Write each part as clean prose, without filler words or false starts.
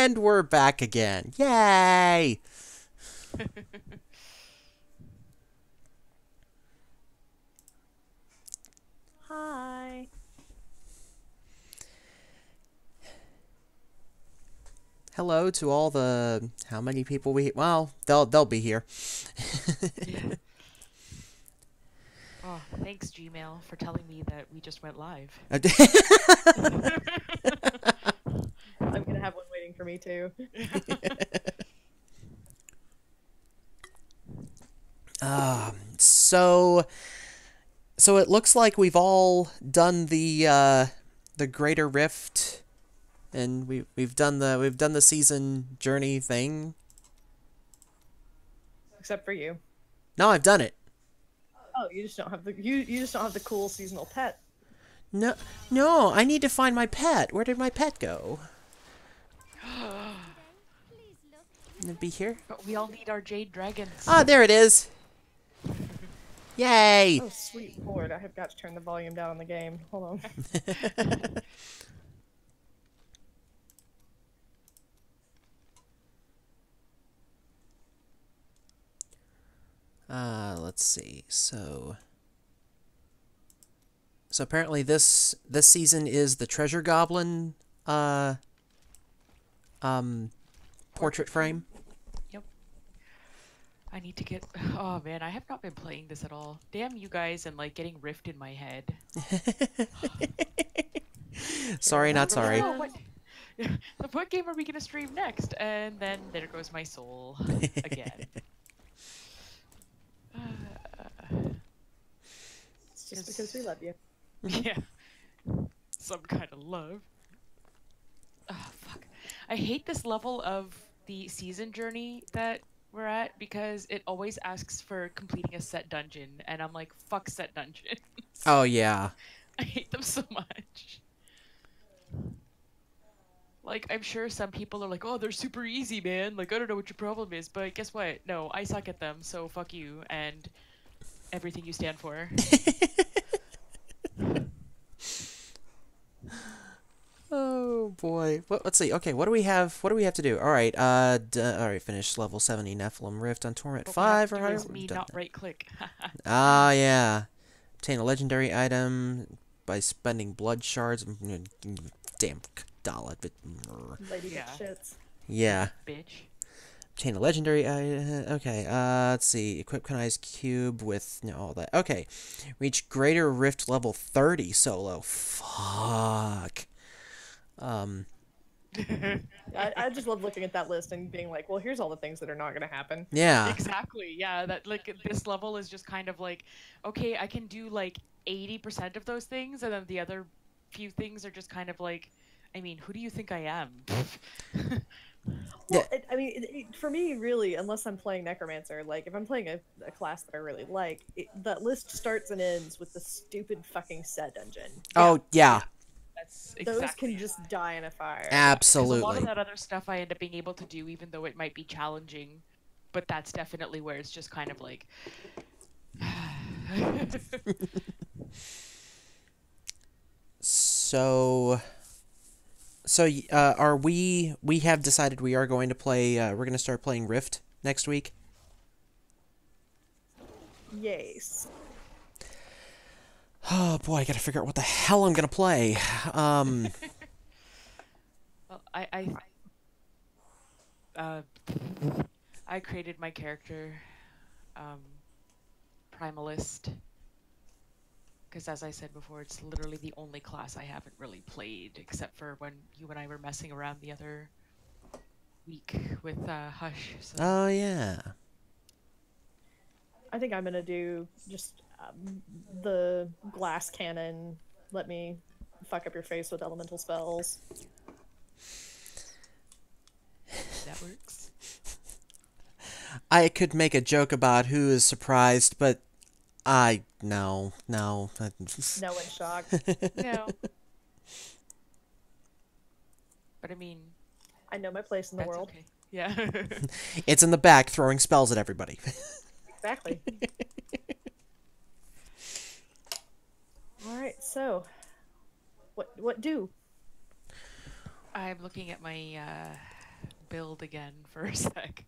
And we're back again. Yay! Hi. Hello to all the how many people we well, they'll be here. Oh, thanks Gmail for telling me that we just went live. I'm gonna have one waiting for me too. So it looks like we've all done the Greater Rift, and we've done the season journey thing. Except for you. No, I've done it. Oh, you just don't have the you just don't have the cool seasonal pet. No, I need to find my pet. Where did my pet go? It'd be here. But we all need our jade dragons. Ah, there it is. Yay! Oh, sweet lord, I have got to turn the volume down on the game. Hold on. Let's see. So apparently this season is the Treasure Goblin portrait frame. Yep. I need to get. Oh man, I have not been playing this at all. Damn you guys and like getting Rift in my head. Sorry, not sorry. Oh, what game are we gonna stream next? And then there goes my soul again. It's just because we love you. Yeah. Some kind of love. Oh, fuck. I hate this level of the season journey that we're at because it always asks for completing a set dungeon, and I'm like, fuck set dungeons. Oh, yeah. I hate them so much. Like, I'm sure some people are like, oh, they're super easy, man. Like, I don't know what your problem is, but guess what? No, I suck at them, so fuck you and everything you stand for. Oh boy. Let's see. Okay, what do we have? What do we have to do? All right. All right. Finish level 70 Nephilim Rift on Torment What 5. we All have to do right. is me not right click. Ah, yeah. Obtain a legendary item by spending blood shards. Damn dollar. Lady Yeah. shits. Yeah. Bitch. Obtain a legendary item. Okay. Let's see. Equip Kanai's cube with all that. Okay. Reach Greater Rift level 30 solo. Fuck. I just love looking at that list and being like, well, here's all the things that are not going to happen. Yeah. Exactly. Yeah, that like this level is just kind of like, okay, I can do like 80% of those things, and then the other few things are just kind of like, I mean, who do you think I am? Well, for me, really, unless I'm playing Necromancer, like, if I'm playing a class that I really like, that list starts and ends with the stupid fucking set dungeon. Oh, yeah. That's Those exactly. can just die in a fire. 'Cause Absolutely. a lot of that other stuff I end up being able to do, even though it might be challenging, but that's definitely where it's just kind of like. So, are we have decided we are going to play, we're going to start playing Rift next week? Yes. Oh boy, I gotta figure out what the hell I'm gonna play. Well, I created my character, Primalist, because as I said before, it's literally the only class I haven't really played, except for when you and I were messing around the other week with Hush. So. Oh yeah. I think I'm going to do just the glass cannon. Let me fuck up your face with elemental spells. That works. I could make a joke about who is surprised, but no. No one's shocked. No. But I mean, I know my place in the that's world. okay. Yeah. It's in the back throwing spells at everybody. Exactly. All right, so what do? I'm looking at my build again for a sec.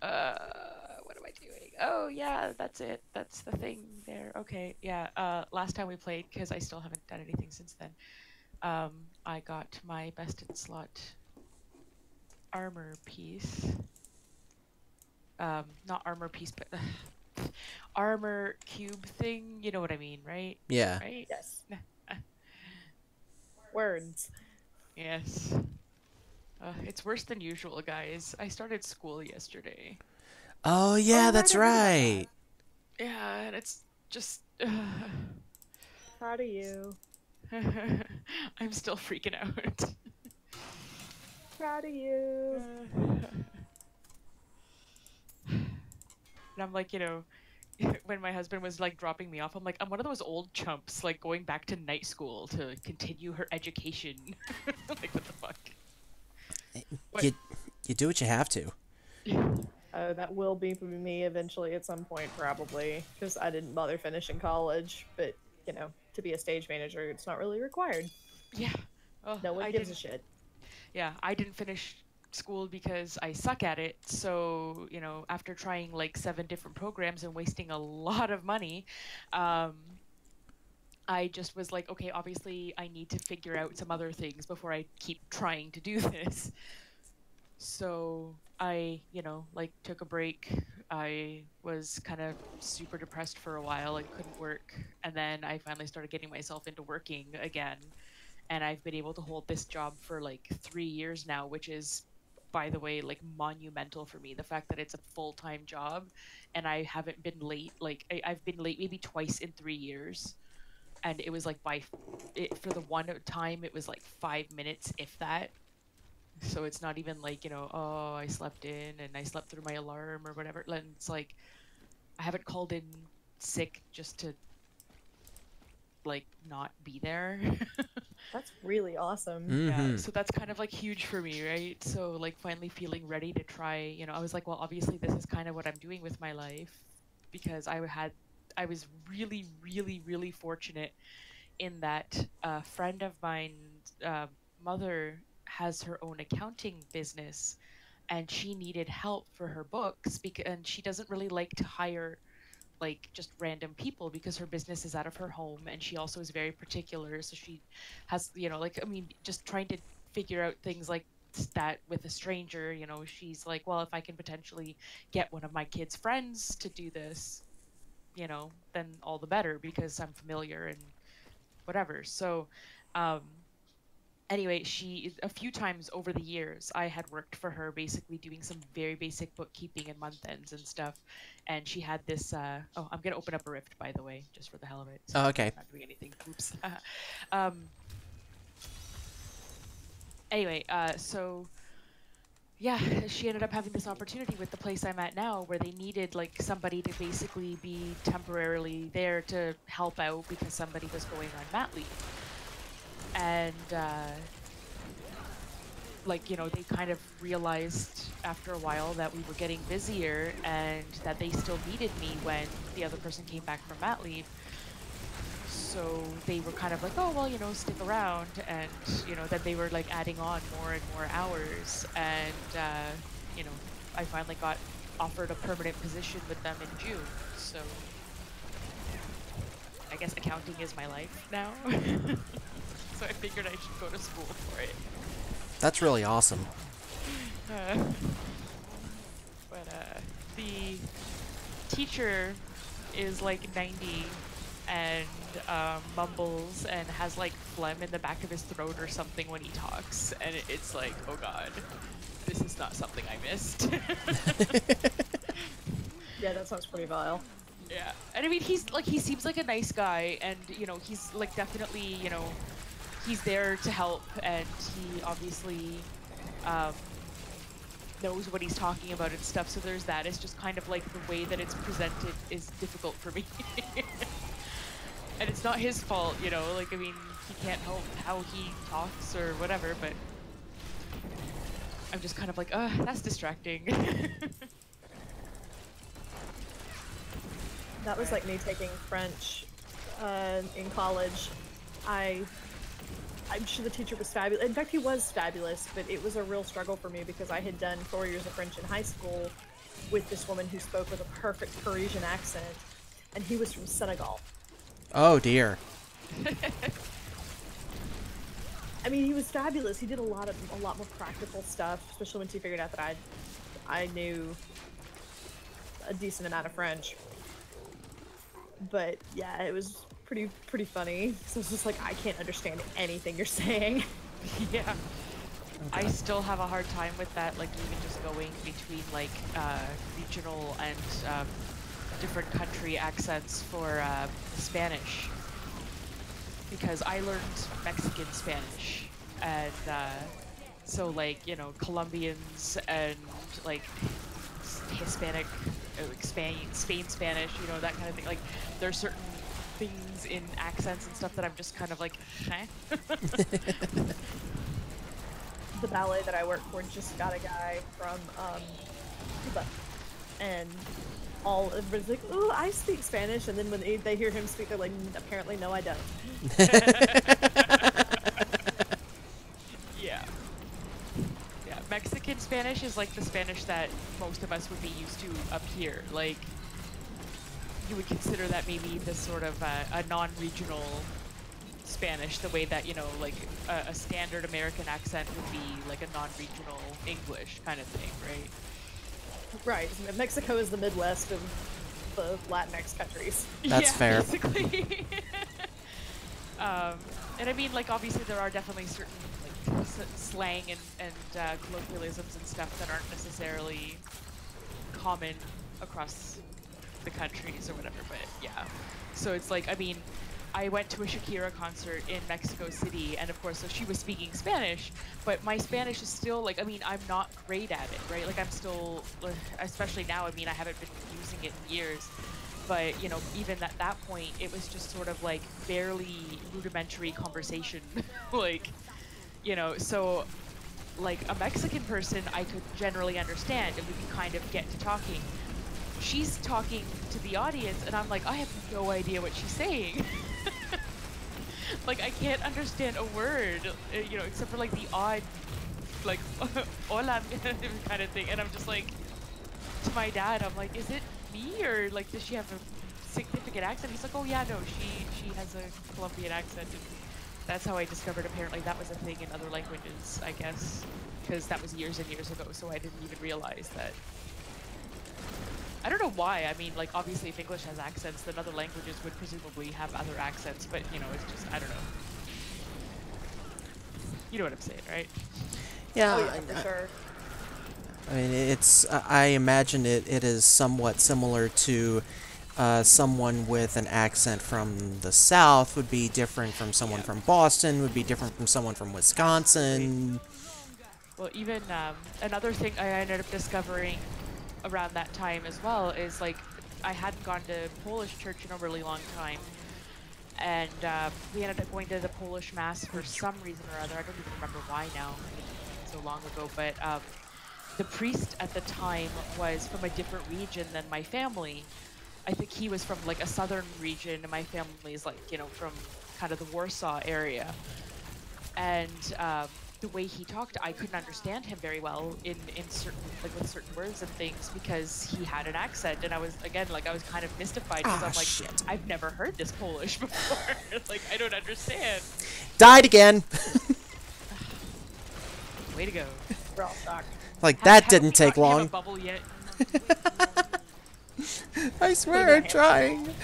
What am I doing? Oh yeah, that's it. That's the thing there. Okay, yeah. Last time we played, because I still haven't done anything since then. I got my best in slot armor piece. Not armor piece, but armor cube thing. You know what I mean, right? Yeah. Right? Yes. Words. Yes. It's worse than usual, guys. I started school yesterday. Oh yeah, Oh, that's right, I heard about right. Yeah, and it's just. Proud of you. I'm still freaking out. Proud of you. And I'm like, when my husband was like dropping me off, I'm like, I'm one of those old chumps, like going back to night school to continue her education. Like, what the fuck? You do what you have to. That will be me eventually at some point, probably, because I didn't bother finishing college. But to be a stage manager, it's not really required. Yeah. Oh, No one gives a shit. Yeah, I didn't finish school because I suck at it. So, after trying like 7 different programs and wasting a lot of money, I just was like, okay, obviously I need to figure out some other things before I keep trying to do this. So I, took a break. I was kind of super depressed for a while and couldn't work. And then I finally started getting myself into working again. And I've been able to hold this job for like 3 years now, which is, by the way, like monumental for me. The fact that it's a full-time job and I haven't been late. Like I've been late maybe twice in 3 years. And it was like for the one time, it was like 5 minutes, if that. So it's not even like, oh, I slept in and I slept through my alarm or whatever. And it's like, I haven't called in sick just to like not be there. That's really awesome. Yeah, so that's kind of like huge for me, right? So like finally feeling ready to try, I was like, well, obviously this is kind of what I'm doing with my life, because I was really, really, really fortunate in that a friend of mine's mother has her own accounting business, and she needed help for her books and she doesn't really like to hire like just random people because her business is out of her home, and she also is very particular, so she has just trying to figure out things like that with a stranger. She's like, well, if I can potentially get one of my kids' friends to do this, then all the better, because I'm familiar and whatever. So anyway, a few times over the years, I had worked for her, basically doing some very basic bookkeeping and month ends and stuff. And she had this. Oh, I'm gonna open up a Rift, by the way, just for the hell of it. So Oh, okay. I'm not doing anything. Oops. Anyway, so yeah, she ended up having this opportunity with the place I'm at now, where they needed like somebody to basically be temporarily there to help out because somebody was going on mat leave. And they kind of realized after a while that we were getting busier and that they still needed me when the other person came back from mat leave. So they were kind of like, oh, well, stick around. And, then they were like adding on more and more hours. And, I finally got offered a permanent position with them in June. So I guess accounting is my life now. So I figured I should go to school for it. That's really awesome. But the teacher is like 90 and mumbles and has like phlegm in the back of his throat or something when he talks. And it's like, oh God, this is not something I missed. Yeah, that sounds pretty vile. Yeah. And I mean, he seems like a nice guy, and, he's like definitely, he's there to help, and he obviously knows what he's talking about and stuff, so there's that. It's just kind of like the way that it's presented is difficult for me. And it's not his fault, he can't help how he talks or whatever, but I'm just kind of like, that's distracting. That was like me taking French in college. I I'm sure the teacher was fabulous. In fact, he was fabulous, but it was a real struggle for me because I had done 4 years of French in high school with this woman who spoke with a perfect Parisian accent, and he was from Senegal. Oh dear. I mean, he was fabulous. He did a lot more practical stuff, especially once he figured out that I knew a decent amount of French. But yeah, it was pretty funny. So it's just like, I can't understand anything you're saying. Yeah. Okay. I still have a hard time with that, like even just going between like regional and different country accents for Spanish. Because I learned Mexican Spanish, and so like, you know, Colombians and like Hispanic, like Spain Spanish, you know, that kind of thing. Like there's certain things in accents and stuff that I'm just kind of like, eh? The ballet that I work for just got a guy from Cuba, and everybody's like, "Ooh, I speak Spanish," and then when they hear him speak, they're like, "Apparently, no, I don't." Yeah. Yeah, Mexican Spanish is like the Spanish that most of us would be used to up here. Like, you would consider that maybe this sort of a non-regional Spanish, the way that, you know, like a standard American accent would be like a non-regional English kind of thing, right? Right. Mexico is the Midwest of the Latinx countries. That's fair. Basically. And I mean, like, obviously there are definitely certain like slang and colloquialisms and stuff that aren't necessarily common across the countries or whatever, but yeah. So it's like, I mean, I went to a Shakira concert in Mexico City, and of course, so she was speaking Spanish, but my Spanish is still, like, I mean, I'm not great at it, right? Like, I'm still, especially now, I mean, I haven't been using it in years, but, you know, even at that point, it was just sort of, like, barely rudimentary conversation, like, you know, so, like, a Mexican person I could generally understand, and we could kind of get to talking. She's talking to the audience, and I'm like, I have no idea what she's saying. Like, I can't understand a word, you know, except for like the odd, like, hola kind of thing. And I'm just like, to my dad, I'm like, is it me, or like, does she have a significant accent? He's like, oh yeah, no, she has a Colombian accent. And that's how I discovered apparently that was a thing in other languages, I guess, because that was years and years ago, so I didn't even realize that. I don't know why. I mean, like, obviously if English has accents, then other languages would presumably have other accents, but, you know, it's just, I don't know. You know what I'm saying, right? Yeah. Oh yeah, for sure. I mean, it's. I imagine it is somewhat similar to someone with an accent from the South would be different from someone from Boston, would be different from someone from Wisconsin. Well, even another thing I ended up discovering around that time as well is, like, I hadn't gone to Polish church in a really long time, and we ended up going to the Polish mass for some reason or other. I don't even remember why now, it's so long ago, but the priest at the time was from a different region than my family. I think he was from like a southern region, and my family is, like, you know, from kind of the Warsaw area, and the way he talked, I couldn't understand him very well in certain, like, with certain words and things, because he had an accent, and I was, again, like, I was kind of mystified, because I'm like, shit. I've never heard this Polish before. Like, I don't understand. Died again. Way to go. We're all shocked. Like, that Haven't didn't we take gotten him long. a bubble yet? I swear I'm trying.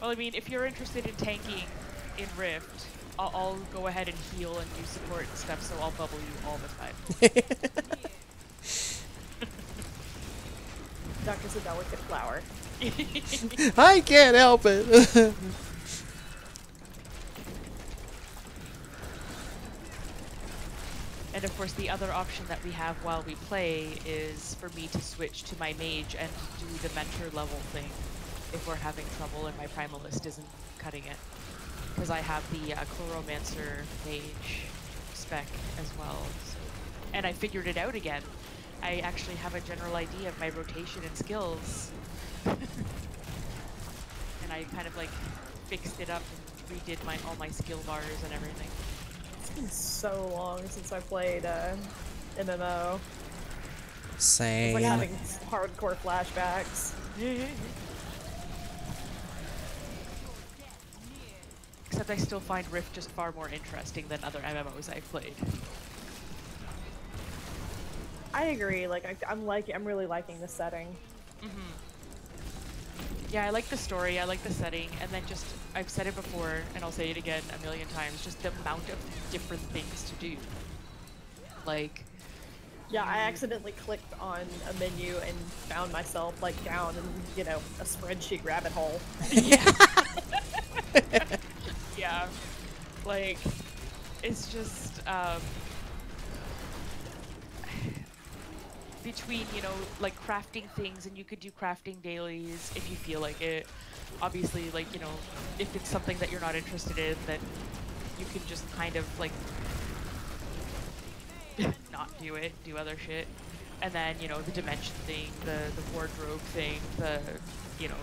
Well, I mean, if you're interested in tanking in Rift, I'll go ahead and heal and do support and stuff, so I'll bubble you all the time. Doctor's a delicate flower. I can't help it. And of course, the other option that we have while we play is for me to switch to my mage and do the mentor level thing if we're having trouble and my primalist isn't cutting it. Because I have the Chloromancer mage spec as well. So. And I figured it out again. I actually have a general idea of my rotation and skills. And I kind of, like, fixed it up redid all my skill bars and everything. It's been so long since I played MMO. It's Same. like having hardcore flashbacks. Except I still find Rift just far more interesting than other MMOs I've played. I agree. Like I'm really liking the setting. Yeah, I like the story, I like the setting, and then just, I've said it before, and I'll say it again a million times, just the amount of different things to do. Like... Yeah, I accidentally clicked on a menu and found myself, like, down in, you know, a spreadsheet rabbit hole. Yeah. Yeah. Like, it's just, between, you know, like crafting things, and you could do crafting dailies if you feel like it. Obviously, like, you know, if it's something that you're not interested in, then you can just kind of like not do it, do other shit. And then, you know, the dimension thing, the wardrobe thing, the, you know,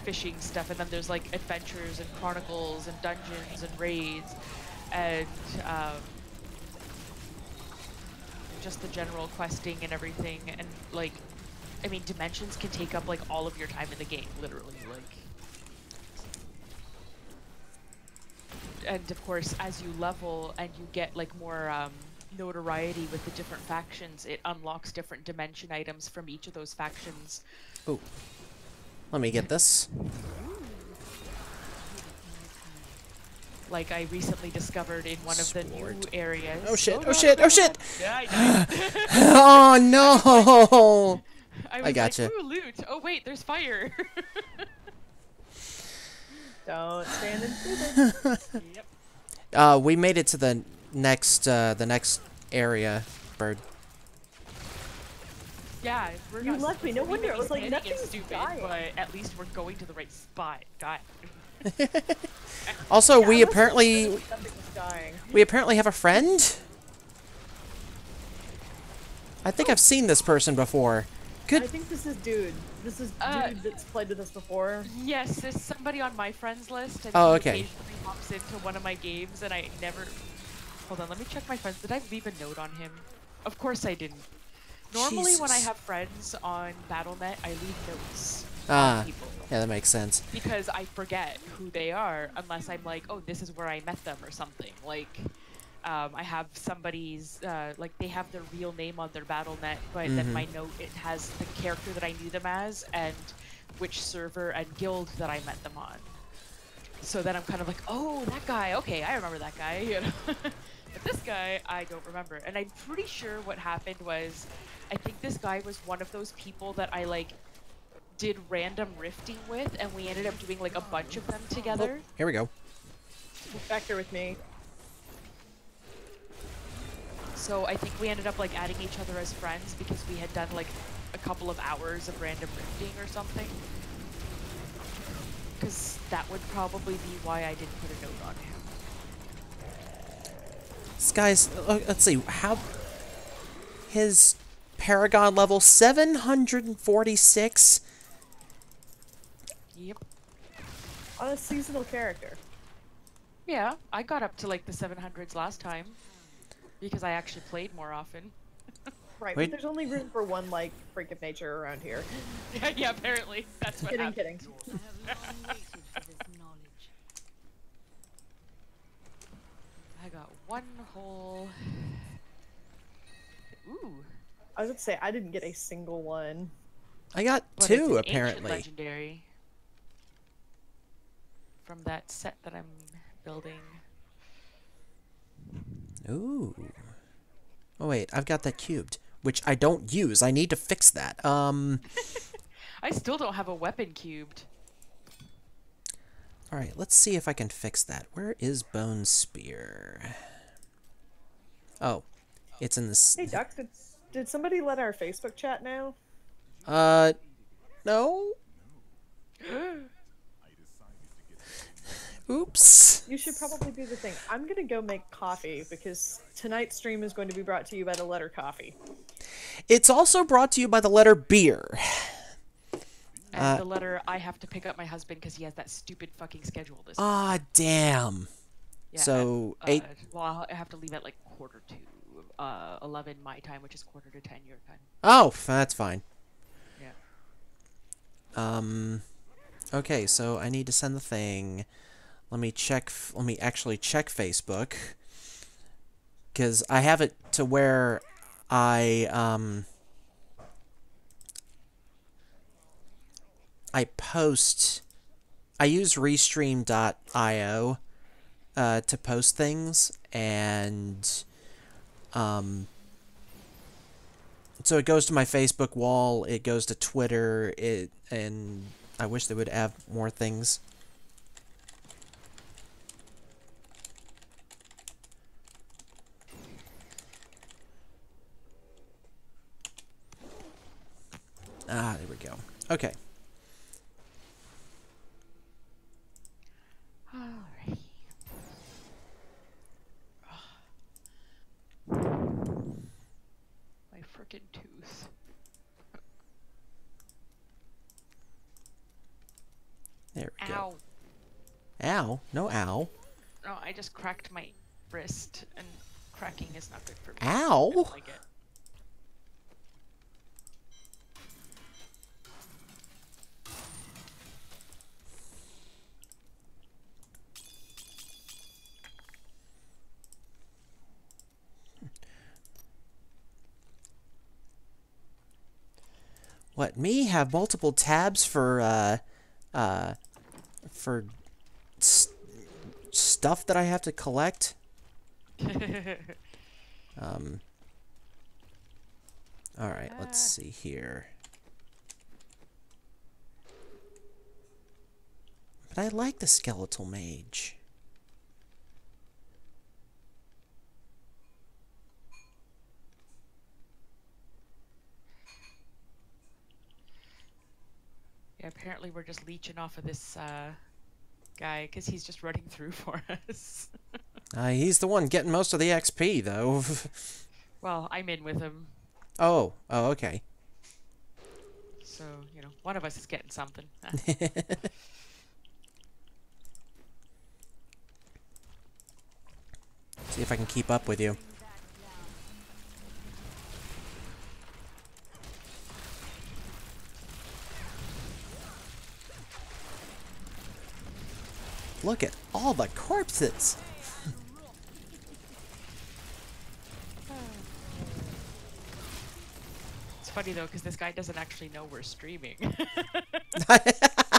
fishing stuff, and then there's like adventures and chronicles and dungeons and raids, and just the general questing and everything. And like, I mean, dimensions can take up like all of your time in the game, literally. Like, and of course, as you level and you get like more notoriety with the different factions, it unlocks different dimension items from each of those factions. Oh, let me get this. Like I recently discovered in one of the new areas. Oh shit! Oh shit! Oh shit! Yeah, I died. Oh no! I gotcha. Like, ooh, loot. Oh wait, there's fire. Don't stand in stupid. Yep. We made it to the next area, Bird. Yeah, we're You not left me. No supposed to wonder. be I was like, standing and nothing's stupid, dying. but at least we're going to the right spot. God. Also, Yeah, we I was apparently like, nothing was dying. have a friend. I think I've seen this person before. I Good. think this is dude. This is dude that's played with us before. Yes, there's somebody on my friends list, and Oh, he okay. occasionally hops into one of my games, and I never... Hold on, let me check my friends. Did I leave a note on him? Of course I didn't. Normally when I Jesus. have friends on Battle.net, I leave notes Ah, on people. yeah, that makes sense. Because I forget who they are, unless I'm like, oh, this is where I met them or something. Like, I have somebody's, like, they have their real name on their Battle.net, but then my note, it has the character that I knew them as, and which server and guild that I met them on. So then I'm kind of like, oh, that guy, okay, I remember that guy, you know. But this guy, I don't remember. And I'm pretty sure what happened was, I think this guy was one of those people that I, like, did random rifting with, and we ended up doing, like, a bunch of them together. Oh, here we go. Back here with me. So I think we ended up, like, adding each other as friends because we had done, like, a couple of hours of random rifting or something. Because that would probably be why I didn't put a note on him. This guy's, let's see, how, his Paragon level 746. Yep. On a seasonal character. Yeah, I got up to, like, the 700s last time. Because I actually played more often. Right, Wait. but there's only room for one, like, freak of nature around here. Yeah, apparently. That's what happened. Kidding. I got one whole... Ooh. I was going to say, I didn't get a single one. I got But it's two, an ancient apparently. legendary. From that set that I'm building. Ooh. Oh, wait, I've got that cubed, which I don't use. I need to fix that. I still don't have a weapon cubed. Alright, let's see if I can fix that. Where is Bone Spear? Oh, it's in this... Hey, Duck, did somebody let our Facebook chat know? No? Oops. You should probably do the thing. I'm going to go make coffee because tonight's stream is going to be brought to you by the letter coffee. It's also brought to you by the letter beer. And the letter, I have to pick up my husband because he has that stupid fucking schedule this week. Ah, damn. Yeah, So, at, 8... Well, I have to leave at like 11 my time, which is 10:45 your time. Oh, that's fine. Yeah. Okay, so I need to send the thing. Let me actually check Facebook. Because I have it to where I post... I use Restream.io to post things, and so it goes to my Facebook wall, it goes to Twitter, and I wish they would have more things. Ah, there we go. Okay. Alrighty. My frickin' tooth. There we Ow. go. Ow? No ow. No, I just cracked my wrist, and cracking is not good for me. Ow? I don't like it. What, me have multiple tabs for stuff that I have to collect? Alright, let's see here. But I like the skeletal mage. Yeah, apparently we're just leeching off of this guy because he's just running through for us. He's the one getting most of the XP, though. Well, I'm in with him. Oh, okay. So, you know, one of us is getting something. See if I can keep up with you. Look at all the corpses! It's funny, though, because this guy doesn't actually know we're streaming. Not that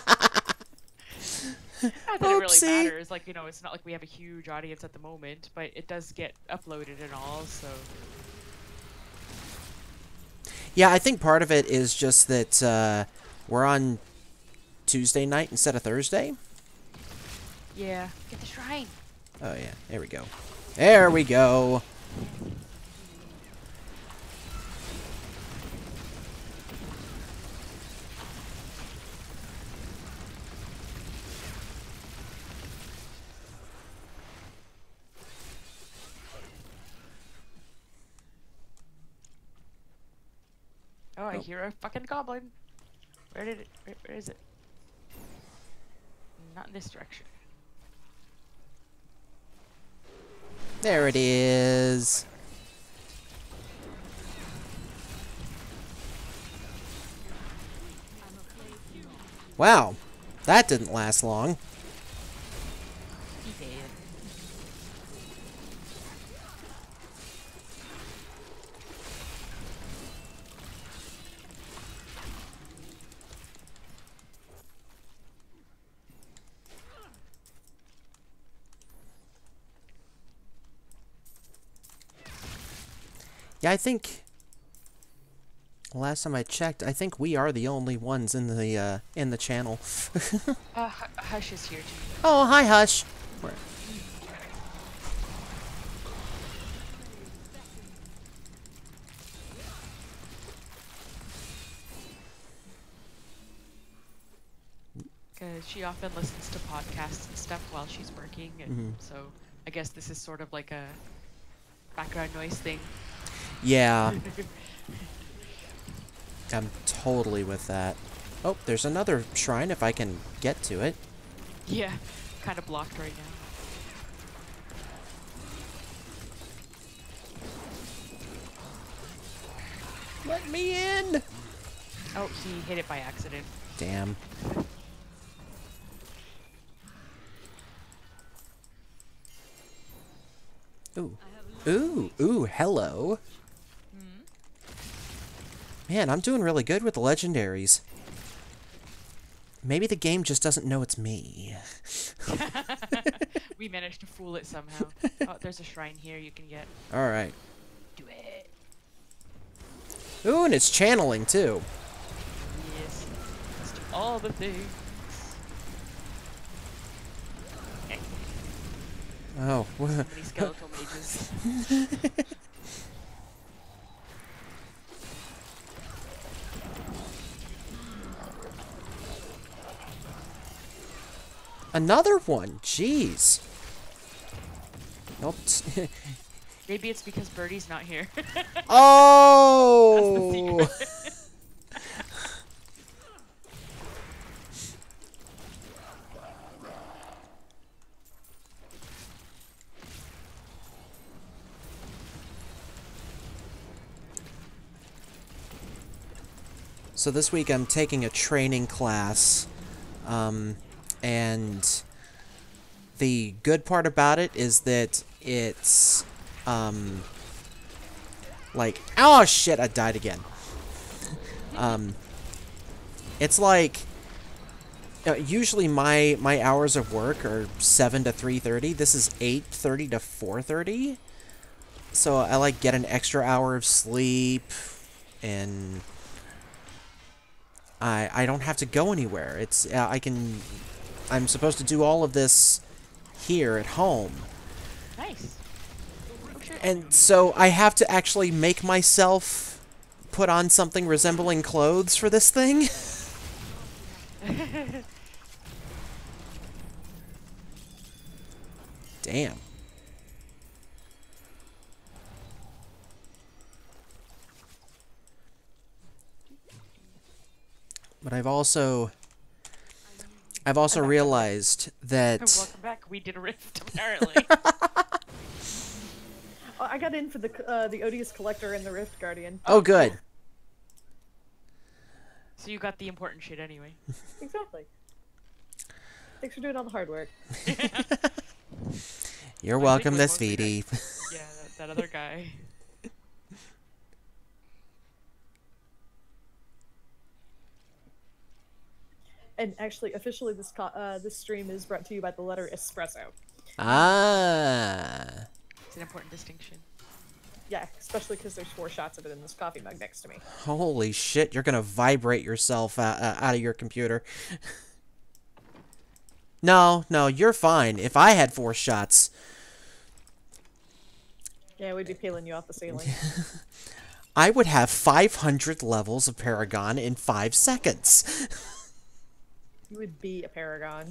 it really matters. Like, you know, it's not like we have a huge audience at the moment, but it does get uploaded and all, so... Yeah, I think part of it is just that we're on Tuesday night instead of Thursday. Yeah. Get the shrine! Oh, yeah. There we go. There we go! Oh, I hear a fucking goblin. Where is it? Not in this direction. There it is. Wow, that didn't last long. He did. Yeah, I think last time I checked, I think we are the only ones in the channel. Hush is here too. Oh, hi, Hush. Because she often listens to podcasts and stuff while she's working, and so I guess this is sort of like a background noise thing. Yeah. I'm totally with that. Oh, there's another shrine if I can get to it. Yeah, kind of blocked right now. Let me in! Oh, he hit it by accident. Damn. Ooh. Ooh, ooh, hello. Man, I'm doing really good with the legendaries. Maybe the game just doesn't know it's me. We managed to fool it somehow. Oh, there's a shrine here you can get. Alright. Do it. Ooh, and it's channeling, too. Yes. Let's do all the things. Oh. So many skeletal mages. Another one. Jeez. Nope. Maybe it's because Birdie's not here. Oh! That's the secret. So this week I'm taking a training class, and the good part about it is that it's, like, oh shit, I died again. It's like, usually my hours of work are 7 to 3:30. This is 8:30 to 4:30. So I like get an extra hour of sleep, and I don't have to go anywhere. It's I'm supposed to do all of this here at home. Nice. Oh, shit. And so I have to actually make myself put on something resembling clothes for this thing. Damn. But I've also realized that Welcome back. We did a rift, apparently. Oh, I got in for the Odious Collector and the Rift Guardian. oh good. So you got the important shit anyway. Exactly. Thanks for doing all the hard work. You're I welcome, think Miss we're mostly Vidy. Yeah, that other guy. And actually, officially, this stream is brought to you by the letter espresso. Ah. It's an important distinction. Yeah, especially because there's 4 shots of it in this coffee mug next to me. Holy shit, you're gonna vibrate yourself out of your computer. No, you're fine. If I had 4 shots... Yeah, we'd be peeling you off the ceiling. I would have 500 levels of Paragon in 5 seconds. You would be a paragon.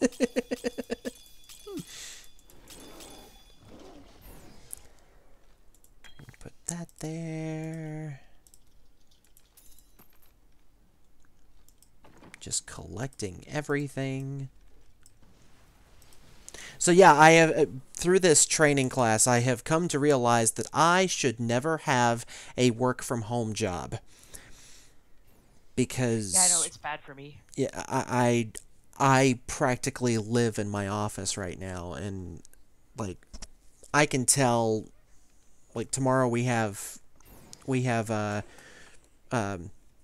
Put that there. Just collecting everything. So yeah, I have through this training class, I have come to realize that I should never have a work from home job. Because Yeah, I know, it's bad for me. yeah, I practically live in my office right now, and like I can tell, like tomorrow we have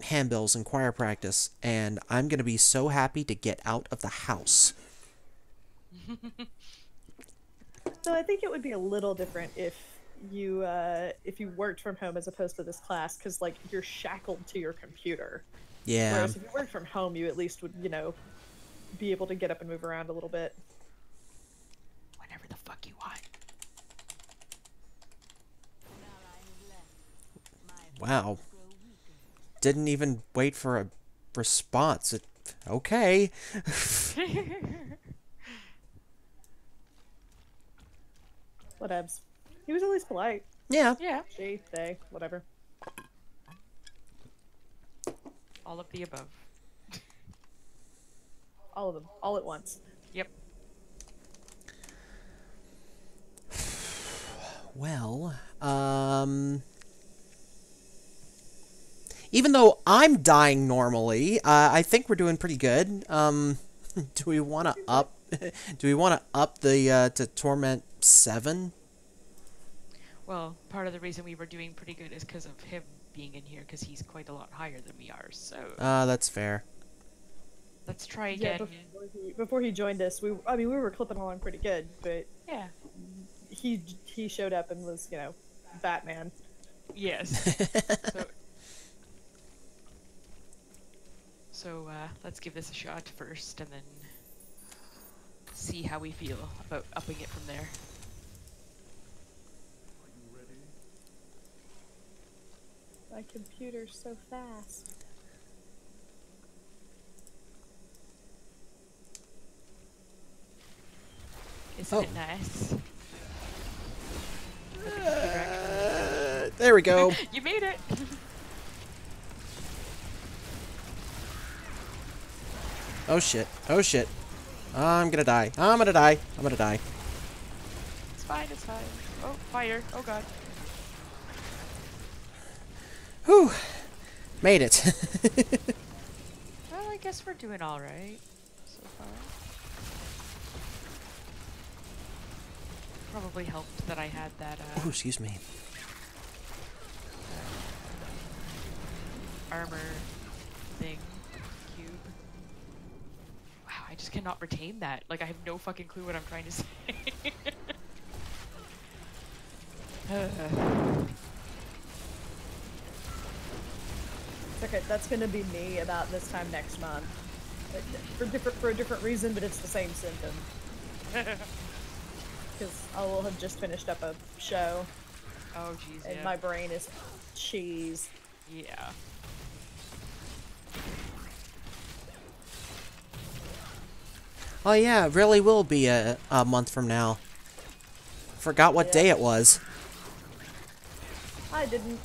handbills and choir practice, and I'm gonna be so happy to get out of the house. So I think it would be a little different if you worked from home as opposed to this class, because like you're shackled to your computer. Yeah. Whereas if you worked from home, you at least would, be able to get up and move around a little bit. Whenever the fuck you want. Wow. Didn't even wait for a response. Okay. Whatevs. He was at least polite. Yeah. Yeah, She, they, whatever. all of the above. All of them, all at once. Yep. Well, even though I'm dying normally, I think we're doing pretty good. Do we want to up? Do we want to up the to Torment 7? Well, part of the reason we were doing pretty good is because of him being in here, because he's quite a lot higher than we are. So That's fair. let's try Yeah, again. before he joined us, I mean, we were clipping along pretty good, but Yeah. he showed up and was, you know, Batman. Yes. So let's give this a shot first, and then see how we feel about upping it from there. My computer's so fast. Isn't it nice? There we go. You made it! Oh shit. Oh shit. I'm gonna die. I'm gonna die. I'm gonna die. It's fine, it's fine. Oh, fire. Oh god. Whew. Made it. Well, I guess we're doing alright so far. Probably helped that I had that, Oh, excuse me. armor thing. Cube. Wow, I just cannot retain that. Like, I have no fucking clue what I'm trying to say. It's okay. That's gonna be me about this time next month. For a different reason, but it's the same symptom. Because I will have just finished up a show, Oh, jeez, and yeah. my brain is cheese. Yeah. Oh yeah, it really will be a month from now. Forgot what day it was. I didn't.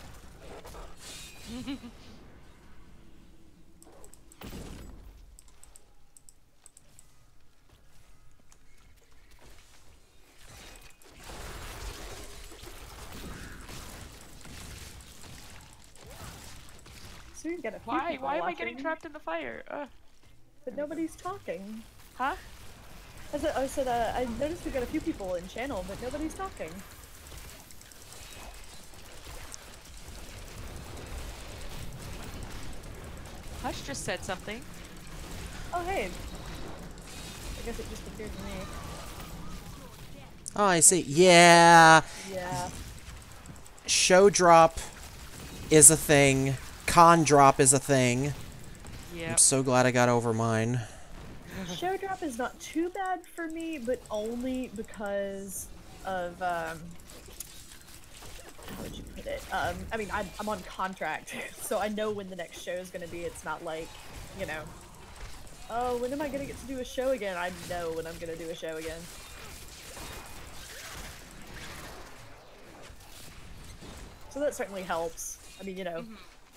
So you get a few Why? people Why am I getting watching, trapped in the fire? but nobody's talking. Huh? I said, I noticed we got a few people in channel, but nobody's talking. Hush just said something. Oh, hey. I guess it just appeared to me. Oh, I see. Yeah. Yeah. Show drop is a thing. Con drop is a thing. Yeah. I'm so glad I got over mine. Show drop is not too bad for me, but only because of, how would you put it? I mean, I'm on contract, so I know when the next show is going to be. It's not like, you know, oh, when am I going to get to do a show again? I know when I'm going to do a show again. So that certainly helps. I mean, you know,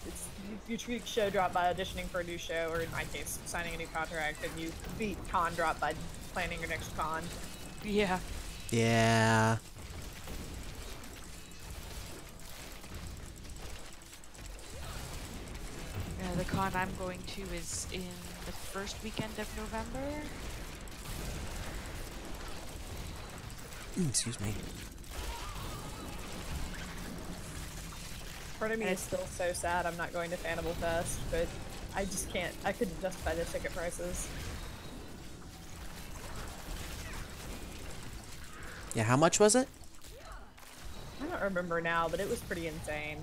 it's, you treat show drop by auditioning for a new show, or in my case, signing a new contract, and you beat con drop by planning your next con. Yeah. Yeah. The con I'm going to is in the first weekend of November. Excuse me. Part of me is still so sad I'm not going to Fanimal Fest, but I just can't. I couldn't justify the ticket prices. Yeah, how much was it? I don't remember now, but it was pretty insane.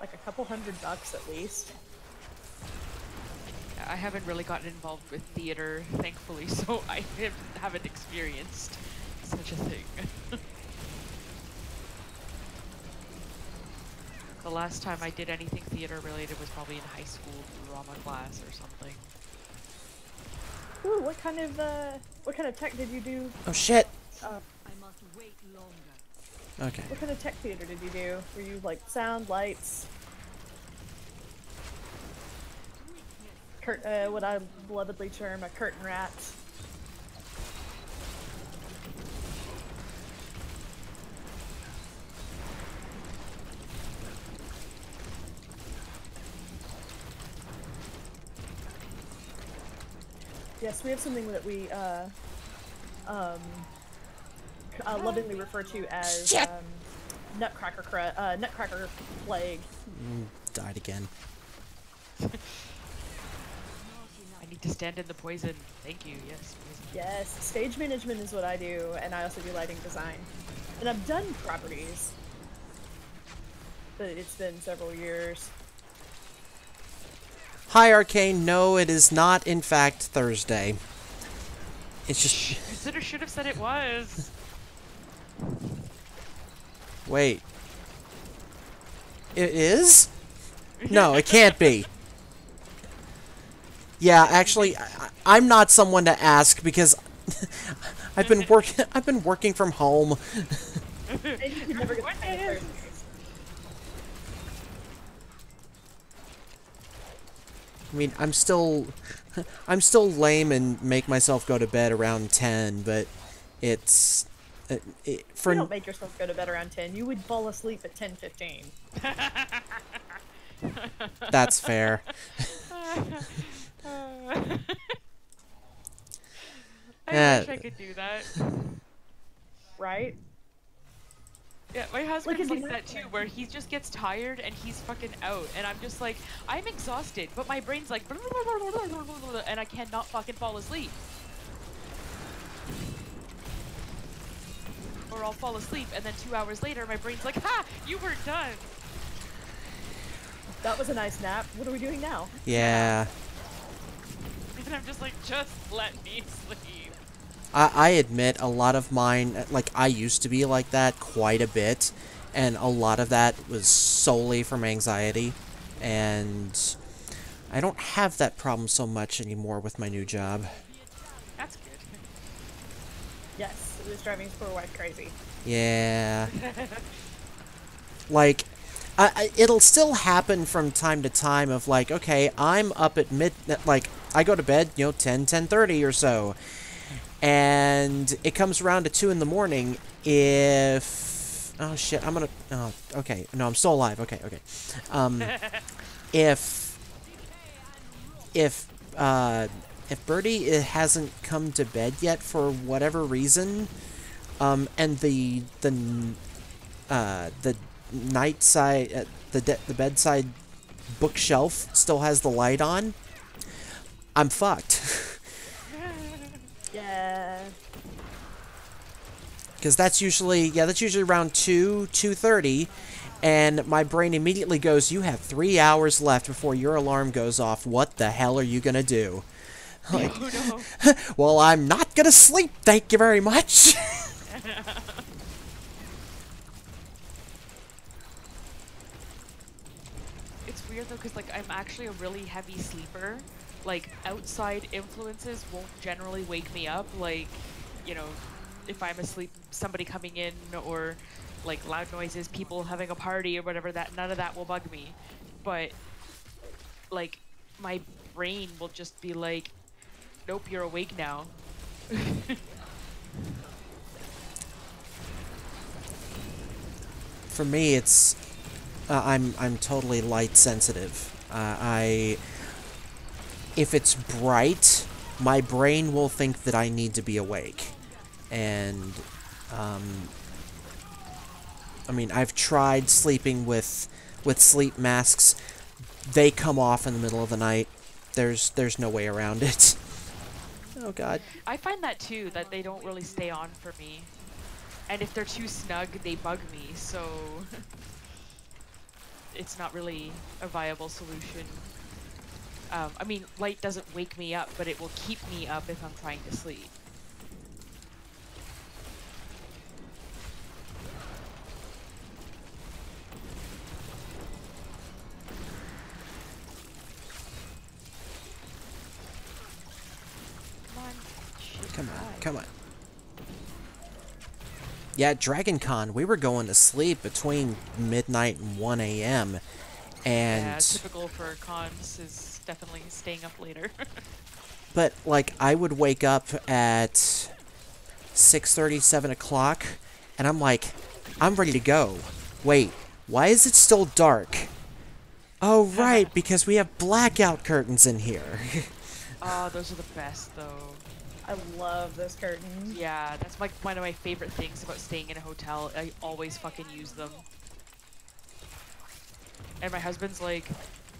Like a couple $100 at least. I haven't really gotten involved with theater, thankfully, so I haven't experienced such a thing. The last time I did anything theater related was probably in high school, drama class or something. Ooh, what kind of tech did you do? Oh shit. I must wait longer. Okay. What kind of tech theater did you do? Were you like sound, lights? what I belovedly term a curtain rat. Yes, we have something that we lovingly refer to as Nutcracker plague. Died again. I need to stand in the poison. Thank you. Yes. Poison. Yes, stage management is what I do, and I also do lighting design. And I've done properties, but it's been several years. Hi, Arcane. No, it is not, in fact, Thursday. It's just... You should have said it was. Wait. It is? No, it can't be. Yeah, actually, I'm not someone to ask because I've been working from home. And you can never get the kind of Thursdays. I mean, I'm still lame and make myself go to bed around 10, but it's for You don't make yourself go to bed around 10. You would fall asleep at 10:15. That's fair. I wish I could do that. Right? Yeah, my husband's it'd be like that nice too, where he just gets tired and he's fucking out, and I'm just like, I'm exhausted, but my brain's like, and I cannot fucking fall asleep. Or I'll fall asleep, and then 2 hours later, my brain's like, ha! You weren't done! That was a nice nap. What are we doing now? Yeah. And I'm just like, just let me sleep. I admit a lot of mine, like, I used to be like that quite a bit, and a lot of that was solely from anxiety, and I don't have that problem so much anymore with my new job. That's good. Yes, it was driving his poor wife crazy. Yeah. Like, it'll still happen from time to time of, like, okay, I'm up at like, I go to bed, 10:30 or so. And it comes around to 2 in the morning if... Oh, shit, I'm gonna... Oh, okay. No, I'm still alive. Okay. If Birdie hasn't come to bed yet for whatever reason, and the night side... the bedside bookshelf still has the light on, I'm fucked. Yeah. Because that's usually around 2:30, and my brain immediately goes, you have 3 hours left before your alarm goes off. What the hell are you gonna do? Like, Oh, no. well, I'm not gonna sleep, thank you very much. It's weird though, because like I'm actually a really heavy sleeper. Like outside influences won't generally wake me up. Like, if I'm asleep, somebody coming in or like loud noises, people having a party or whatever, that none of that will bug me. But like my brain will just be like, nope, you're awake now. For me, it's I'm totally light sensitive. If it's bright, my brain will think that I need to be awake. And, I mean, I've tried sleeping with sleep masks. They come off in the middle of the night. There's no way around it. Oh, God. I find that too, that they don't really stay on for me. And if they're too snug, they bug me, so it's not really a viable solution. I mean, light doesn't wake me up, but it will keep me up if I'm trying to sleep. Come on. Yeah, Dragon Con, we were going to sleep between midnight and 1 a.m. And Yeah, typical for cons is definitely staying up later. But, like, I would wake up at 6:30, 7 o'clock, and I'm like, I'm ready to go. Wait, why is it still dark? Oh, right, because we have blackout curtains in here. Oh, those are the best, though. I love those curtains. Yeah, that's like one of my favorite things about staying in a hotel. I always fucking use them. And my husband's like,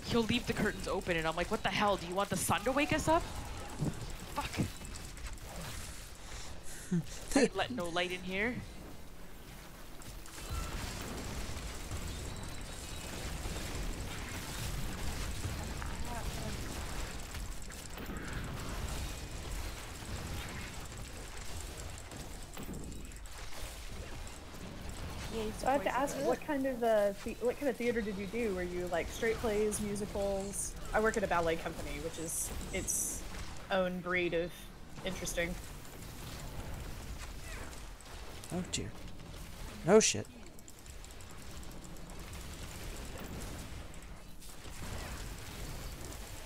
he'll leave the curtains open, and I'm like, what the hell? Do you want the sun to wake us up? Fuck. I ain't let no light in here. So I have to ask, what kind of theater did you do? Were you like straight plays, musicals? I work at a ballet company, which is its own breed of interesting. Oh, dear. Oh, shit.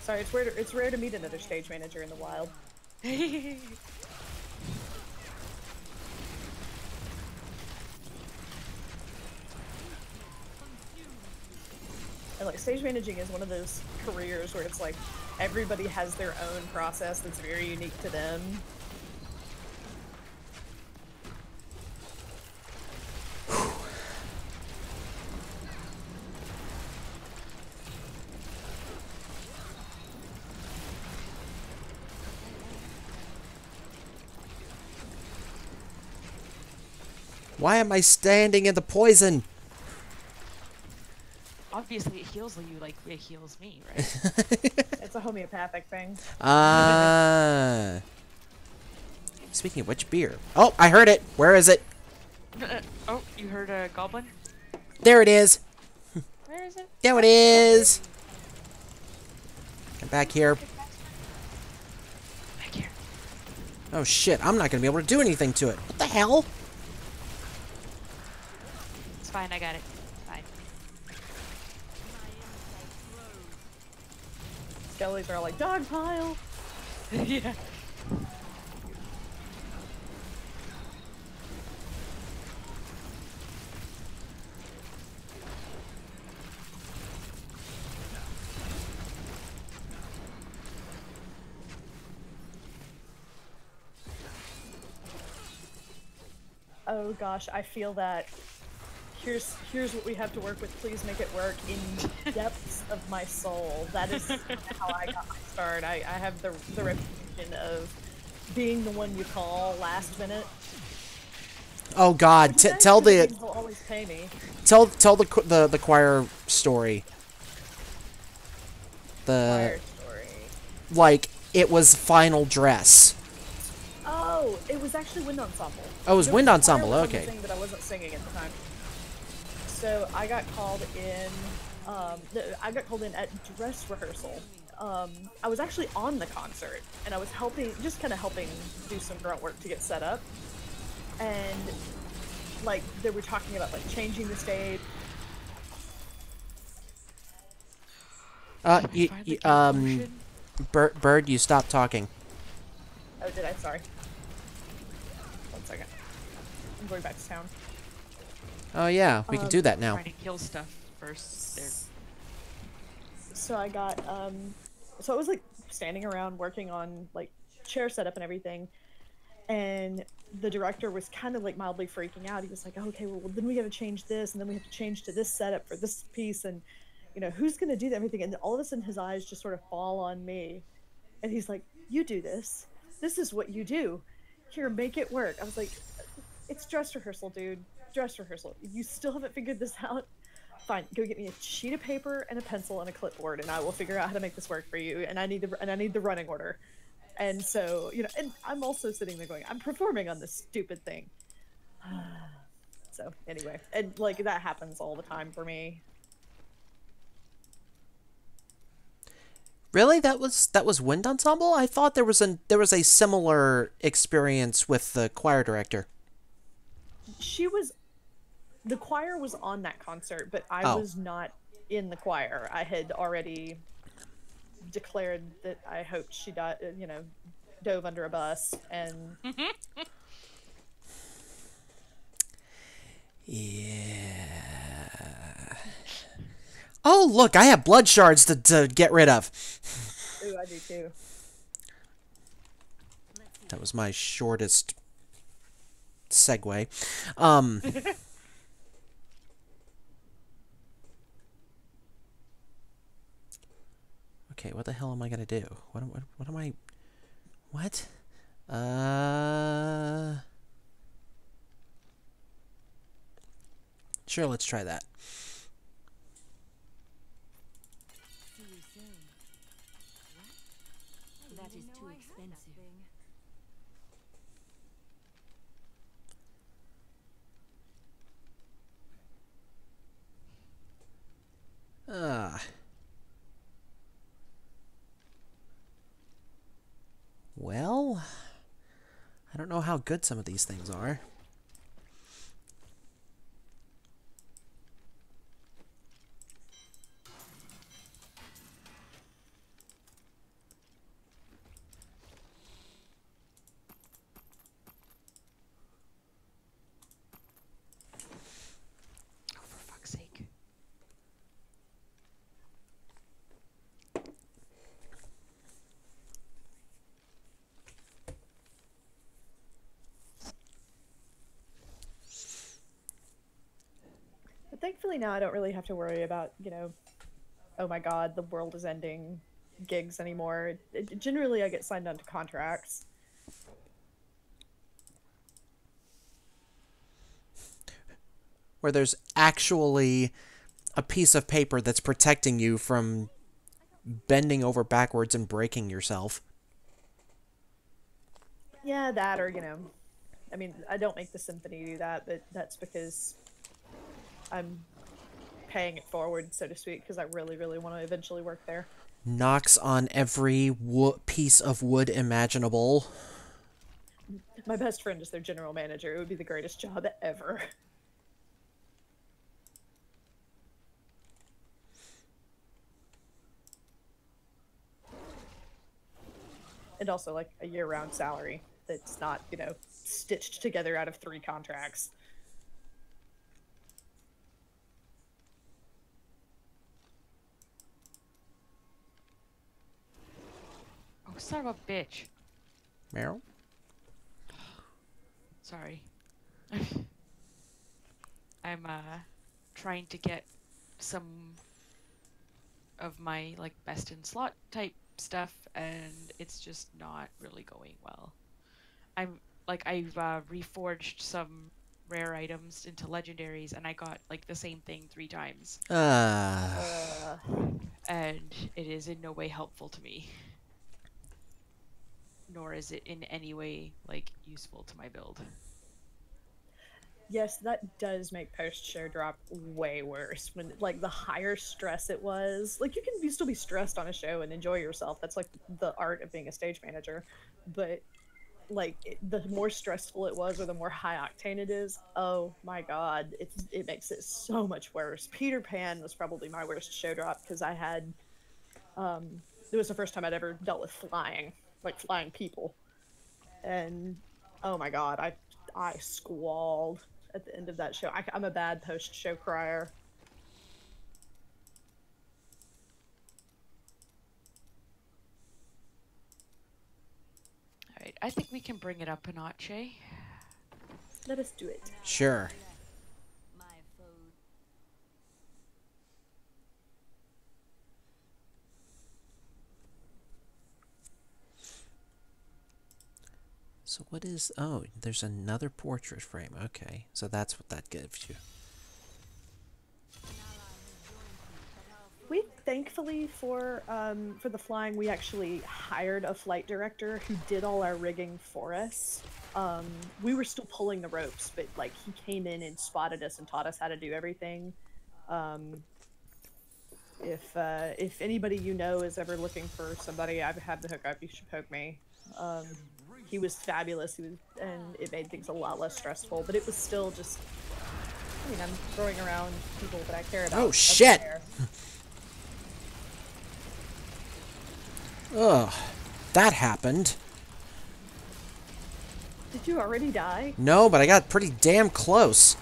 Sorry, it's rare to meet another stage manager in the wild. And like stage managing is one of those careers where it's like everybody has their own process that's very unique to them. Why am I standing in the poison? Obviously, it heals you like it heals me, right? It's a homeopathic thing. Speaking of which, beer. Oh, I heard it. Where is it? Oh, you heard a goblin? There it is. Where is it? There it is. Get back here. Back here. Oh, shit. I'm not going to be able to do anything to it. What the hell? It's fine, I got it. Fine. Skellies are all like, dog pile! Yeah. Oh gosh, I feel that. Here's what we have to work with. Please make it work in depths of my soul. That is how I got my start. I have the reputation of being the one you call last minute. Oh, God. Tell the... He'll always pay me. Tell the choir story. Choir story. Like, it was final dress. Oh, it was actually wind ensemble. Oh, it was wind ensemble, choir was okay. on the thing, but I wasn't singing at the time. So I got called in. I got called in at dress rehearsal. I was actually on the concert, and I was just kind of helping do some grunt work to get set up. And like they were talking about like changing the stage. Bird, you stopped talking. Oh, did I? Sorry. 1 second. I'm going back to town. Oh, yeah. We can do that now. Trying to kill stuff first. There. So I got so I was like standing around working on like chair setup and everything, and the director was kind of like mildly freaking out. He was like, okay, well then we got to change this, and then we have to change to this setup for this piece, and you know who's gonna do everything. And then all of a sudden his eyes just sort of fall on me, and he's like, you do this is what you do, here, make it work. I was like, it's dress rehearsal, dude. Dress rehearsal. You still haven't figured this out? Fine, go get me a sheet of paper and a pencil and a clipboard, and I will figure out how to make this work for you. And I need the running order. And so, you know, and I'm also sitting there going, I'm performing on this stupid thing. So anyway, and like that happens all the time for me. Really? That was wind ensemble? I thought there was a similar experience with the choir director. The choir was on that concert, but I was not in the choir. I had already declared that I hoped she died, dove under a bus, and Yeah. Oh, look, I have blood shards to get rid of. ooh, I do too. That was my shortest segue. Okay, what the hell am I gonna do? What am I? What? Sure, let's try that. See you soon. What? That is too expensive. Ah. Well, I don't know how good some of these things are. Oh, for fuck's sake. But thankfully now I don't really have to worry about, oh my god, the world is ending gigs anymore. Generally, I get signed on to contracts. Where there's actually a piece of paper that's protecting you from bending over backwards and breaking yourself. Yeah, that or, I mean, I don't make the symphony do that, but that's because I'm paying it forward, so to speak, because I really, really want to eventually work there. Knocks on every piece of wood imaginable. My best friend is their general manager. It would be the greatest job ever. And also, like, a year-round salary that's not, stitched together out of 3 contracts. Oh, son of a bitch. Meryl? Sorry. I'm trying to get some of my like best in slot type stuff, and it's just not really going well. I've reforged some rare items into legendaries, and I got like the same thing 3 times. And it is in no way helpful to me. Nor is it in any way like useful to my build. Yes, that does make post-show drop way worse. When, like, the higher stress it was, like, you can still be stressed on a show and enjoy yourself. That's, like, the art of being a stage manager. But, like, the more stressful it was or the more high-octane it is, oh my god, it makes it so much worse. Peter Pan was probably my worst show drop, because I had, it was the first time I'd ever dealt with flying, like, flying people. And, oh my god, I squalled at the end of that show. I'm a bad post-show crier. Alright, I think we can bring it up a notch, eh? Let us do it. Sure. My food. So what is... Oh, there's another portrait frame. Okay, so that's what that gives you. We thankfully for the flying, we actually hired a flight director who did all our rigging for us. We were still pulling the ropes, but like he came in and spotted us and taught us how to do everything. If anybody you know is ever looking for somebody, I have the hookup. You should poke me. He was fabulous. And it made things a lot less stressful. But it was still just, I mean, I'm throwing around people that I care about. Oh shit! Ugh. That happened. Did you already die? No, but I got pretty damn close.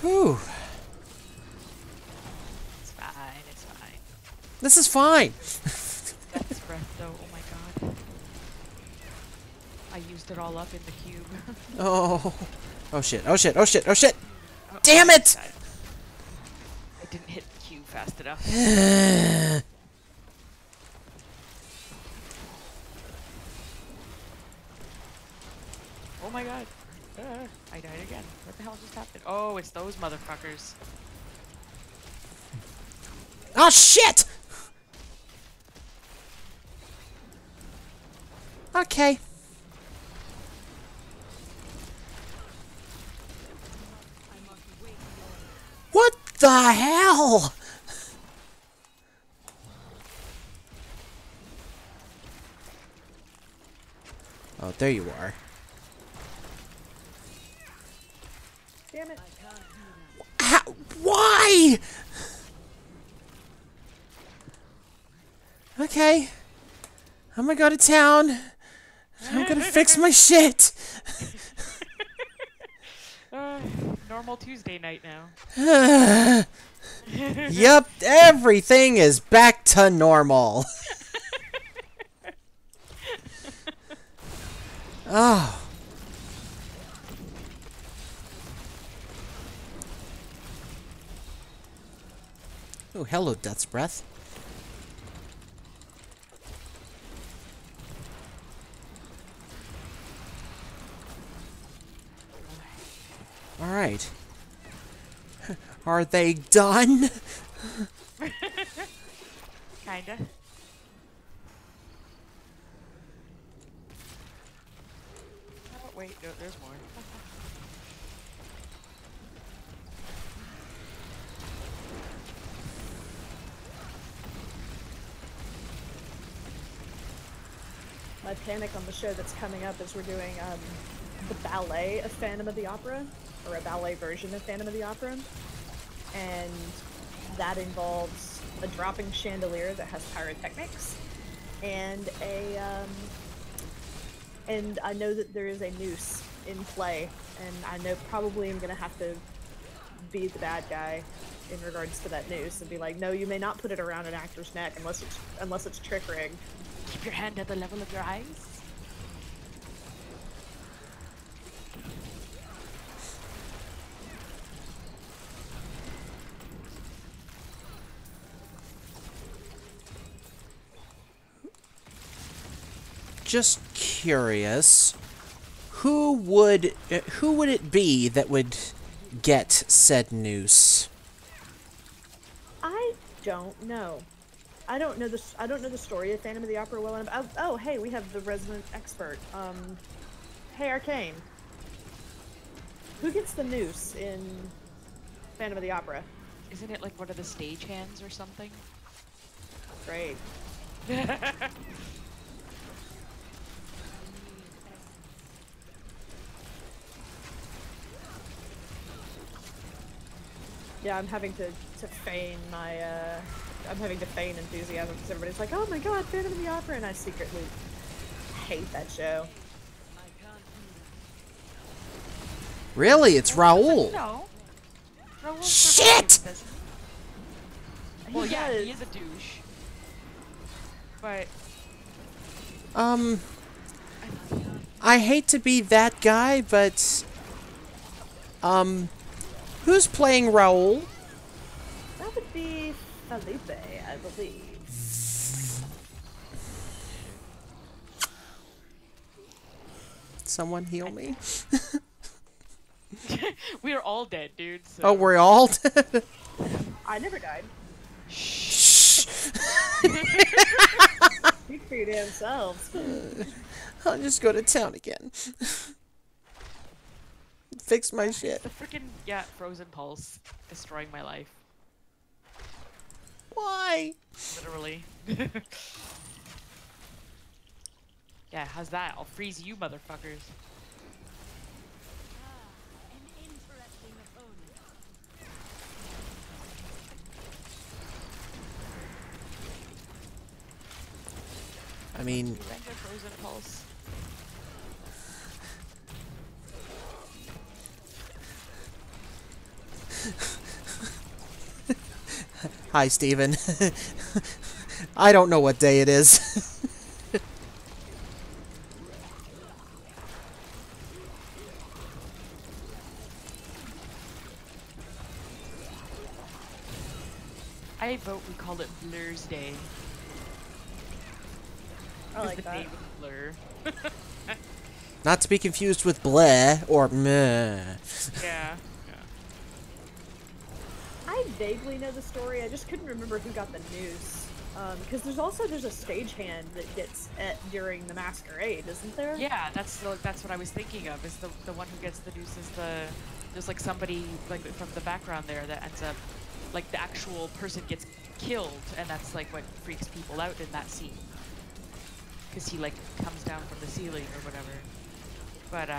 Whew. It's fine. It's fine. This is fine. Death's breath, though. Oh my god. I used it all up in the cube. Oh. Oh shit. Oh shit. Oh shit. Oh shit. Oh, Damn it! I didn't hit the cube fast enough. Oh my god. I died again. What the hell just happened? Oh, it's those motherfuckers. Oh shit! Okay. What the hell? Oh, there you are. Damn it. How, why? Okay. I'm gonna go to town. I'm gonna fix my shit. Normal Tuesday night now. Yep, everything is back to normal. Oh. Oh, hello, Death's Breath. All right. Are they done? Kinda. Oh, wait, no, there's more. My panic on the show that's coming up is we're doing the ballet of Phantom of the Opera, or a ballet version of Phantom of the Opera, and that involves a dropping chandelier that has pyrotechnics, and and I know that there is a noose in play, and I know probably I'm gonna have to be the bad guy in regards to that noose and be like, no, you may not put it around an actor's neck unless it's trick rigged. Keep your hand at the level of your eyes. Just curious, who would it be that would get said noose? I don't know. I don't know the story of Phantom of the Opera well enough. Oh, hey, we have the resident expert. Hey, Arcane. Who gets the noose in Phantom of the Opera? Isn't it like one of the stagehands or something? Great. Yeah, I'm having to feign my I'm having to feign enthusiasm because everybody's like, "Oh my God, Phantom of the Opera," and I secretly hate that show. Really, it's Raoul. No. Raoul's Shit! survived, doesn't he? Well, yeah, does. he is a douche. But I hate to be that guy, but who's playing Raoul? That would be Felipe, I believe. Someone heal me. we are all dead, dude. So. Oh, we're all dead. I never died. Shh. Speak for your damn selves. I'll just go to town again. Fix my shit. The freaking frozen pulse destroying my life. Why? Literally. Yeah, how's that? I'll freeze you, motherfuckers. An interesting I mean, Render frozen pulse. hi, Steven. I don't know what day it is. I vote we call it Blur's Day. I like the that. day with Blur. Not to be confused with bleh or meh. Yeah. I vaguely know the story. I just couldn't remember who got the noose. Because there's a stagehand that gets et during the masquerade, isn't there? Yeah, that's what I was thinking of. Is the one who gets the noose is there's like somebody like from the background there that ends up like the actual person gets killed, and that's like what freaks people out in that scene. Because he like comes down from the ceiling or whatever. But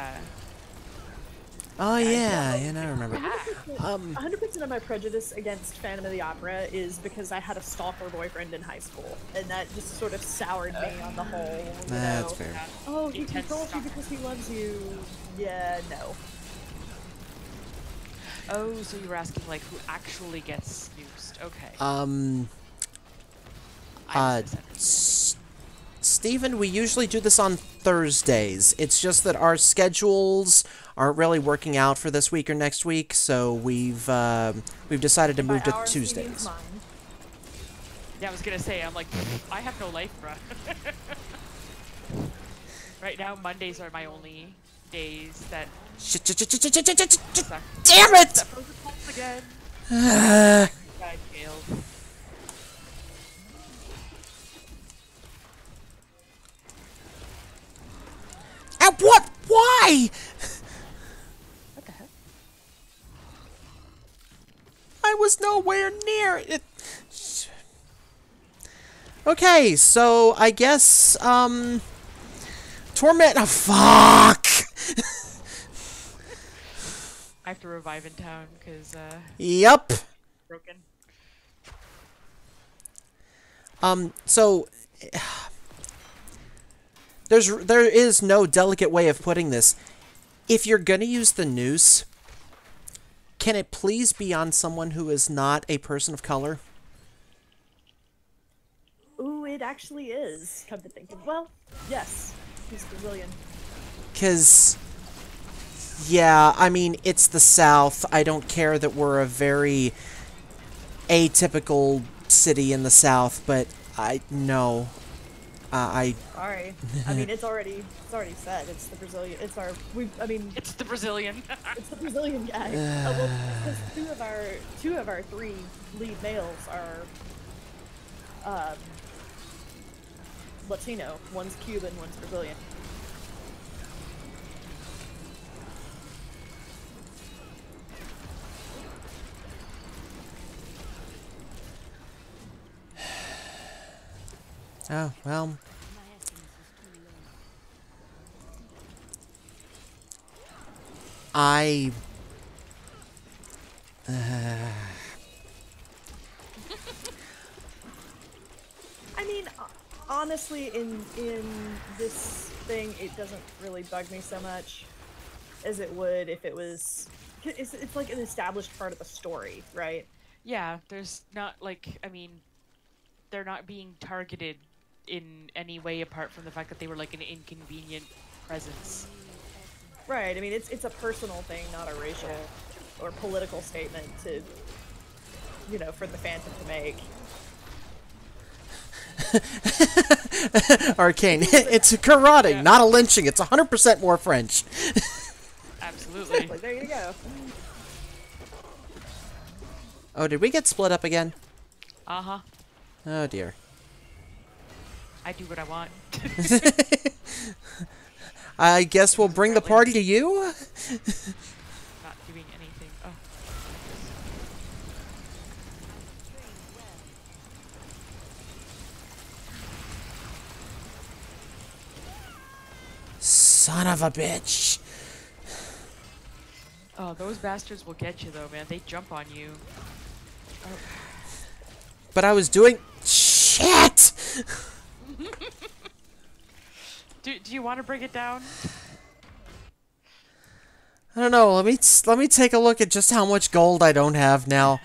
Oh yeah, I remember. 100% of my prejudice against Phantom of the Opera is because I had a stalker boyfriend in high school, and that just sort of soured me on the whole. That's fair. Oh, he Intense controls you stalker. because he loves you. Yeah, no. oh, so you were asking like who actually gets snoozed? Okay. Uh, misunderstood. Steven, we usually do this on Thursdays. It's just that our schedules aren't really working out for this week or next week, so we've decided to move By to ours, he means Tuesdays. mine. Yeah, I was gonna say, I'm like, I have no life, bruh. Right now, Mondays are my only days that suck. Damn it! That frozen pulse again. I failed. And what? Why? What the heck? I was nowhere near it. Okay, so I guess, Torment. Oh, fuck! I have to revive in town because Yup. broken. So there is no delicate way of putting this. If you're gonna use the noose, can it please be on someone who is not a person of color? Ooh, it actually is. Come to think of, well, yes, he's Brazilian. Because, yeah, I mean, it's the South. I don't care that we're a very atypical city in the South, but no. Sorry. I mean, it's already said. It's the Brazilian. It's our. It's the Brazilian. It's the Brazilian guy. Well, because two of our three lead males are Latino. One's Cuban, one's Brazilian. Oh, well. My essence is too low. I I mean, honestly, in this thing, it doesn't really bug me so much as it would if it was. It's like an established part of the story, right? Yeah, there's not like, I mean, they're not being targeted in any way apart from the fact that they were like an inconvenient presence. Right. I mean, it's a personal thing, not a racial or political statement to, for the Phantom to make. Arcane. It's a karate, Yeah. not a lynching. It's 100% more French. Absolutely. Exactly. There you go. Oh, did we get split up again? Uh-huh. Oh dear. I do what I want. I guess we'll bring the party to you? Not doing anything. Oh. Son of a bitch. Oh, those bastards will get you though, man. They jump on you. Oh. But I was doing... Shit! Do you want to bring it down? I don't know. Let me take a look at just how much gold I don't have now.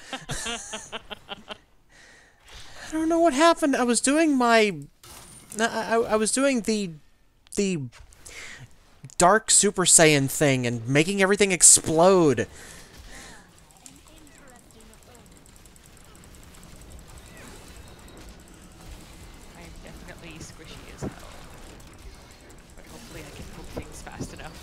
I don't know what happened. I was doing my I was doing the Dark Super Saiyan thing and making everything explode. I am definitely squishy as hell. But hopefully I can poke things fast enough.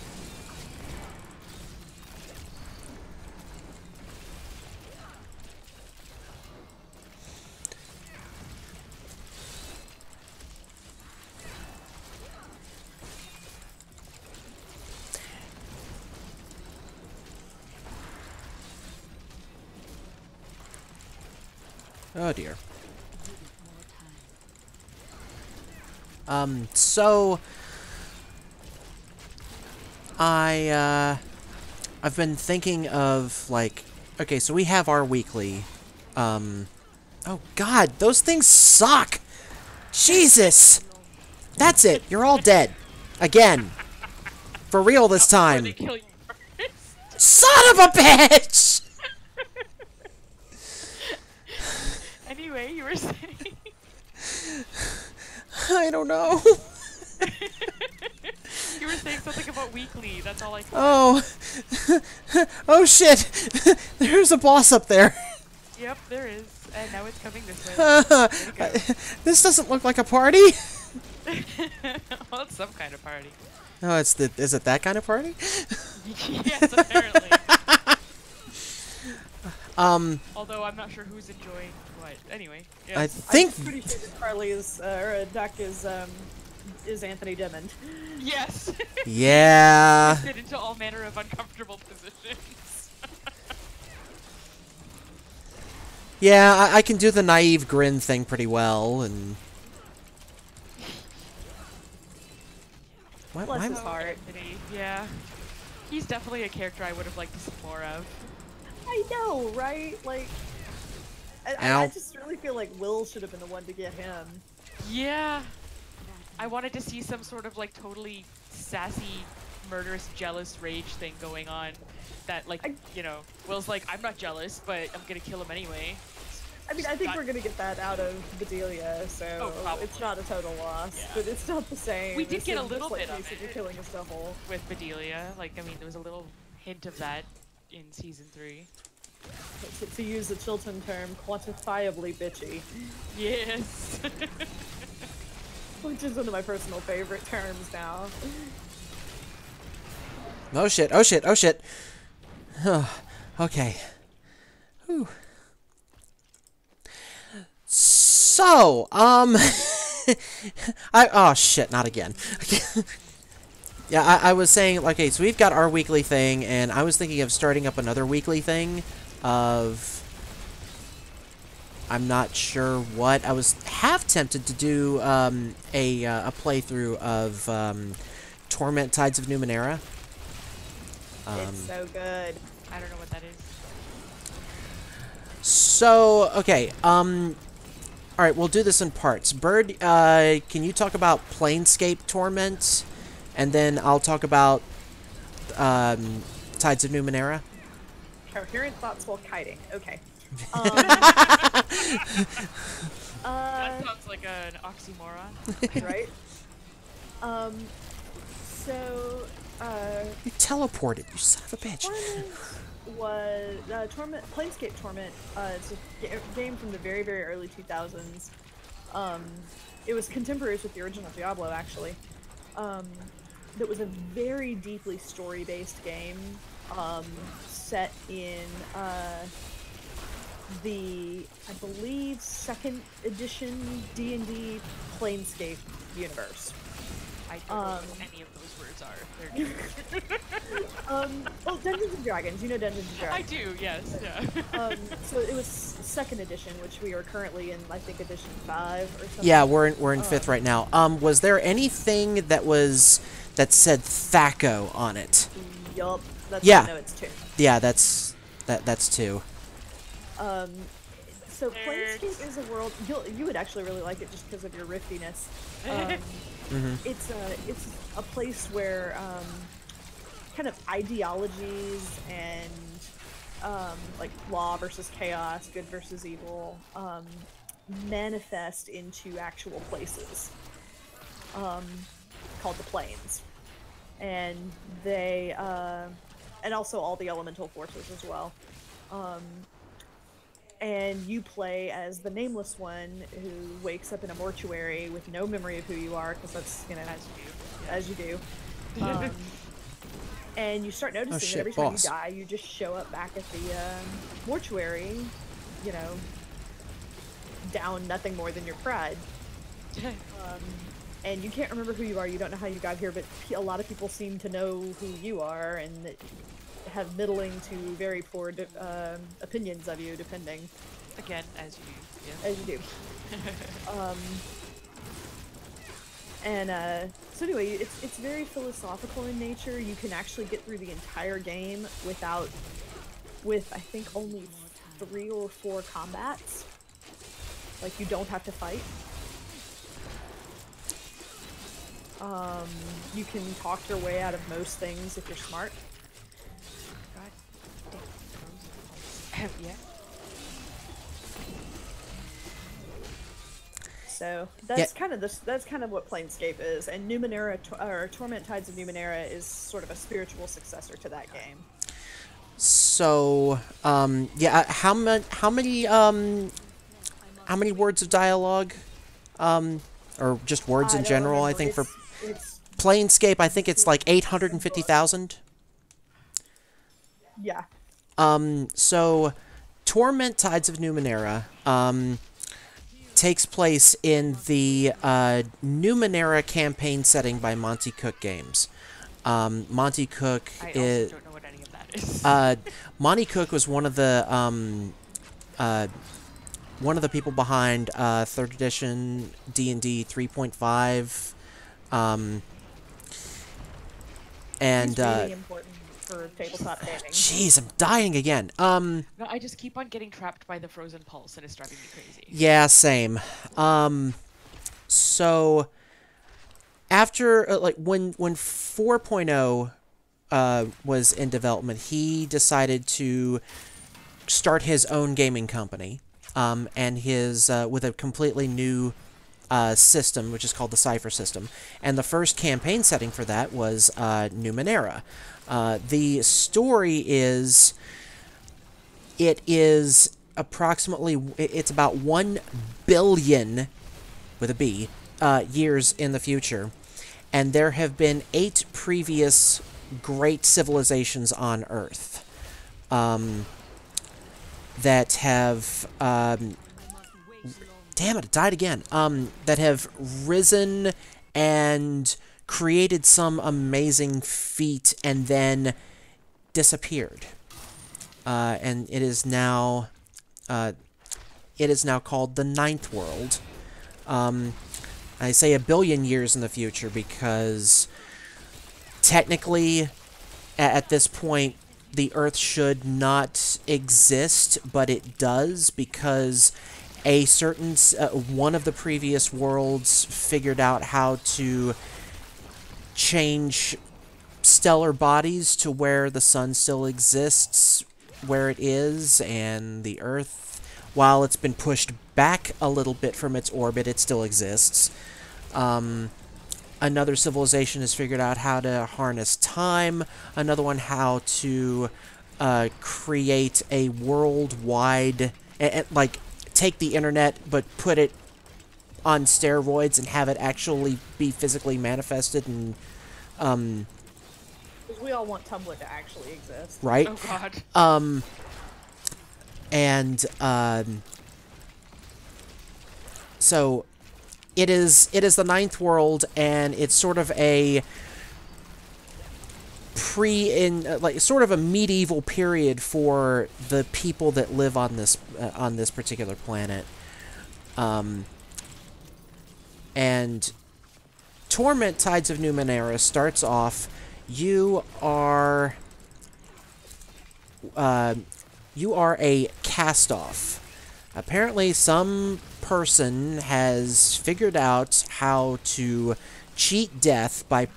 Oh dear. So I've been thinking of, like, okay, so we have our weekly, oh god, those things suck! Jesus! That's it, you're all dead. Again. For real this Before time. they kill you first. Son of a bitch! Anyway, you were saying. I don't know. You were saying something about weekly. That's all I can. Oh. Oh shit! There's a boss up there. Yep, there is. And now it's coming this way. This doesn't look like a party. Well, it's some kind of party. No, is it that kind of party? Yes, apparently. Although I'm not sure who's enjoying what. Anyway, yes. I think I'm pretty sure that Carly is, or Duck is Anthony Dimmond. Yes. yeah. Fit into all manner of uncomfortable positions. Yeah, I can do the naive grin thing pretty well, and Bless his heart. Yeah. He's definitely a character I would have liked to see more of. I know, right? Like, Ow. I just really feel like Will should have been the one to get him. Yeah. I wanted to see some sort of like totally sassy, murderous, jealous rage thing going on. That like, you know, Will's like, I'm not jealous, but I'm gonna kill him anyway. I mean, I think we're gonna get that out of Bedelia, so probably. it's not a total loss, Yeah. but it's not the same. We did as get a him little just, like, bit of basically it. killing us double. With Bedelia, like, I mean, there was a little hint of that in season 3. To use the Chilton term, quantifiably bitchy, Yes. which is one of my personal favorite terms now. Oh shit! Oh shit! Oh shit! Okay. Whew. So, oh shit! Not again. Yeah, I was saying, okay, so we've got our weekly thing, and I was thinking of starting up another weekly thing of, I'm not sure what. I was half tempted to do a playthrough of Torment Tides of Numenera. It's so good. I don't know what that is. So, okay, alright, we'll do this in parts. Bird, can you talk about Planescape Torment? And then I'll talk about Tides of Numenera. Coherent thoughts while kiting. Okay. That sounds like an oxymoron. Right? So, You teleported, you son of a bitch. Torment was Planescape Torment. It's a game from the very, very early 2000s. It was contemporaries with the original Diablo, actually. That was a very deeply story-based game, set in the, I believe, 2nd edition D&D Planescape universe. I don't know what any of those words are. They're Well, Dungeons and Dragons. You know Dungeons and I Dragons. do, yes, yeah. So it was 2nd edition, which we are currently in, I think, edition 5 or something. Yeah, we're in 5th right now. Was there anything that said Thaco on it? Yup. That's Yeah. No, it's 2. Yeah, that's 2. So Planescape is a world you would actually really like it just because of your riftiness. It's a place where kind of ideologies and like law versus chaos, good versus evil, manifest into actual places called the planes, and they and also all the elemental forces as well. And you play as the nameless one who wakes up in a mortuary with no memory of who you are, because that's, you know, as you do. And you start noticing that every time you die, you just show up back at the mortuary, you know, down nothing more than your pride. And you can't remember who you are, you don't know how you got here, but a lot of people seem to know who you are, and have middling to very poor opinions of you, depending. Again, as you do. Yeah. As you do. So anyway, it's very philosophical in nature. You can actually get through the entire game with I think only 3 or 4 combats. Like, you don't have to fight. You can talk your way out of most things if you're smart. Yeah. So that's kind of what Planescape is, and Numenera or Torment Tides of Numenera is sort of a spiritual successor to that game. So, yeah, how many words of dialogue, or just words in general? I think for Planescape, I think it's like 850,000. Yeah. So, Torment Tides of Numenera, takes place in the Numenera campaign setting by Monty Cook Games. Monty Cook is... I also don't know what any of that is. Monty Cook was one of the people behind 3rd edition D&D 3.5. And He's really important for tabletop gaming. Jeez, I'm dying again. No, I just keep on getting trapped by the frozen pulse, and it's driving me crazy. Yeah, same. So after like when 4.0 was in development, he decided to start his own gaming company, and his with a completely new system, which is called the Cypher system. And the first campaign setting for that was Numenera. The story is, it is approximately, it's about 1 billion, with a B, years in the future. And there have been 8 previous great civilizations on Earth that have, damn it, it died again, that have risen and created some amazing feat and then disappeared. And it is now called the Ninth World. I say 1 billion years in the future because technically, at this point, the Earth should not exist, but it does because a certain one of the previous worlds figured out how to change stellar bodies to where the sun still exists where it is, and the Earth, while it's been pushed back a little bit from its orbit, it still exists. Another civilization has figured out how to harness time, another one how to create a worldwide, like, take the internet but put it on steroids and have it actually be physically manifested and because we all want Tumblr to actually exist. Right? Oh god. So it is the Ninth World, and it's sort of a sort of a medieval period for the people that live on this particular planet. And Torment Tides of Numenera starts off, you are a cast-off Apparently, some person has figured out how to cheat death by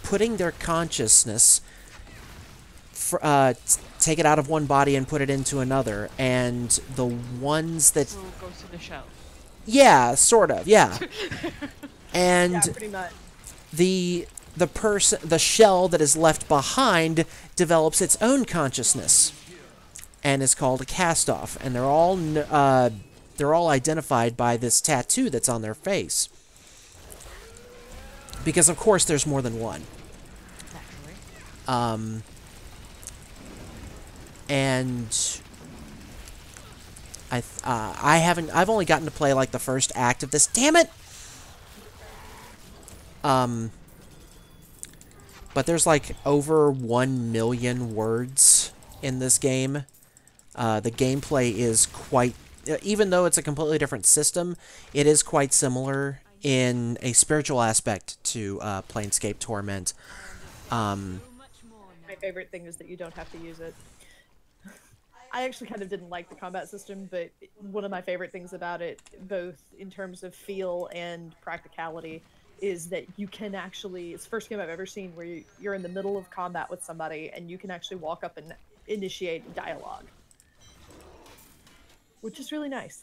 putting their consciousness, take it out of one body and put it into another, and the ones that, So it goes to the shell. yeah, sort of, yeah, and Yeah, pretty much. the the shell that is left behind develops its own consciousness and is called a cast-off, and they're all identified by this tattoo that's on their face, because of course there's more than one. Naturally. And I've only gotten to play like the first act of this. Damn it! But there's like over 1 million words in this game. The gameplay is quite, even though it's a completely different system, it is quite similar in a spiritual aspect to Planescape Torment. My favorite thing is that you don't have to use it. I actually kind of didn't like the combat system, but one of my favorite things about it, both in terms of feel and practicality, is that you can actually, it's the first game I've ever seen where you're in the middle of combat with somebody and you can actually walk up and initiate dialogue. Which is really nice,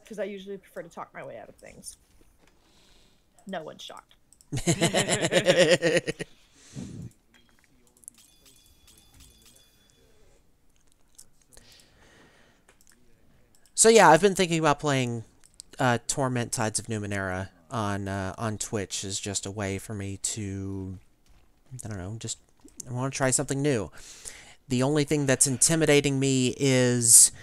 because I usually prefer to talk my way out of things. No one's shocked. So yeah, I've been thinking about playing Torment Tides of Numenera on Twitch as just a way for me to, I don't know, just I want to try something new. The only thing that's intimidating me is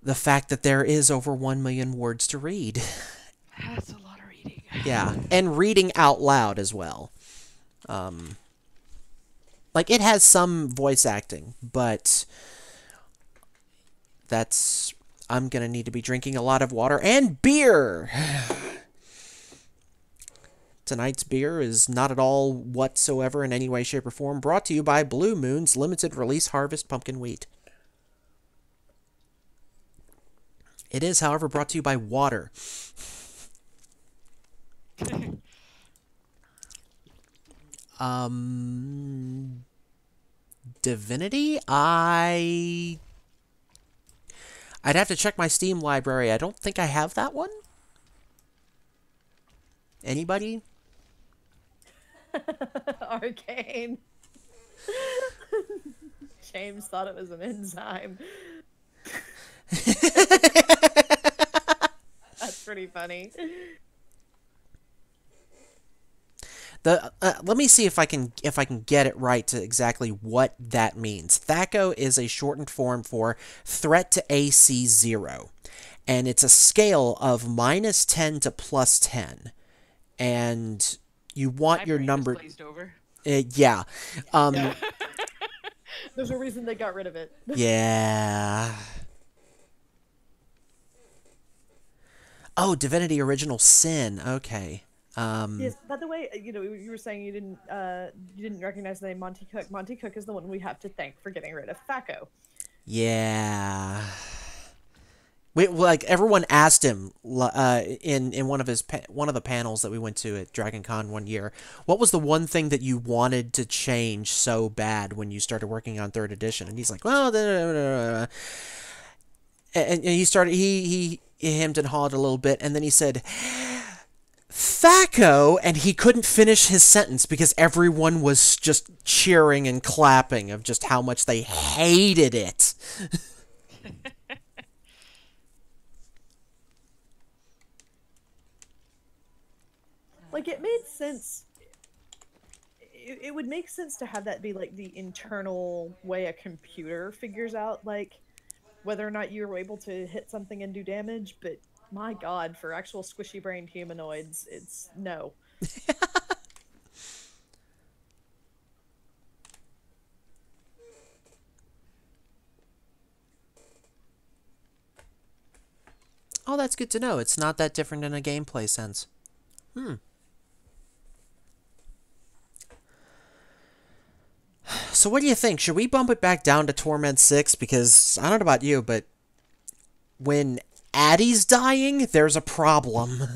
the fact that there is over 1 million words to read. That's a lot of reading. Yeah, and reading out loud as well. Like, it has some voice acting, but that's... I'm gonna need to be drinking a lot of water and beer! Tonight's beer is not at all whatsoever in any way, shape, or form brought to you by Blue Moon's limited release harvest pumpkin wheat. It is, however, brought to you by water. Divinity? I'd have to check my Steam library. I don't think I have that one. Anybody? Arcane. James thought it was an enzyme. That's pretty funny. Let me see if I can get it right to exactly what that means. THAC0 is a shortened form for threat to AC 0, and it's a scale of -10 to +10, and you want My your brain number. was glazed over. Yeah. There's a reason they got rid of it. Yeah. Oh, Divinity Original Sin. Okay. Yes. By the way, you know, you were saying you didn't recognize the name Monty Cook. Monty Cook is the one we have to thank for getting rid of THAC0. Yeah. Like everyone asked him in one of the panels that we went to at Dragon Con one year, what was the one thing that you wanted to change so bad when you started working on 3rd edition? And he's like, well, and he hemmed and hawed a little bit, and then he said, THAC0, and he couldn't finish his sentence because everyone was just cheering and clapping of just how much they hated it. Like, it made sense. It would make sense to have that be like the internal way a computer figures out, like, whether or not you were able to hit something and do damage, but my god, for actual squishy-brained humanoids, it's no. Oh, that's good to know. It's not that different in a gameplay sense. So what do you think? Should we bump it back down to Torment 6? Because, I don't know about you, but when Addie's dying, there's a problem. I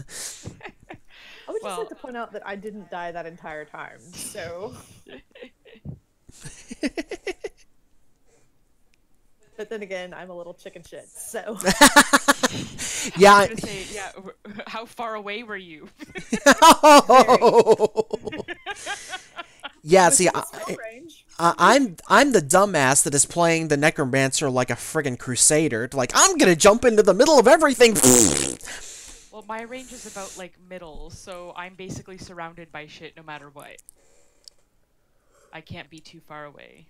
would just Well- like to point out that I didn't die that entire time, so. But then again, I'm a little chicken shit, so. Yeah. I was gonna say, yeah. How far away were you? Yeah, see, Spell range. I'm the dumbass that is playing the necromancer like a friggin' crusader. Like, I'm gonna jump into the middle of everything. Well, my range is about like middle, so I'm basically surrounded by shit no matter what. I can't be too far away.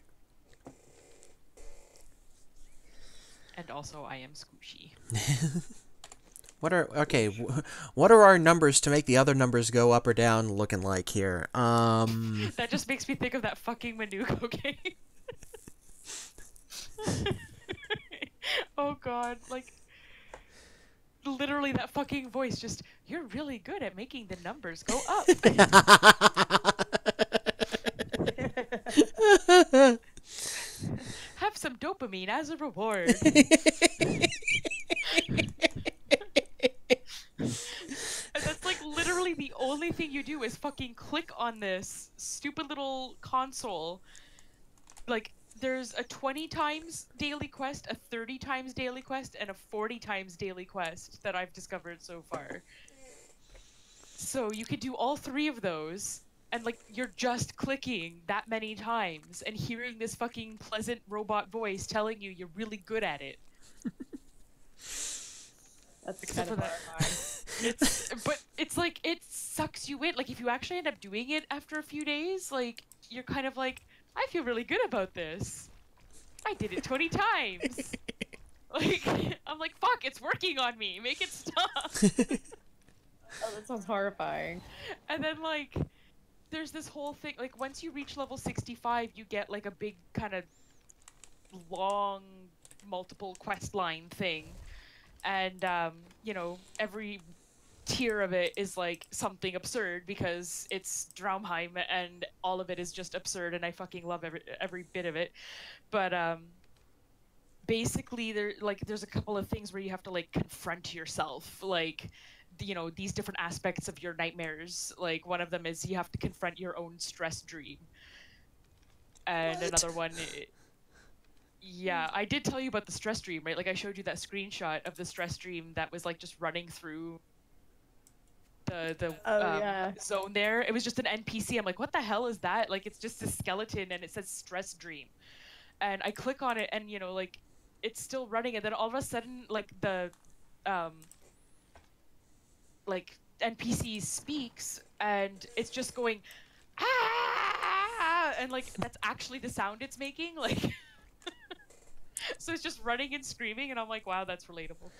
And also, I am squishy. What are our numbers to make the other numbers go up or down looking like here? That just makes me think of that fucking Manuko game. Oh god, like literally that fucking voice just, you're really good at making the numbers go up. Have some dopamine as a reward. And that's like literally the only thing you do is fucking click on this stupid little console. Like, there's a 20 times daily quest, a 30 times daily quest, and a 40 times daily quest that I've discovered so far. So you could do all three of those, and like, you're just clicking that many times and hearing this fucking pleasant robot voice telling you you're really good at it. That's Except kind of for that. horrifying. But it's like, it sucks you in. Like, if you actually end up doing it after a few days, like, you're kind of like, I feel really good about this. I did it 20 times. Like, I'm like, fuck, it's working on me. Make it stop. Oh, that sounds horrifying. And then, like, there's this whole thing. Like, once you reach level 65, you get, like, a big kind of long, multiple quest line thing. And, you know, every tier of it is like something absurd because it's Draumheim and all of it is just absurd and I fucking love every bit of it. But basically there's a couple of things where you have to like confront yourself, like, you know, these different aspects of your nightmares. Like, one of them is you have to confront your own stress dream. And another one, yeah, I did tell you about the stress dream, right? Like, I showed you that screenshot of the stress dream that was like just running through the yeah. zone there. It was just an NPC. I'm like, what the hell is that? Like, it's just a skeleton and it says stress dream. And I click on it and, you know, like, it's still running, and then all of a sudden, like, the like, NPC speaks and it's just going, ah, and like, that's actually the sound it's making, like. So it's just running and screaming, and I'm like, wow, that's relatable.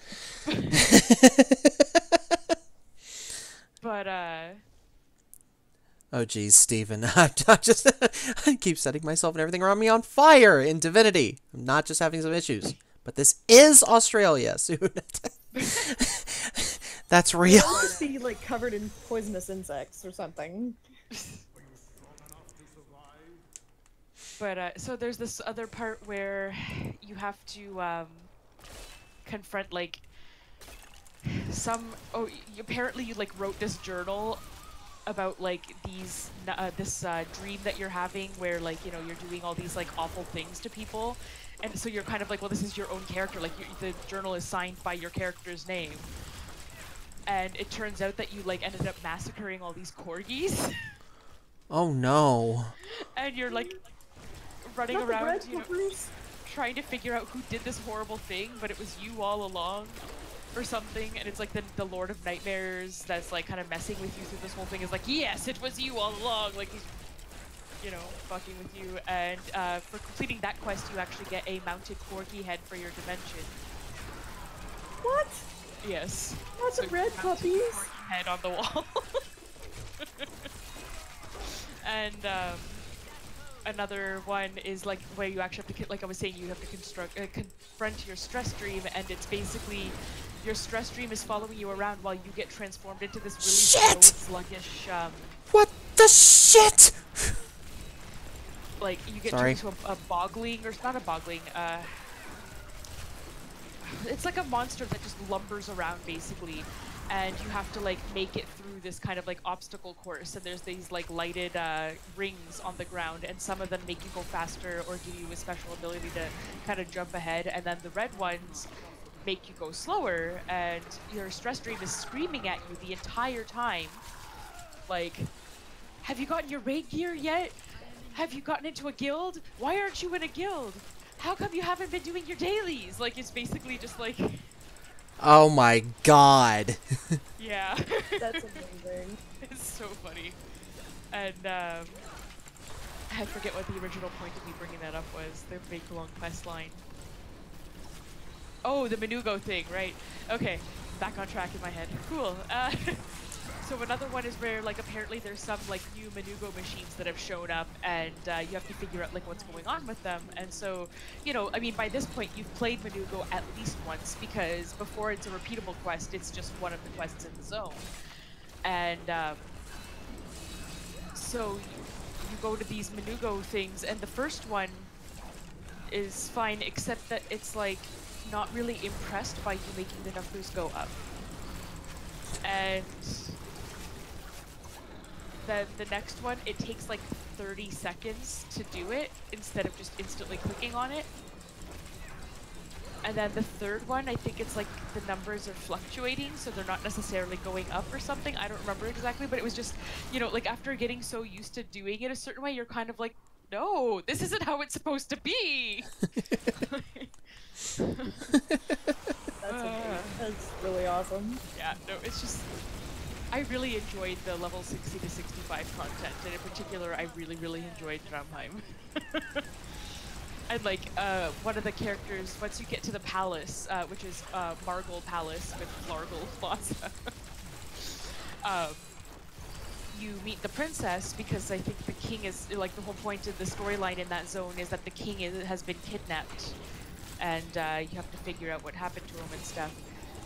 But, Oh geez, Steven. I keep setting myself and everything around me on fire in Divinity. I'm not just having some issues. But this is Australia soon. That's real. I'll just be like covered in poisonous insects or something. But, so there's this other part where you have to, confront, like, apparently you, like, wrote this journal about, like, these, this, dream that you're having where, like, you know, you're doing all these, like, awful things to people. And so you're kind of like, well, this is your own character. Like, the journal is signed by your character's name. And it turns out that you, like, ended up massacring all these corgis. Oh no. And you're, like, running Not the around, bread you know, clippers. trying to figure out who did this horrible thing, but it was you all along or something. And it's like the Lord of Nightmares that's like kind of messing with you through this whole thing is like, yes, it was you all along, like he's, you know, fucking with you. And for completing that quest, you actually get a mounted corgi head for your dimension. What? Yes. Not the So red you mounted puppies. corgi head on the wall. And another one is like where you actually have to, like I was saying, you have to confront your stress dream, and it's basically your stress dream is following you around while you get transformed into this really Shit! slow, sluggish, What the shit? like you get Sorry. turned into a boggling, or not a boggling, it's like a monster that just lumbers around basically, and you have to like make it through this kind of like obstacle course, and there's these like lighted rings on the ground, and some of them make you go faster or give you a special ability to kind of jump ahead, and then the red ones make you go slower, and your stress dream is screaming at you the entire time, like, have you gotten your raid gear yet? Have you gotten into a guild? Why aren't you in a guild? How come you haven't been doing your dailies? Like, it's basically just like... Oh my god. Yeah. That's amazing. It's so funny. And, I forget what the original point of me bringing that up was. The big long quest line. Oh, the Menugo thing, right. Okay, back on track in my head. Cool. So another one is where, like, apparently there's some, like, new Menugo machines that have shown up, and you have to figure out, like, what's going on with them. And so, you know, I mean, by this point, you've played Menugo at least once, because before it's a repeatable quest, it's just one of the quests in the zone. And, so you go to these Menugo things, and the first one is fine, except that it's, like, not really impressed by you making the numbers go up. And then the next one, it takes like 30 seconds to do it instead of just instantly clicking on it. And then the third one, I think it's like the numbers are fluctuating, so they're not necessarily going up or something. I don't remember exactly, but it was just, you know, like after getting so used to doing it a certain way, you're kind of like, no, this isn't how it's supposed to be. That's amazing. That's really awesome. Yeah, no, it's just, I really enjoyed the level 60 to 65 content, and in particular, I really, really enjoyed Drumheim. And like, one of the characters, once you get to the palace, which is Margle Palace with Flargle Plaza, you meet the princess, because I think the king is, like, the whole point of the storyline in that zone is that the king has been kidnapped, and you have to figure out what happened to him and stuff.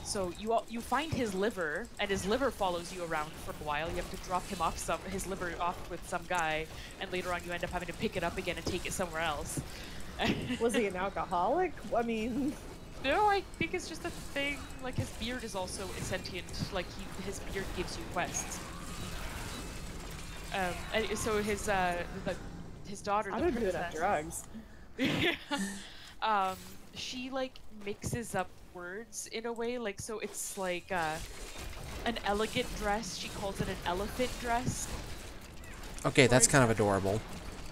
So you find his liver, and his liver follows you around for a while. You have to drop him off his liver off with some guy, and later on you end up having to pick it up again and take it somewhere else. Was he an alcoholic? I mean... No, I think it's just a thing. Like, his beard is also sentient. Like, his beard gives you quests. And so his daughter, the I don't do princess, enough drugs. she like mixes up words in a way, like, so it's like an elegant dress, she calls it an elephant dress. Okay, that's kind of adorable.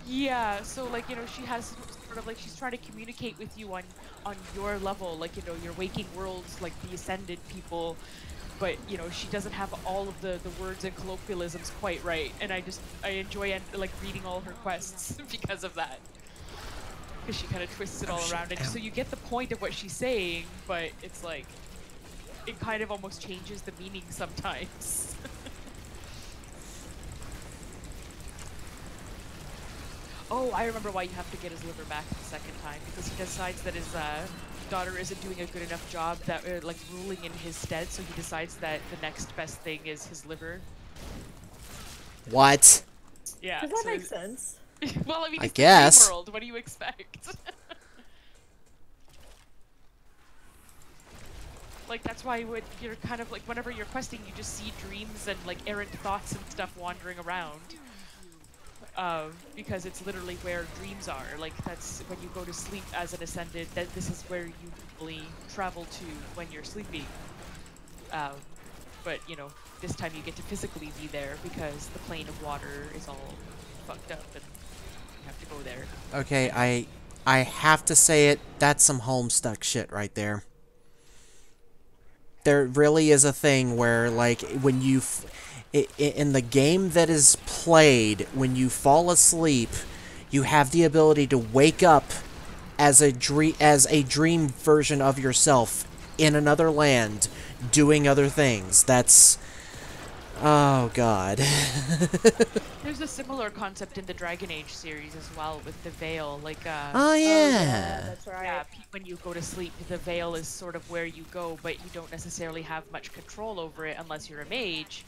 Yeah, so like, you know, she has sort of like, she's trying to communicate with you on your level, like, you know, your waking worlds, like the ascended people, but, you know, she doesn't have all of the words and colloquialisms quite right, and I enjoy like reading all her quests because of that. Because she kind of twists it all around, and so you get the point of what she's saying, but it's like, it kind of almost changes the meaning sometimes. Oh, I remember why you have to get his liver back the second time, because he decides that his daughter isn't doing a good enough job that like ruling in his stead, so he decides that the next best thing is his liver. What? Yeah. Does that make sense? Well, I mean, I it's guess. the dream world. What do you expect? Like, that's why you're kind of like, whenever you're questing, you just see dreams and like errant thoughts and stuff wandering around. Because it's literally where dreams are. Like, that's when you go to sleep as an ascended, that this is where you usually travel to when you're sleeping. But, you know, this time you get to physically be there because the plane of water is all fucked up and you have to go there. Okay, I have to say it, that's some Homestuck shit right there. There really is a thing where, like, when you... in the game that is played, when you fall asleep, you have the ability to wake up as a dream version of yourself in another land, doing other things. That's... oh, God. There's a similar concept in the Dragon Age series as well, with the Veil. Like, oh, yeah. That's right. yeah, when you go to sleep, the Veil is sort of where you go, but you don't necessarily have much control over it unless you're a mage.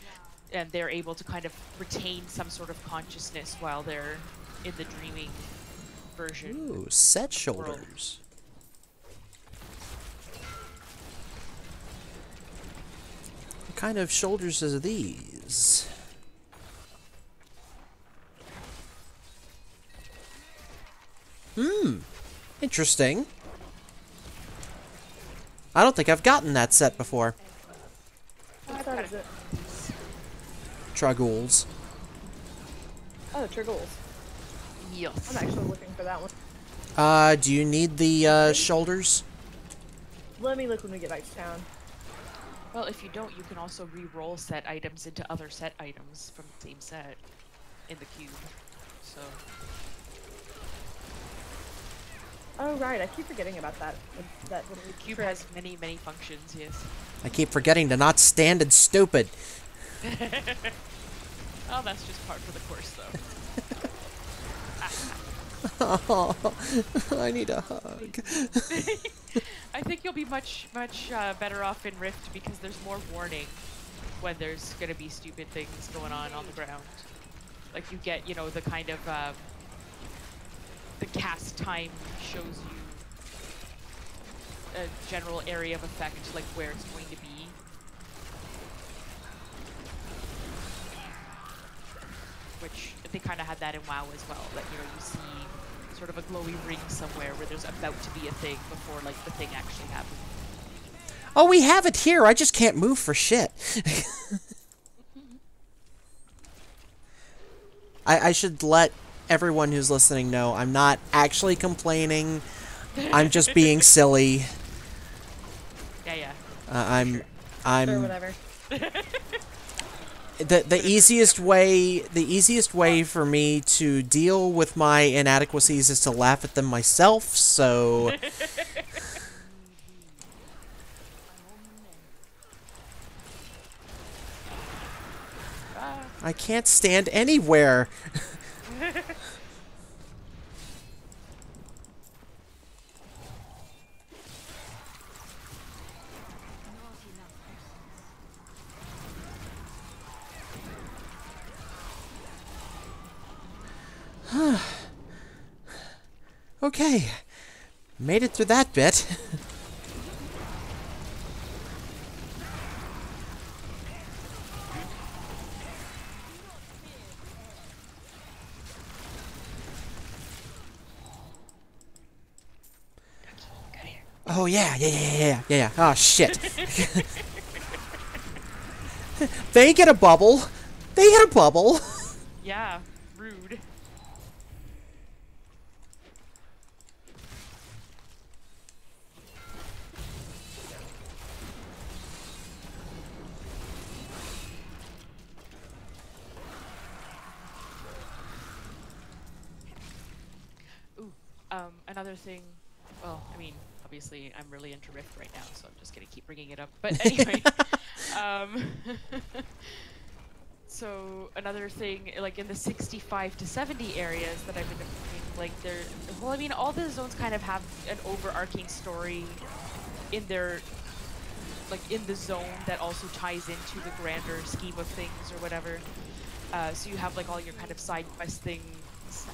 And they're able to kind of retain some sort of consciousness while they're in the dreaming version. Ooh, set shoulders. kind of shoulders are these? Interesting. I don't think I've gotten that set before. What is it? Tragouls. Oh, Trigles. Yes. I'm actually looking for that one. Do you need the shoulders? Let me look when we get back to town. Well, if you don't, you can also re-roll set items into other set items from the same set in the cube. So. Oh right, I keep forgetting about that. That little Cube trick. has many, many functions, yes. I keep forgetting to not stand and stupid. Oh, that's just part of the course, though. Oh, I need a hug. I think you'll be much better off in Rift because there's more warning when there's gonna be stupid things going on the ground. Like you get, you know, the kind of the cast time shows you a general area of effect, like where it's going to be. Which they kind of had that in WoW as well. That, you know, you see sort of a glowy ring somewhere where there's about to be a thing before like the thing actually happens. Oh, we have it here. I just can't move for shit. I should let everyone who's listening know I'm not actually complaining. I'm just being silly. Yeah. I'm Or whatever. the easiest way for me to deal with my inadequacies is to laugh at them myself, so I can't stand anywhere. Okay. Made it through that bit. Oh yeah. Oh shit. They get a bubble. They get a bubble. Yeah, rude. Ooh, another thing, well, I mean, obviously I'm really into Rift right now, so I'm just gonna keep bringing it up. But anyway, so another thing, like in the 65 to 70 areas that I've been doing, like well, I mean, all the zones kind of have an overarching story in their, like in the zone that also ties into the grander scheme of things or whatever. So you have like all your kind of side quest things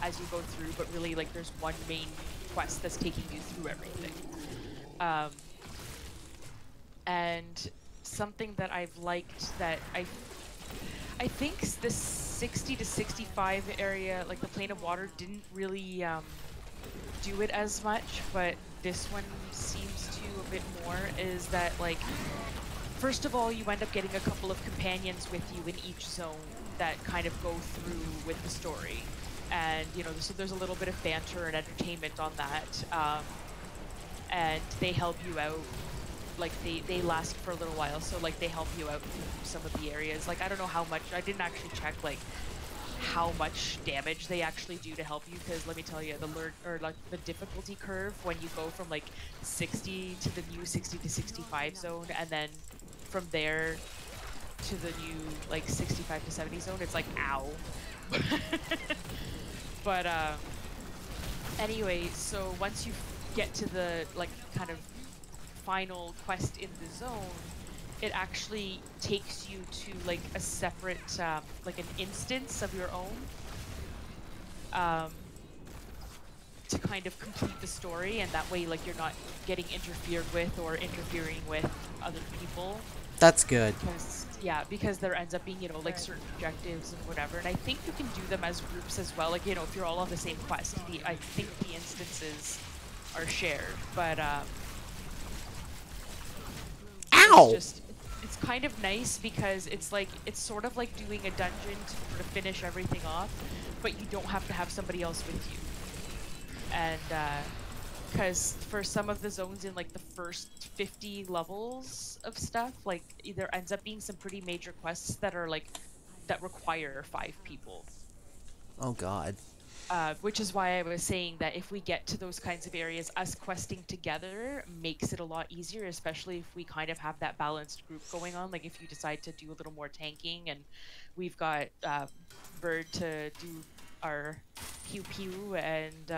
as you go through, but really like there's one main quest that's taking you through everything. And something that I've liked that I think this 60 to 65 area, like the Plane of Water, didn't really do it as much, but this one seems to a bit more, is that like, first of all, you end up getting a couple of companions with you in each zone that kind of go through with the story. And, you know, so there's a little bit of banter and entertainment on that. And they help you out. Like, they last for a little while, so, like, they help you out through some of the areas. Like, I don't know how much, I didn't actually check, like, how much damage they actually do to help you, because let me tell you, the difficulty curve when you go from, like, 60 to the new 60 to 65 zone, and then from there to the new, like, 65 to 70 zone, it's like, ow. But, anyway, so once you get to the, like, kind of final quest in the zone, it actually takes you to like a separate like an instance of your own to kind of complete the story, and that way like you're not getting interfered with or interfering with other people. That's good. Because there ends up being, like Right. certain objectives and whatever. And I think you can do them as groups as well. Like, if you're all on the same quest, I think the instances are shared. But Ow! it's kind of nice because it's sort of like doing a dungeon to sort of finish everything off, but you don't have to have somebody else with you. And because for some of the zones in like the first 50 levels of stuff, like there ends up being some pretty major quests that are like that require 5 people. Oh god. Which is why I was saying that if we get to those kinds of areas, us questing together makes it a lot easier, especially if we kind of have that balanced group going on. Like if you decide to do a little more tanking, and we've got Bird to do our pew pew, and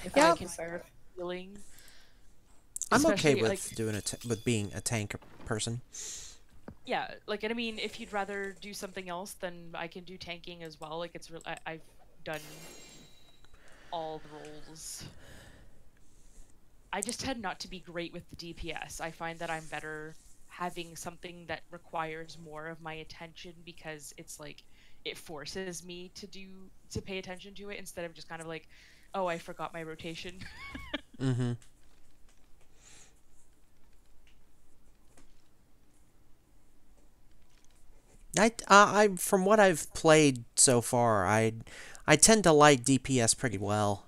if I Yeah. can Serve. healing, I'm okay especially like with with being a tank person. yeah, like, and I mean, if you'd rather do something else, then I can do tanking as well. Like it's real. I've done all the roles. I just tend not to be great with the DPS. I find that I'm better having something that requires more of my attention because it's like it forces me to pay attention to it instead of just kind of like, oh, I forgot my rotation. Mm-hmm. I from what I've played so far, I tend to like DPS pretty well.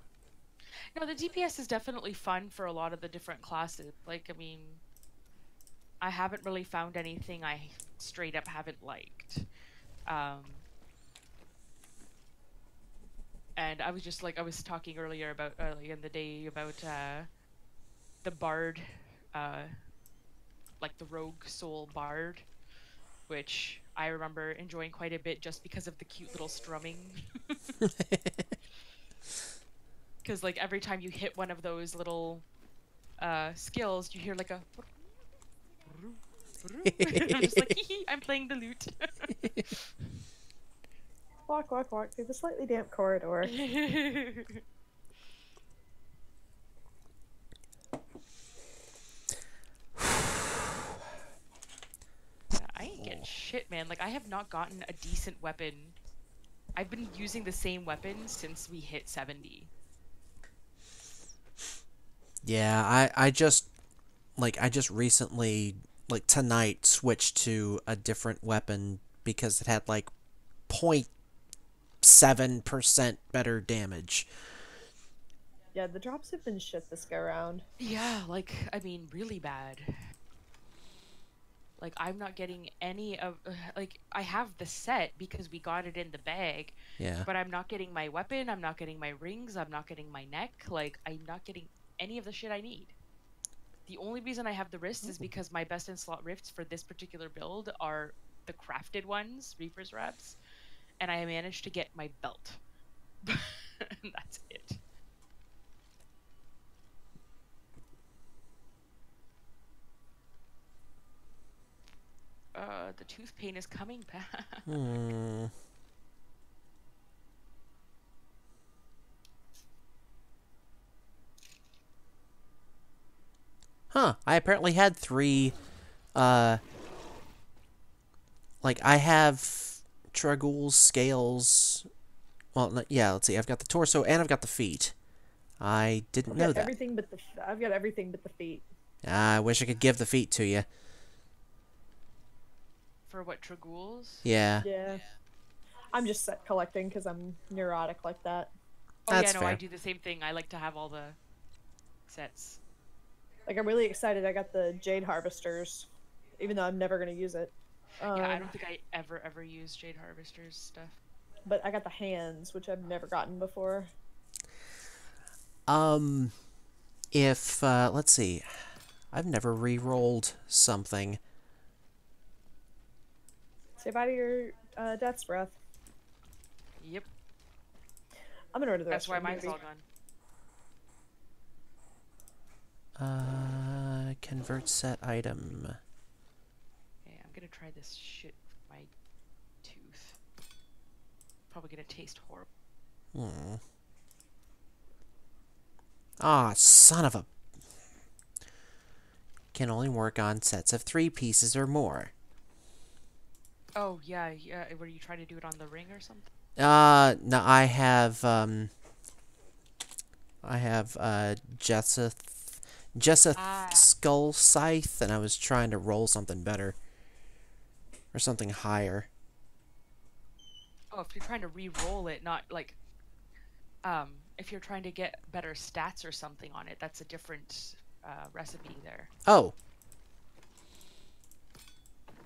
No, the DPS is definitely fun for a lot of the different classes. Like, I mean, I haven't really found anything I straight up haven't liked. Um, and I was just like, I was talking earlier about early in the day about the bard, uh, like the rogue soul bard, which I remember enjoying quite a bit just because of the cute little strumming. Because like every time you hit one of those little skills, you hear like a. I'm just like, hee hee, I'm playing the lute. Walk, walk, walk through the slightly damp corridor. Yeah, I ain't getting shit, man. Like, I have not gotten a decent weapon. I've been using the same weapon since we hit 70. Yeah, I just recently, like tonight, switched to a different weapon because it had like 0.7% better damage. Yeah, the drops have been shit this go round. Yeah, like, I mean, really bad. Like, I'm not getting any of. Like, I have the set because we got it in the bag, Yeah. but I'm not getting my weapon, I'm not getting my rings, I'm not getting my neck. Like, I'm not getting any of the shit I need. The only reason I have the wrists is because my best in slot rifts for this particular build are the crafted ones, Reaper's Wraps, and I managed to get my belt. That's it. The tooth pain is coming back. Hmm. Huh. I apparently had 3, like, I have Tragul's scales. Well, yeah, let's see. I've got the torso and I've got the feet. I didn't know that. I've got everything but the feet. I wish I could give the feet to you. For what, Tragul's? Yeah. Yeah. I'm just set collecting because I'm neurotic like that. Oh That's yeah, no, I fair. do the same thing. I like to have all the sets. Like, I'm really excited I got the Jade Harvesters, even though I'm never going to use it. Yeah, I don't think I ever use Jade Harvester's stuff. But I got the hands, which I've never gotten before. If, let's see. I've never re-rolled something. Say bye to your Death's Breath. Yep, I'm gonna order the that's rest why of mine's all gone. Convert set item. Okay, I'm gonna try this shit with my tooth. Probably gonna taste horrible. Hmm. Ah, son of a... can only work on sets of 3 pieces or more. Oh yeah, yeah. Were you trying to do it on the ring or something? No, I have Jesseth Ah. Skull Scythe, and I was trying to roll something better. Or something higher. Oh, if you're trying to re-roll it, not like if you're trying to get better stats or something on it, that's a different recipe there. Oh!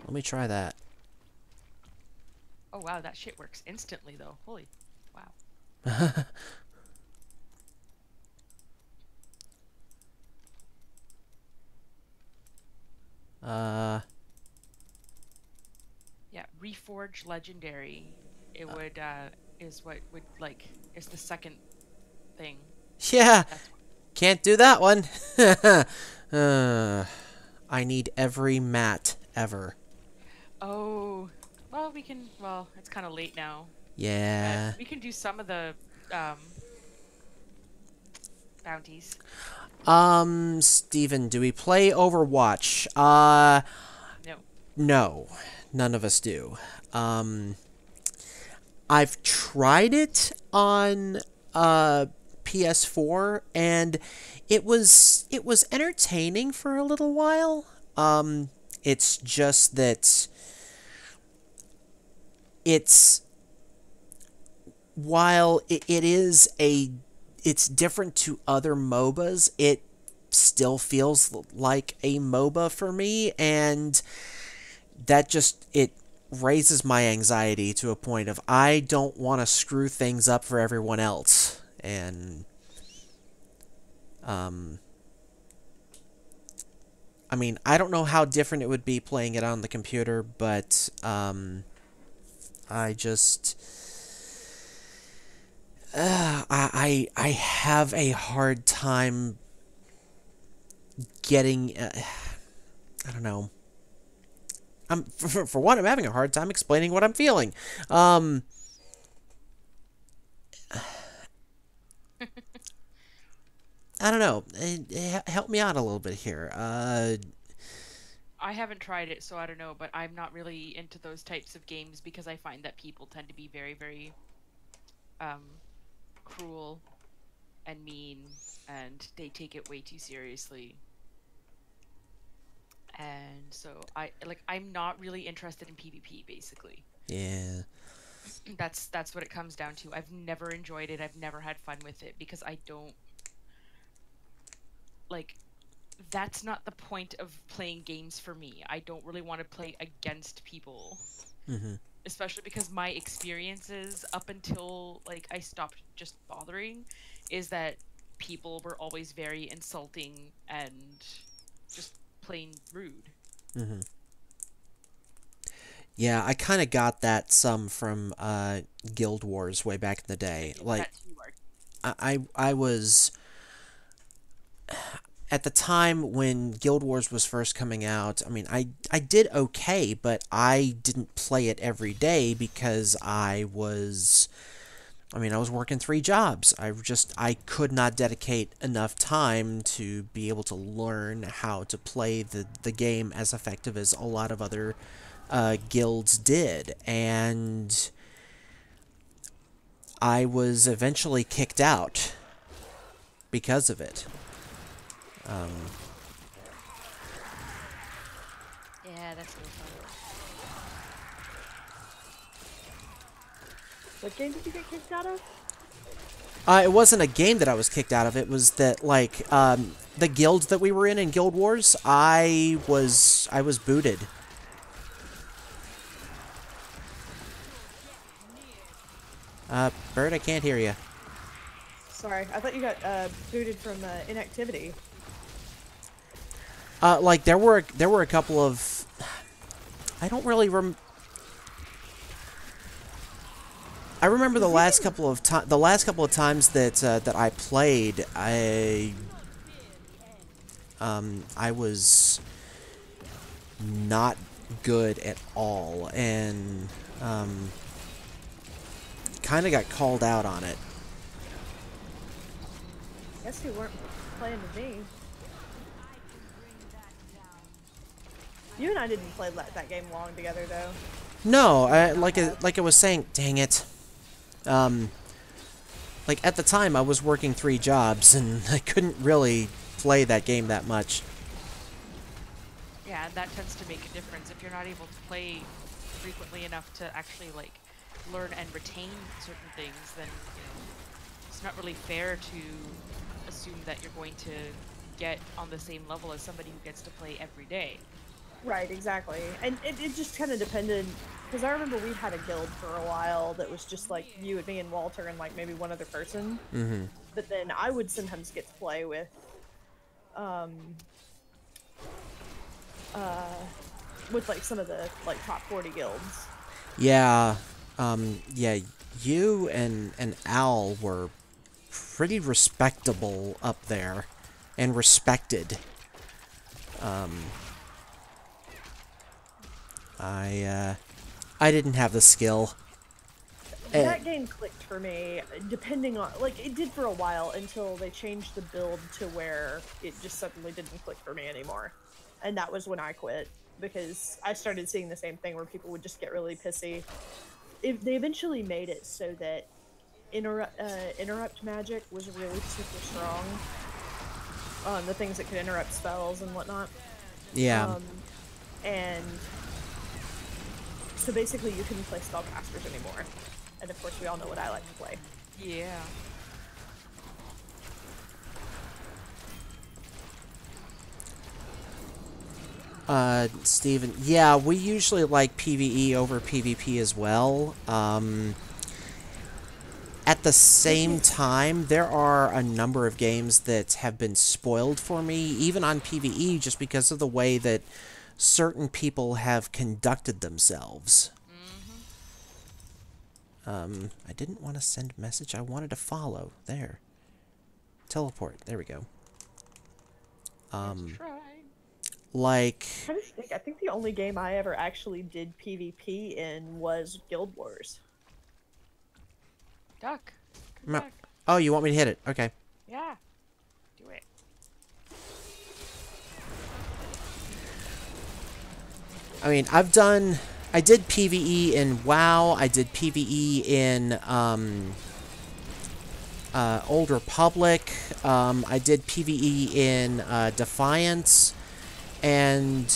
Let me try that. Oh wow, that shit works instantly though. Holy, wow. Yeah, Reforge Legendary. It would is what would like is the second thing. Yeah! That's Can't do that one! I need every mat ever. Oh, well we can. Well, it's kind of late now. Yeah. We can do some of the bounties. Steven, do we play Overwatch? No. No. None of us do. I've tried it on, PS4, and it was entertaining for a little while. It's just that while it's different to other MOBAs, it still feels like a MOBA for me, and it raises my anxiety to a point of I don't want to screw things up for everyone else. And I mean, I don't know how different it would be playing it on the computer, but I just I have a hard time getting I don't know. For one, I'm having a hard time explaining what I'm feeling. I don't know. Help me out a little bit here. I haven't tried it, so I don't know, but I'm not really into those types of games because I find that people tend to be very, very cruel and mean, and they take it way too seriously. And so I'm not really interested in PvP basically. Yeah. That's what it comes down to. I've never enjoyed it. I've never had fun with it because I don't like that's not the point of playing games for me. I don't really want to play against people. Mm-hmm. Especially because my experiences up until like I stopped just bothering is that people were always very insulting and just plain rude. Mm-hmm. Yeah, I kind of got that some from Guild Wars way back in the day. Like, I was at the time when Guild Wars was first coming out. I mean, I did okay, but I didn't play it every day because I was working 3 jobs. I could not dedicate enough time to be able to learn how to play the game as effective as a lot of other guilds did, and I was eventually kicked out because of it. Yeah, that's no fun. What game did you get kicked out of? It wasn't a game that I was kicked out of. It was that, like, the guild that we were in Guild Wars, I was booted. Bird, I can't hear you. Sorry, I thought you got booted from inactivity. Like, there were a couple of... I don't really I remember the last couple of times that I played, I was not good at all, and kind of got called out on it. Guess you weren't playing with me. You and I didn't play that game long together, though. No, like I was saying, dang it. Like at the time I was working 3 jobs and I couldn't really play that game that much. Yeah, and that tends to make a difference. If you're not able to play frequently enough to actually like learn and retain certain things, then it's not really fair to assume that you're going to get on the same level as somebody who gets to play every day. Right, exactly. And it just kind of depended, because I remember we had a guild for a while that was just like you and me and Walter and like maybe one other person. Mm-hmm. But then I would sometimes get to play with like some of the like top 40 guilds. Yeah, yeah, you and Al were pretty respectable up there, and respected. I didn't have the skill. That game clicked for me, depending on, like, it did for a while until they changed the build to where it just suddenly didn't click for me anymore. And that was when I quit, because I started seeing the same thing where people would just get really pissy. They eventually made it so that interrupt magic was really super strong. The things that could interrupt spells and whatnot. Yeah. And so basically you couldn't play spellcasters anymore. And of course we all know what I like to play. Yeah. Steven, yeah, we usually like PvE over PvP as well. At the same time, there are a number of games that have been spoiled for me, even on PvE, just because of the way that certain people have conducted themselves. I didn't want to send a message, I wanted to follow. There. Teleport, there we go. Like... I'm trying to think, I think the only game I ever actually did PvP in was Guild Wars. Duck. Come back. Oh, you want me to hit it? Okay. Yeah. Do it. I mean, I did PvE in WoW, I did PvE in, Old Republic, I did PvE in, Defiance, and,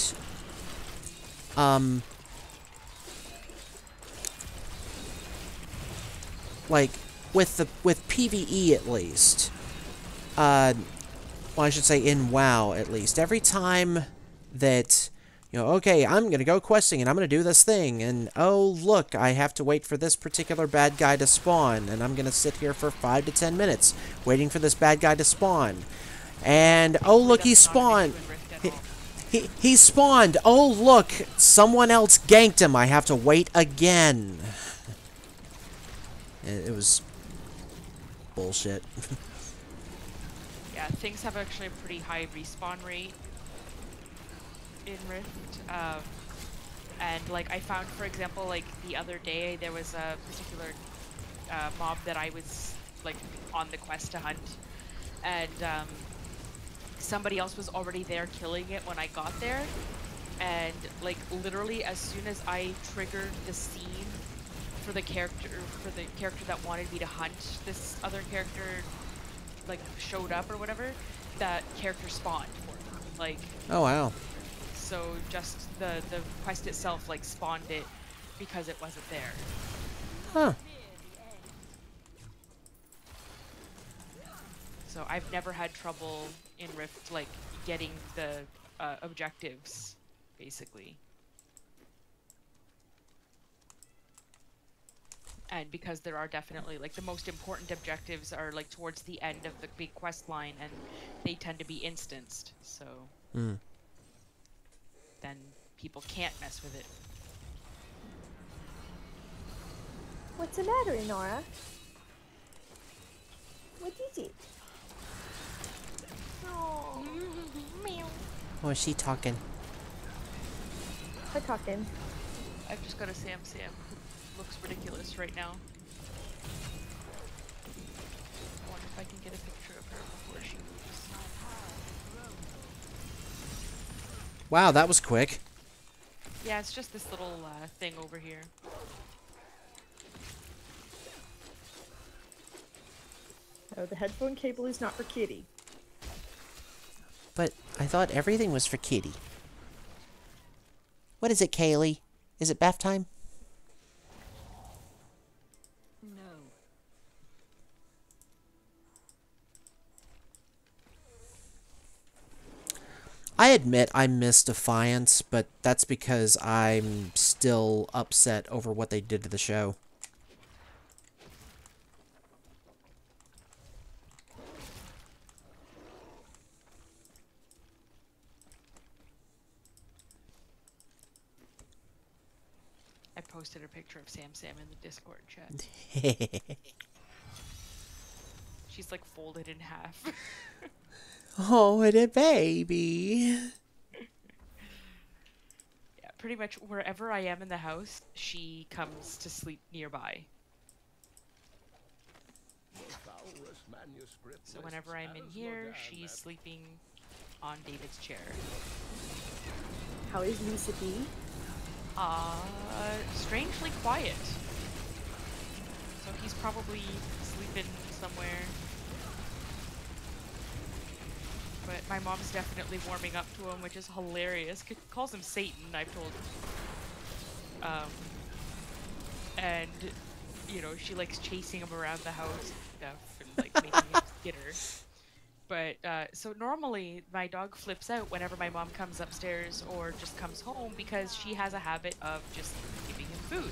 like, with PvE at least, well, I should say in WoW at least, every time that, okay, I'm gonna go questing and I'm gonna do this thing, and oh look, I have to wait for this particular bad guy to spawn, and I'm gonna sit here for 5 to 10 minutes waiting for this bad guy to spawn. And oh look, he spawned. He spawned. Oh look, someone else ganked him. I have to wait again. It was bullshit. Yeah, things have actually a pretty high respawn rate in Rift. And like I found, for example, like the other day there was a particular mob that I was like on the quest to hunt, and somebody else was already there killing it when I got there, and like literally as soon as I triggered the scene for the character that wanted me to hunt this other character, like showed up or whatever, that character spawned for me. Like, Oh wow. so just the quest itself like spawned it because it wasn't there. Huh. So I've never had trouble in Rift like getting the objectives, basically. And because there are definitely like the most important objectives are like towards the end of the big quest line, and they tend to be instanced, so then people can't mess with it. What's the matter, Nora? What is it? Oh. Oh, is she talking? Hi, talking. I've just got a Sam who looks ridiculous right now. I wonder if I can get a picture of her before she moves. Wow, that was quick. Yeah, it's just this little thing over here. No, the headphone cable is not for Kitty. But I thought everything was for Kitty. What is it, Kaylee? Is it bath time? No. I admit I miss Defiance, but that's because I'm still upset over what they did to the show. I posted a picture of Sam Sam in the Discord chat. She's like folded in half. Oh, what a baby. Yeah, pretty much wherever I am in the house, she comes to sleep nearby. So whenever I'm in here, she's sleeping on David's chair. How is Lisa B? Strangely quiet. So he's probably sleeping somewhere. But my mom's definitely warming up to him, which is hilarious. Calls him Satan, I've told him. And, you know, she likes chasing him around the house and stuff, and like making him skitter. But, so normally my dog flips out whenever my mom comes upstairs or just comes home because she has a habit of just giving him food.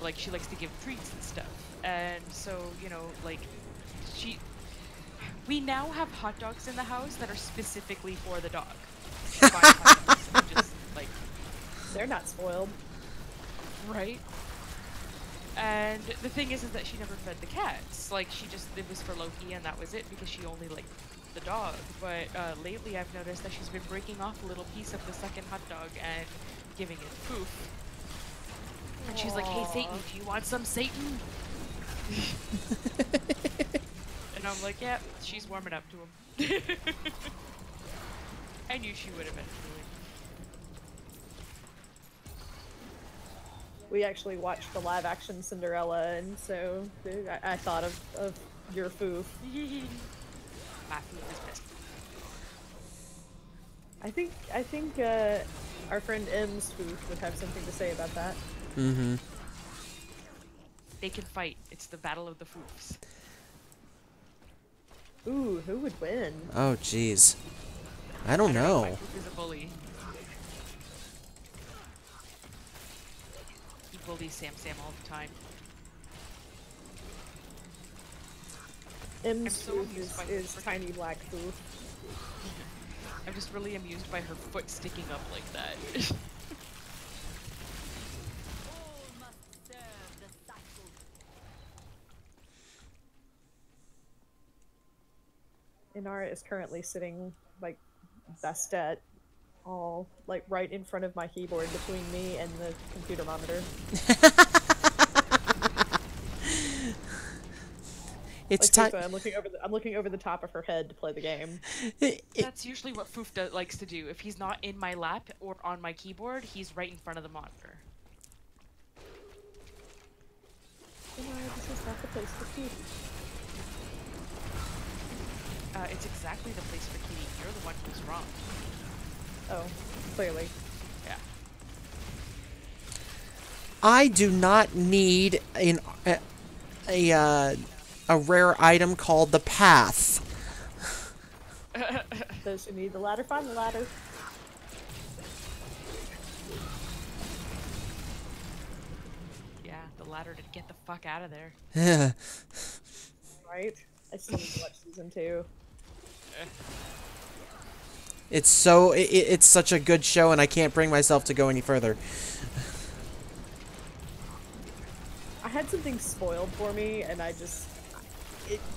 Like, she likes to give treats and stuff. And so, you know, like, we now have hot dogs in the house that are specifically for the dog. We buy hot dogs and just, like... They're not spoiled. Right? And the thing is that she never fed the cats. Like, it was for Loki and that was it because she only liked the dog. But lately I've noticed that she's been breaking off a little piece of the second hot dog and giving it poof. And she's like, hey Satan, do you want some Satan? And I'm like, yeah, she's warming up to him. I knew she would eventually. We actually watched the live action Cinderella, and so I thought of your foof. My foof is best. I think our friend M's foof would have something to say about that. Mm-hmm. They can fight. It's the battle of the foofs. Ooh, who would win? Oh, jeez. I don't know. My foof is a bully. He bullies Sam Sam all the time. M's so foof amused by is her. tiny black foof. I'm just really amused by her foot sticking up like that. All must serve the cycle. Inara is currently sitting like Bastet, all like right in front of my keyboard between me and the computer monitor. It's Like, time. seriously, I'm looking over the top of her head to play the game. That's usually what Foof likes to do. If he's not in my lap or on my keyboard, he's right in front of the monitor. Inara, this is not the place for Kitty. It's exactly the place for Kitty. You're the one who's wrong. Oh, clearly. Yeah. I do not need a rare item called the Path. Those who need the ladder, find the ladder. Yeah, the ladder to get the fuck out of there. Right? I still need to watch season 2. It's such a good show, and I can't bring myself to go any further. I had something spoiled for me, and I just...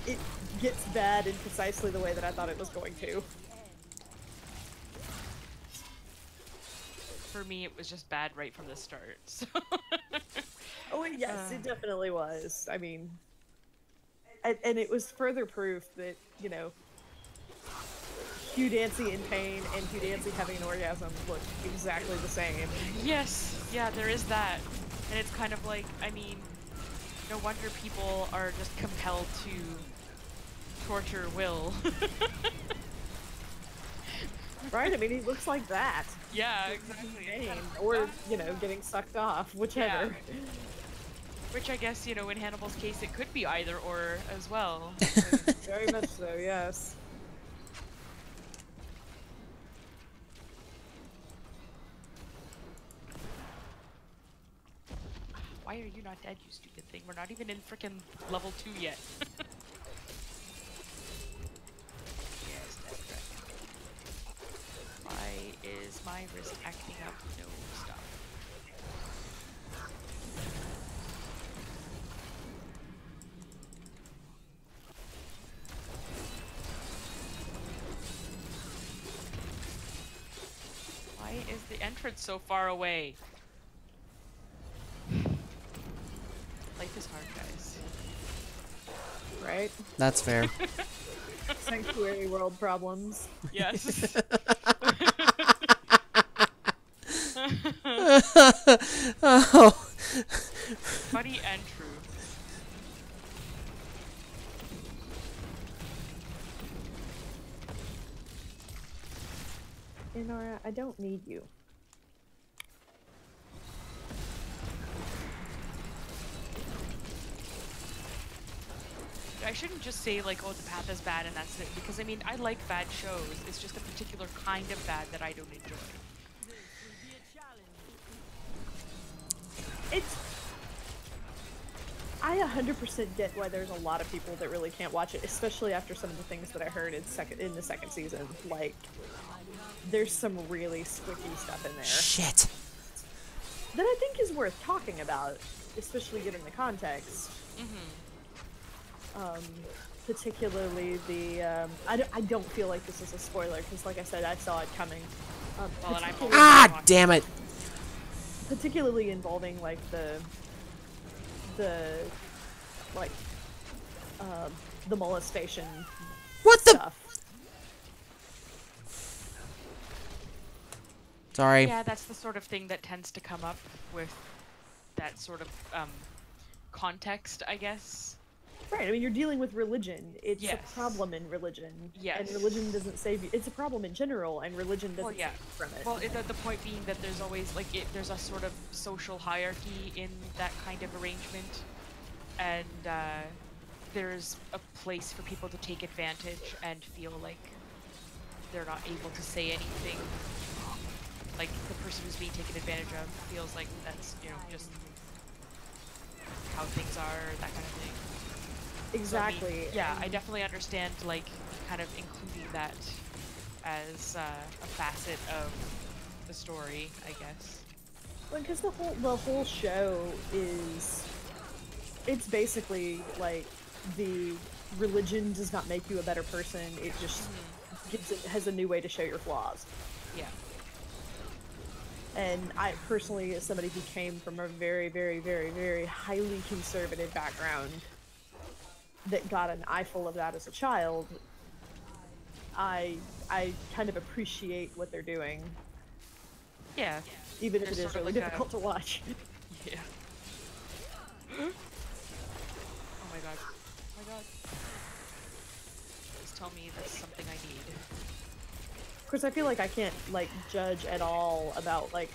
It gets bad in precisely the way that I thought it was going to. For me, it was just bad right from the start. So. Oh, yes, it definitely was. I mean... And it was further proof that, you know... Hugh Dancy in pain and Hugh Dancy having an orgasm look exactly the same. Yes, yeah, there is that. And it's kind of like, I mean, no wonder people are just compelled to torture Will. Right? I mean, he looks like that. Yeah, exactly. Pain, or, you know, getting sucked off, whichever. Yeah. Which I guess, you know, in Hannibal's case, it could be either or as well. Very much so, yes. Why are you not dead, you stupid thing? We're not even in frickin' level 2 yet. Yes, that's correct. Why is my wrist acting up? No, stop. Why is the entrance so far away? Life is hard, guys. Right? That's fair. Sanctuary world problems. Yes. Oh. Funny and true. Inara, I don't need you. I shouldn't just say like, oh, the path is bad and that's it, because I mean, I like bad shows. It's just a particular kind of bad that I don't enjoy. It's... I 100% get why there's a lot of people that really can't watch it, especially after some of the things that I heard in the second season. Like, there's some really squicky stuff in there Shit. that I think is worth talking about, especially given the context. Particularly the, I don't feel like this is a spoiler, because like I said, I saw it coming. Well, and I'm Ah, damn it. Particularly involving like like the molestation What the? stuff. Sorry. Yeah, that's the sort of thing that tends to come up with that sort of context, I guess. Right, I mean, you're dealing with religion. It's Yes. a problem in religion. Yes. And religion doesn't save you. It's a problem in general, and religion doesn't Well, yeah. save you from it. Well, the point being that there's always like there's a sort of social hierarchy in that kind of arrangement, and there's a place for people to take advantage and feel like they're not able to say anything. Like the person who's being taken advantage of feels like that's, you know, just how things are, that kind of thing. Exactly. So, I mean, yeah, I definitely understand, like, kind of including that as a facet of the story, I guess. Well, because the whole show is, it's basically like the religion does not make you a better person. It just has a new way to show your flaws. Yeah. And I personally, as somebody who came from a very, very, very, very highly conservative background, that got an eyeful of that as a child, I kind of appreciate what they're doing. Yeah. Even if There's it is sort of really like difficult to watch. Yeah. Oh my god. Oh my god. Please tell me that's something I need. Of course, I feel like I can't, like, judge at all about, like,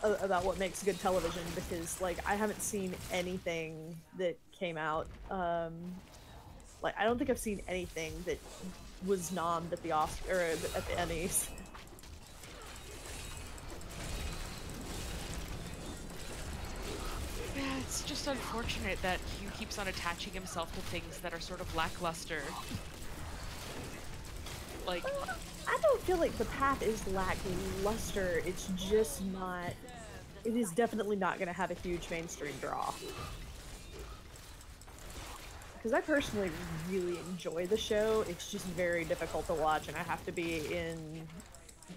about what makes good television, because, like, I haven't seen anything that came out, like, I don't think I've seen anything that was nommed at the Oscar, or at the Emmys. Yeah, it's just unfortunate that Hugh keeps on attaching himself to things that are sort of lackluster. Like, I don't feel like the path is lackluster, it's just not... It is definitely not going to have a huge mainstream draw. Because I personally really enjoy the show, it's just very difficult to watch, and I have to be in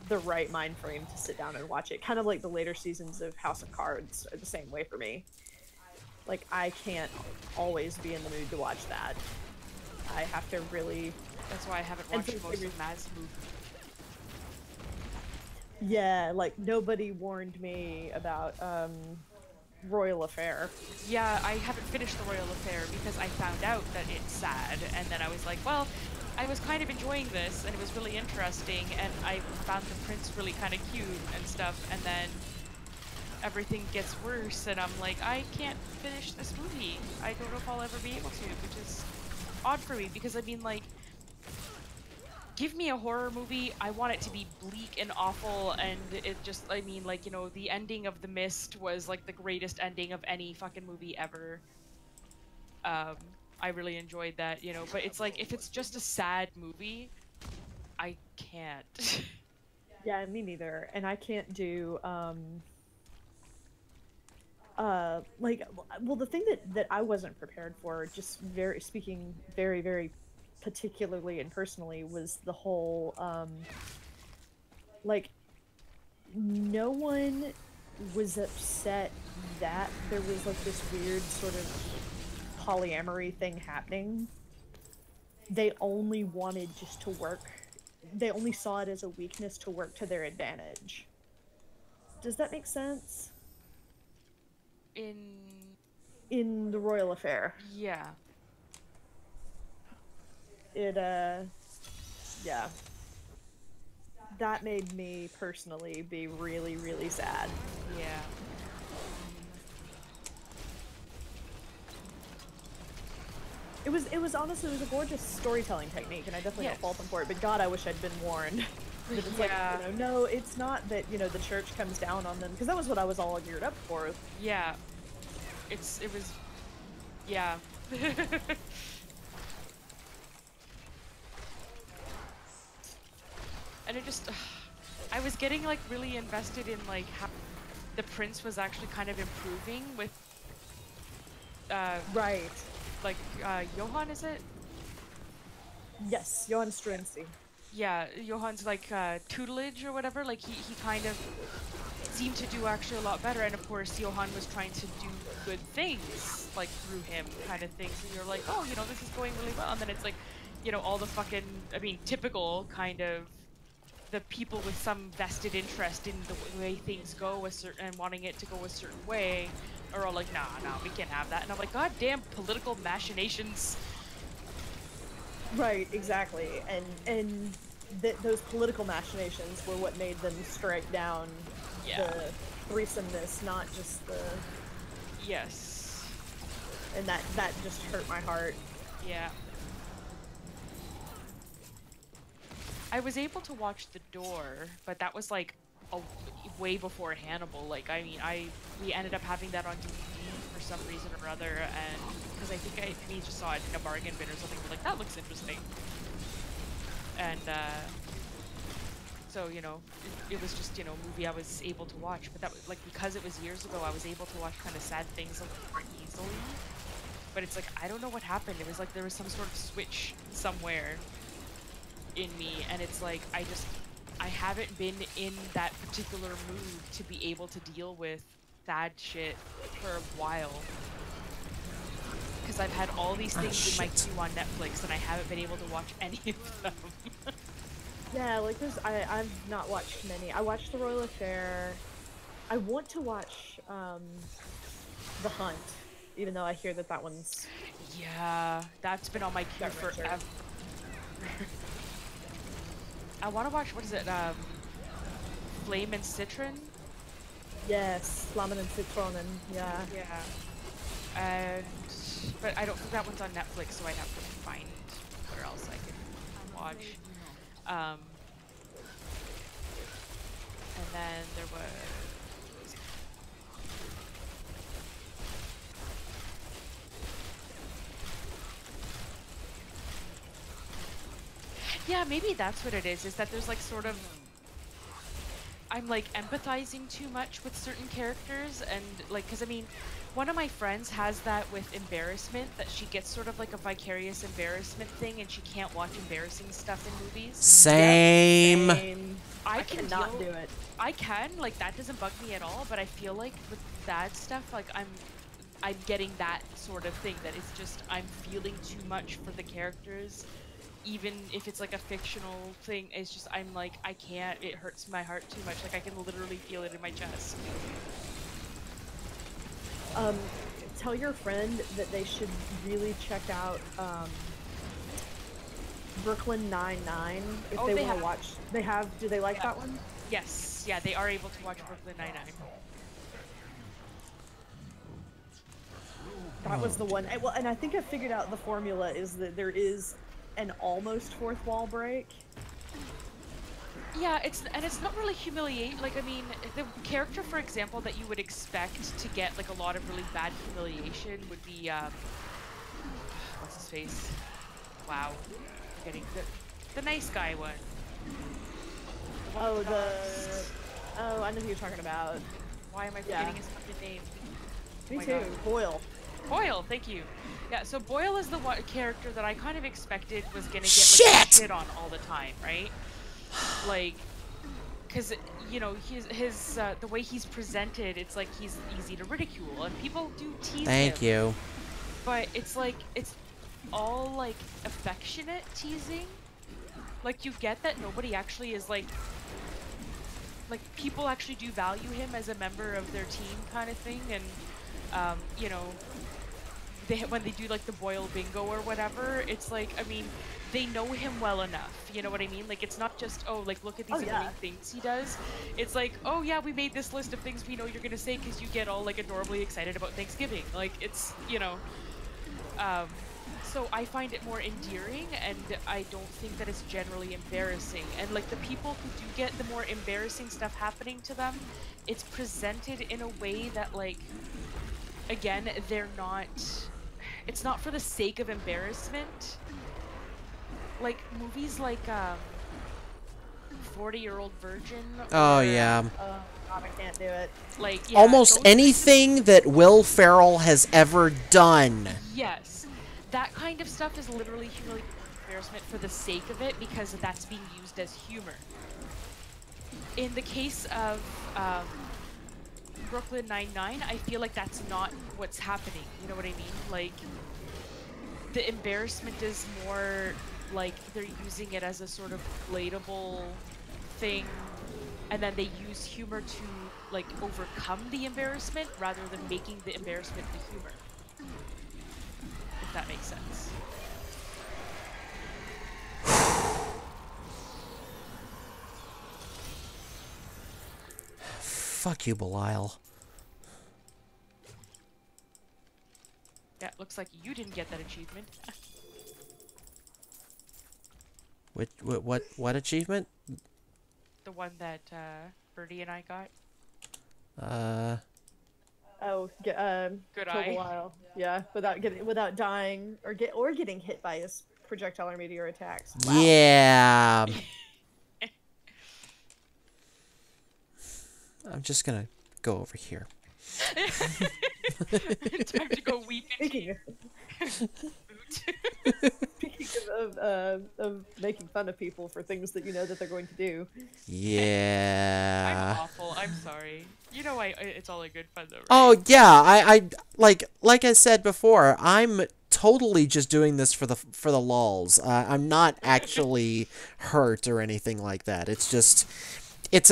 the right mind frame to sit down and watch it. Kind of like the later seasons of House of Cards are the same way for me. Like, I can't always be in the mood to watch that. I have to really That's why I haven't And watched so most figured- of Matt's movies. Yeah, like nobody warned me about Royal Affair. Yeah, I haven't finished The Royal Affair because I found out that it's sad, and then I was like, well, I was kind of enjoying this, and it was really interesting, and I found the prince really kind of cute and stuff, and then everything gets worse, and I'm like, I can't finish this movie. I don't know if I'll ever be able to, which is odd for me, because I mean, like, give me a horror movie, I want it to be bleak and awful, and it just, I mean, like, you know, the ending of The Mist was, like, the greatest ending of any fucking movie ever. I really enjoyed that, you know, but it's like, if it's just a sad movie, I can't. Yeah, me neither. And I can't do like well the thing that I wasn't prepared for, just very speaking very particularly and personally, was the whole like no one was upset that there was like this weird sort of polyamory thing happening. They only wanted just to work. They only saw it as a weakness to work to their advantage. Does that make sense? In... In the Royal Affair, yeah. it yeah, that made me personally be really sad. Yeah. It was honestly, it was a gorgeous storytelling technique, and I definitely Yes. don't fault them for it. But God, I wish I'd been warned. That it's Yeah. like, you know, no, it's not that, you know, the church comes down on them, because that was what I was all geared up for. Yeah. It was... Yeah. And it just... I was getting, like, really invested in, like, how the prince was actually kind of improving with... Right. like, Johann, is it? Yes, Johann Struensee. Yeah, Johann's, like, tutelage or whatever, like, he kind of seemed to do actually a lot better, and of course, Johann was trying to do good things, like, through him, kind of things, and you're like, oh, you know, this is going really well, and then it's like, you know, all the fucking, I mean, typical kind of, the people with some vested interest in the way things go and wanting it to go a certain way are all like, nah, we can't have that, and I'm like, god damn political machinations. Right, exactly, and those political machinations were what made them strike down Yeah. the threesomeness, not just the, Yes. and that just hurt my heart. Yeah. I was able to watch The Door, but that was like way before Hannibal. Like, I mean, we ended up having that on DVD for some reason or other, and because I think we just saw it in a bargain bin or something. We're like, that looks interesting, and so, you know, it was just, you know, a movie I was able to watch. But that was like, because it was years ago, I was able to watch kind of sad things a little more easily. But it's like, I don't know what happened. It was like there was some sort of switch somewhere in me, and it's like, I haven't been in that particular mood to be able to deal with sad shit for a while, because I've had all these things in my queue on Netflix and I haven't been able to watch any of them. Yeah, like I've not watched many. I watched The Royal Affair. I want to watch The Hunt, even though I hear that one's... Yeah, that's been on my queue Government shirt. forever. I want to watch, what is it, Flame and Citron? Yes, Flammen and Citronen, yeah. Yeah. And, but I don't think that one's on Netflix, so I'd have to find where else I can watch. And then there was... Yeah, maybe that's what it is that there's like sort of... I'm like empathizing too much with certain characters, and like, cause I mean, one of my friends has that with embarrassment, that she gets sort of like a vicarious embarrassment thing and she can't watch embarrassing stuff in movies. Same. Yep, same. I cannot deal- do it. I can, like, that doesn't bug me at all, but I feel like with that stuff, like, I'm getting that sort of thing, that it's just, I'm feeling too much for the characters, even if it's like a fictional thing, it's just I'm like I can't. It hurts my heart too much. Like I can literally feel it in my chest. Tell your friend that they should really check out Brooklyn Nine-Nine if Oh, they they want to have. watch. They have. Do they like Yeah. that one? Yes, yeah, they are able to watch Brooklyn Nine-Nine. That was the one. Well, and I think I figured out the formula is that there is an almost fourth wall break. Yeah, it's not really humiliating. Like, I mean, the character, for example, that you would expect to get like a lot of really bad humiliation would be what's his face? Wow, forgetting the nice guy one. Oh, I know who you're talking about. Why am I Yeah. forgetting his fucking name? Me Oh my too. God. Boyle. Boyle, thank you. Yeah, so Boyle is the one character that I kind of expected was gonna get Shit! like shit on all the time, right? Like, cause you know his the way he's presented, it's like he's easy to ridicule, and people do tease Thank him. you. But it's like it's all like affectionate teasing. Like you get that nobody actually is like people actually do value him as a member of their team kind of thing, and you know, when they do like the Boyle bingo or whatever, it's like, I mean, they know him well enough, you know what I mean? Like it's not just, oh, like look at these annoying things he does. It's like, oh yeah, we made this list of things we know you're gonna say because you get all like adorably excited about Thanksgiving. Like it's, you know, so I find it more endearing, and I don't think that it's generally embarrassing. And like the people who do get the more embarrassing stuff happening to them, it's presented in a way that like, again, they're not, it's not for the sake of embarrassment. Like movies like 40-Year-Old Virgin. Oh or, yeah. Oh God, I can't do it. Like yeah, Almost those- anything that Will Ferrell has ever done. Yes. That kind of stuff is literally humiliating embarrassment for the sake of it because that's being used as humor. In the case of Brooklyn Nine-Nine, I feel like that's not what's happening. You know what I mean? Like, the embarrassment is more like they're using it as a sort of relatable thing, and then they use humor to like overcome the embarrassment rather than making the embarrassment the humor. If that makes sense. Fuck you, Belial. Yeah, looks like you didn't get that achievement. What achievement? The one that Birdie and I got. Oh, Good took eye. a while. Yeah, without dying or getting hit by his projectile or meteor attacks. Wow. Yeah. I'm just gonna go over here. Time to go weep in Speaking boot. speaking of making fun of people for things that you know that they're going to do. I'm Yeah. awful. I'm sorry. You know, it's all a good fun though, right? Oh yeah, I like I said before, I'm totally just doing this for the lulz. I'm not actually hurt or anything like that. It's just it's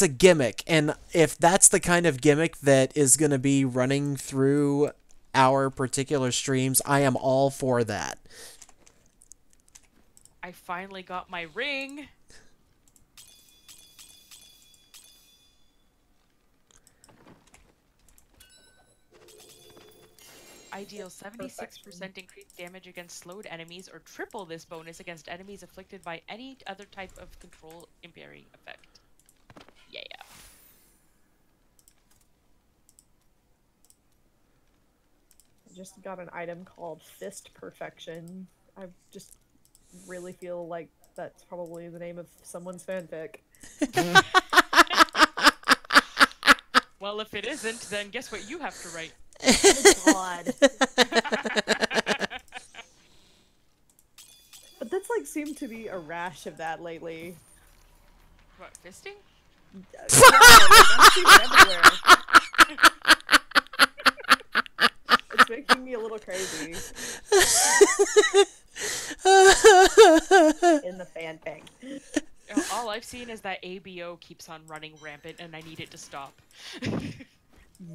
a gimmick, and if that's the kind of gimmick that is going to be running through our particular streams, I am all for that. I finally got my ring. I deal 76% increased damage against slowed enemies, or triple this bonus against enemies afflicted by any other type of control impairing effect. Yeah. I just got an item called Fist Perfection. I just really feel like that's probably the name of someone's fanfic. Well, if it isn't, then guess what you have to write? God. But that's like seemed to be a rash of that lately. What, fisting? I'm seeing it everywhere. It's making me a little crazy. thing is that ABO keeps on running rampant, and I need it to stop.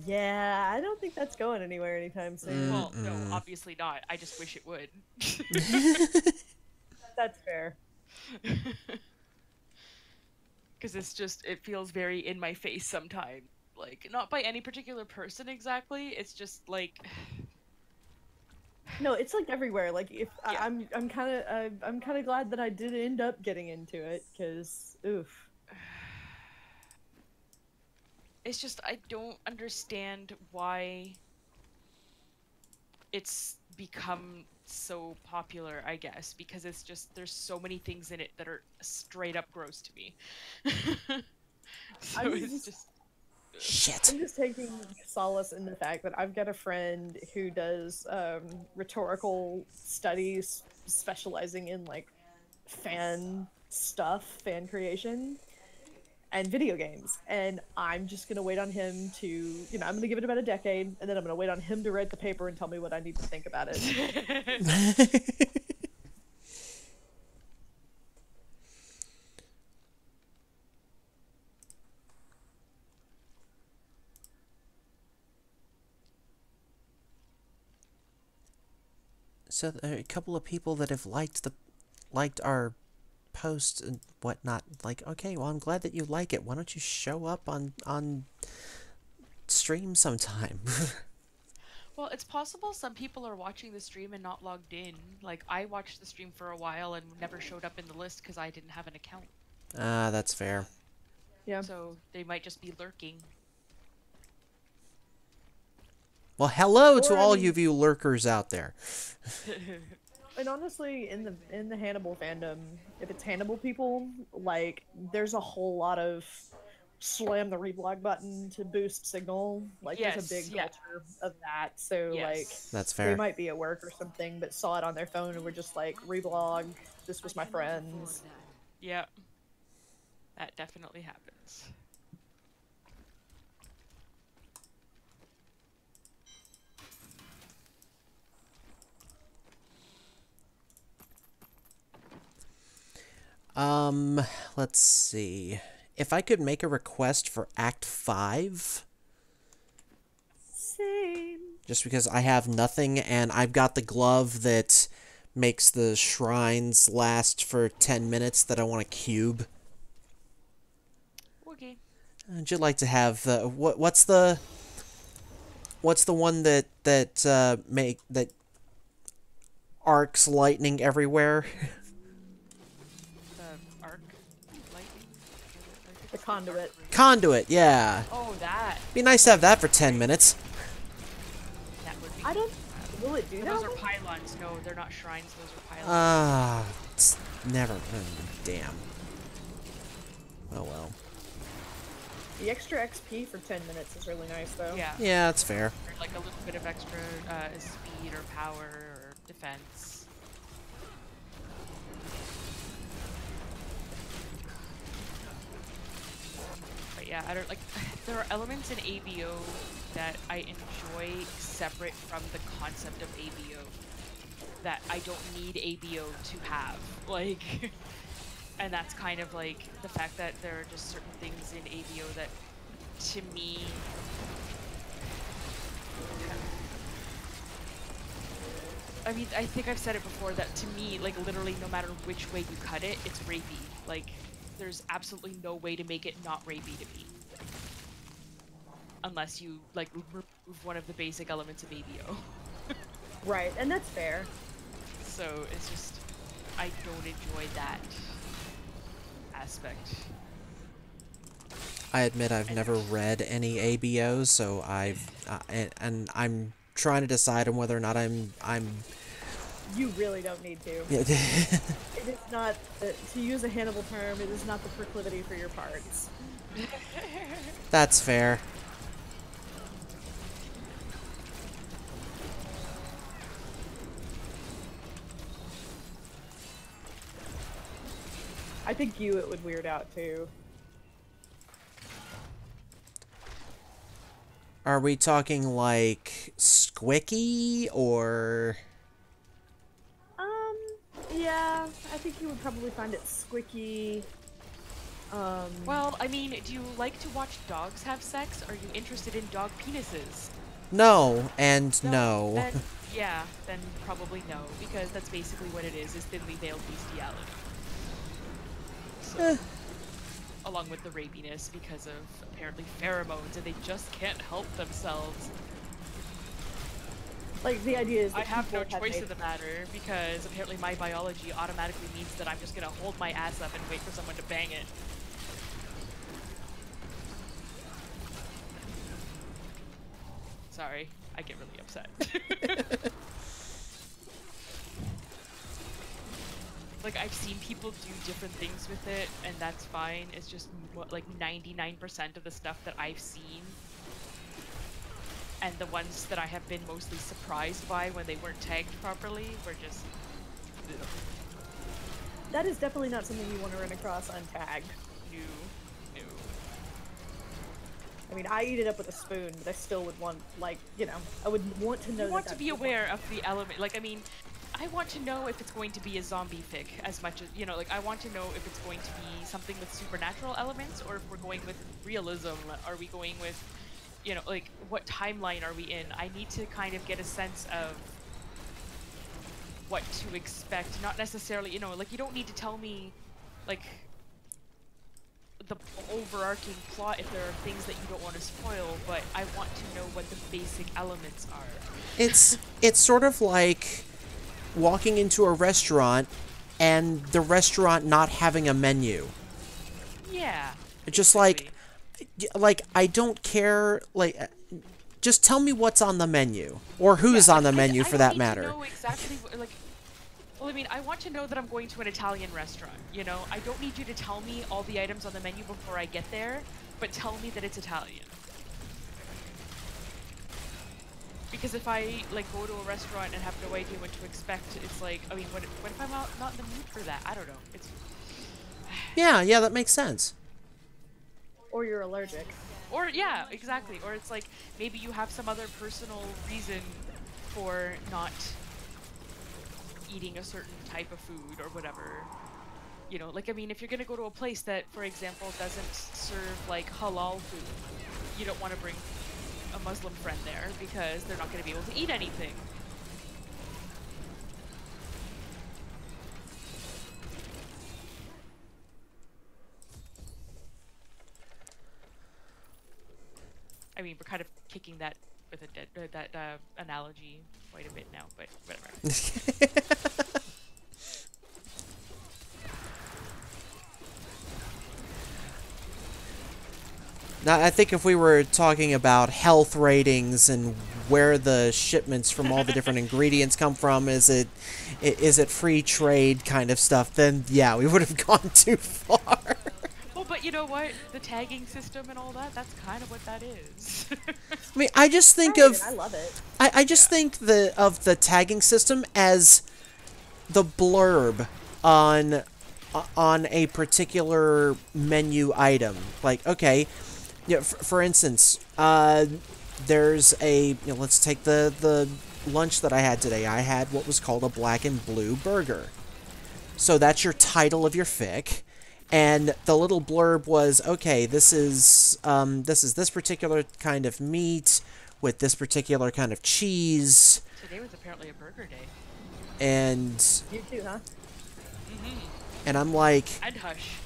Yeah, I don't think that's going anywhere anytime soon. Well, no, obviously not. I just wish it would. That's fair. Because it feels very in my face sometimes. Like, not by any particular person exactly. It's just like, No, it's like everywhere. Like if Yeah. I'm kind of glad that I did end up getting into it, because oof. it's just I don't understand why it's become so popular, I guess, because it's just there's so many things in it that are straight up gross to me. So I'm it's just- just Shit. I'm just taking solace in the fact that I've got a friend who does rhetorical studies, specializing in like fan stuff, fan creation, and video games. And I'm just gonna wait on him to, I'm gonna give it about a decade, and then I'm gonna wait on him to write the paper and tell me what I need to think about it. So there are a couple of people that have liked our posts and whatnot. Like, okay, well, I'm glad that you like it. Why don't you show up on stream sometime? well, it's possible some people are watching the stream and not logged in. Like I watched the stream for a while and never showed up in the list because I didn't have an account. That's fair. Yeah. So they might just be lurking. Well, hello to Or, I all mean- you you lurkers out there. And honestly, in the Hannibal fandom, if it's Hannibal people, like there's a whole lot of slam the reblog button to boost signal. Like there's a Yes, big yeah. culture of that. So like Yes. That's they fair. might be at work or something, but saw it on their phone and were just like, reblog, this was my friends. Yeah. That definitely happens. Let's see. If I could make a request for Act 5, Same. just because I have nothing and I've got the glove that makes the shrines last for 10 minutes that I want to cube. Okay. Would you like to have the what's the one that arcs lightning everywhere? The arc lightning? The conduit. Conduit, yeah. Oh, that. Be nice to have that for 10 minutes. That would be. I don't. Will it do that? Those are pylons. No, they're not shrines. Those are pylons. It's never. Damn. Oh well. The extra XP for 10 minutes is really nice, though. Yeah. Yeah, that's fair. Or like a little bit of extra speed or power or defense. But yeah, I don't like. There are elements in ABO that I enjoy separate from the concept of ABO that I don't need ABO to have. Like, and that's kind of like the fact that there are just certain things in ABO that, to me, I mean, I think I've said it before that to me, like literally no matter which way you cut it, it's rapey. Like, there's absolutely no way to make it not rapey to me. Unless you, like, remove one of the basic elements of ABO. Right, and that's fair. So, it's just, I don't enjoy that aspect. I admit I've never read any ABOs, so and I'm trying to decide on whether or not I'm. You really don't need to. It is not, to use a Hannibal term, it is not the proclivity for your parts. That's fair. I think it would weird out too. Are we talking like squicky or? Yeah, I think you would probably find it squicky. Well, I mean, do you like to watch dogs have sex? Are you interested in dog penises? No, and no. Then, yeah, then probably no, because that's basically what it is thinly veiled bestiality. So, along with the rapiness because of apparently pheromones, and they just can't help themselves. Like, the idea is that I have no people choice made- in the matter, because apparently my biology automatically means that I'm just gonna hold my ass up and wait for someone to bang it. Sorry, I get really upset. Like, I've seen people do different things with it, and that's fine. It's just, like, 99% of the stuff that I've seen, and the ones that I have been mostly surprised by when they weren't tagged properly, were just... ugh. That is definitely not something you want to run across untagged. No. I mean, I eat it up with a spoon, but I still would want, like, you know, I would want to know You want to that's be the aware of the element. Like, I mean, I want to know if it's going to be a zombie fic as much as, you know, like, I want to know if it's going to be something with supernatural elements, or if we're going with realism. Are we going with, you know, like, what timeline are we in? I need to kind of get a sense of what to expect. Not necessarily, you know, like, you don't need to tell me, like, the overarching plot if there are things that you don't want to spoil, but I want to know what the basic elements are. It's sort of like walking into a restaurant and the restaurant not having a menu. Yeah. Just basically. like I don't care, like just tell me what's on the menu or who's Yeah, on the like, menu I for don't that need matter. to know exactly like, well, I mean, I want to know that I'm going to an Italian restaurant, you know? I don't need you to tell me all the items on the menu before I get there, but tell me that it's Italian. Because if I, like, go to a restaurant and have no idea what to expect, it's like, I mean, what if I'm not in the mood for that? I don't know. It's... Yeah, that makes sense. Or you're allergic. Or, yeah, exactly. Or it's like, maybe you have some other personal reason for not eating a certain type of food or whatever. You know, like, I mean, if you're gonna go to a place that, for example, doesn't serve, like, halal food, you don't want to bring a Muslim friend there because they're not gonna be able to eat anything. I mean, we're kind of kicking that with that analogy quite a bit now, but whatever. Now, I think if we were talking about health ratings and where the shipments from all the different ingredients come from, is it free trade kind of stuff, then yeah, we would have gone too far. Well, but you know what? The tagging system and all that, that's kind of what that is. I mean, I just think Right, of and I love it. I just think of the tagging system as the blurb on a particular menu item. Like, okay, you know, for instance, there's a, you know, let's take the lunch that I had today. I had what was called a black and blue burger. So that's your title of your fic. And the little blurb was, okay, this is this particular kind of meat with this particular kind of cheese. Today was apparently a burger day. And You too, huh? and I'm like, And hush.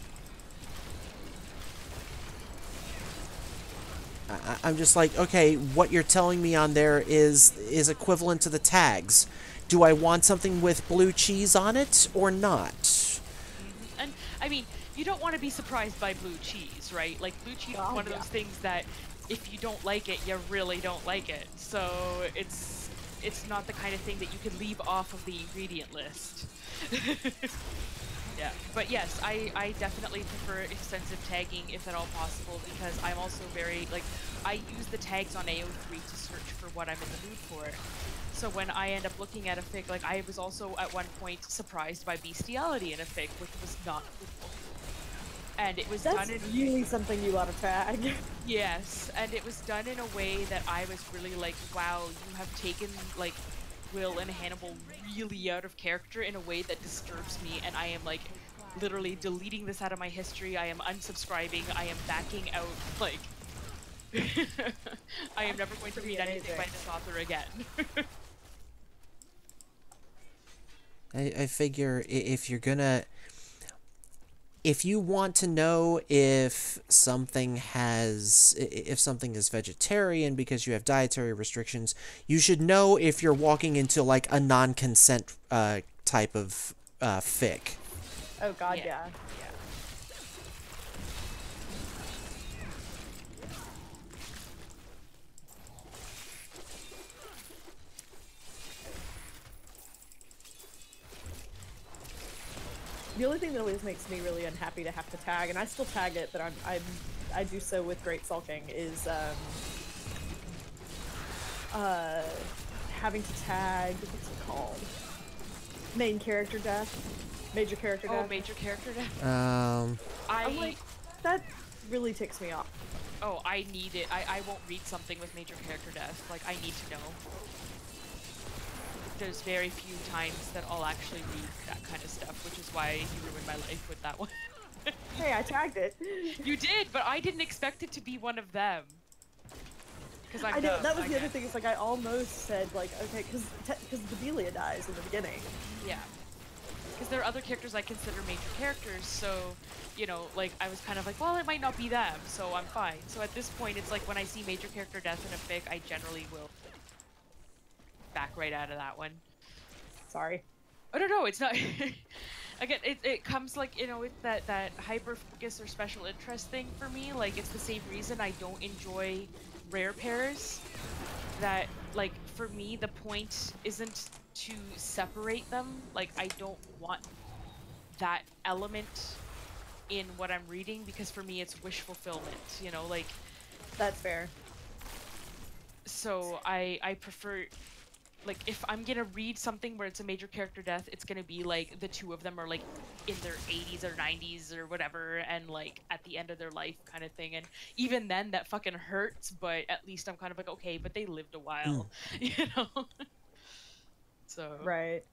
I'm just like, okay, what you're telling me on there is equivalent to the tags. Do I want something with blue cheese on it or not? And I mean, you don't want to be surprised by blue cheese, right? Like, blue cheese is one of yeah. those things that if you don't like it, you really don't like it. So it's not the kind of thing that you could leave off of the ingredient list. Yeah, but yes, I definitely prefer extensive tagging if at all possible, because I'm also very, like, I use the tags on AO3 to search for what I'm in the mood for. So when I end up looking at a fic, like, I was also at one point surprised by bestiality in a fic, which was not cool. And it was That's done in... really something you ought to tag. Yes, and it was done in a way that I was really like, wow, you have taken, like, Will and Hannibal really out of character in a way that disturbs me, and I am, like, literally deleting this out of my history. I am unsubscribing. I am backing out. Like, I am never going to Pretty read anything by amazing. this author again. I figure if you're gonna, if you want to know if something if something is vegetarian because you have dietary restrictions, you should know if you're walking into like a non-consent type of fic. Oh god, Yeah. yeah. Yeah. The only thing that always makes me really unhappy to have to tag, and I still tag it, but I do so with great sulking, is having to tag, what's it called? Main character death, major character Oh, death. major character death. Um, I'm like, that really ticks me off. Oh, I need it. I won't read something with major character death. Like, I need to know. There's very few times that I'll actually read that kind of stuff, which is why you ruined my life with that one. Hey, I tagged it. You did, but I didn't expect it to be one of them. Because I know, that was the other thing, it's like I almost said, like, okay, because Bedelia dies in the beginning. Yeah. Because there are other characters I consider major characters, so, you know, like, I was kind of like, well, it might not be them, so I'm fine. So at this point, it's like when I see major character death in a fic, I generally will back right out of that one. Sorry. I don't know, it's not... Again, it comes like, you know, with that hyper focus or special interest thing for me. Like, it's the same reason I don't enjoy rare pairs. That, like, for me, the point isn't to separate them. Like, I don't want that element in what I'm reading, because for me it's wish fulfillment, you know, like... That's fair. So I prefer... Like, if I'm gonna read something where it's a major character death, it's gonna be like the two of them are like in their 80s or 90s or whatever, and like at the end of their life kind of thing. And even then, that fucking hurts. But at least I'm kind of like, okay, but they lived a while, you know. So Right.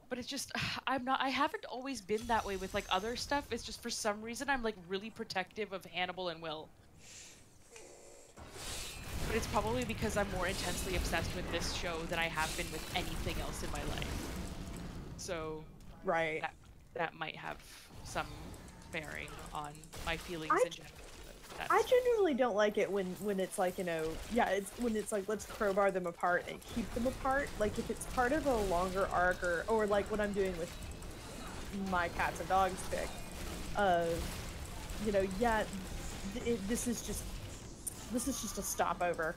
But it's just I haven't always been that way with like other stuff. It's just for some reason I'm like really protective of Hannibal and Will. But it's probably because I'm more intensely obsessed with this show than I have been with anything else in my life. So Right. that might have some bearing on my feelings in general. But I that's... genuinely don't like it when it's like, you know, yeah, it's when it's like, let's crowbar them apart and keep them apart. Like, if it's part of a longer arc, or like what I'm doing with my cats and dogs fic, you know, yeah, this is just a stopover,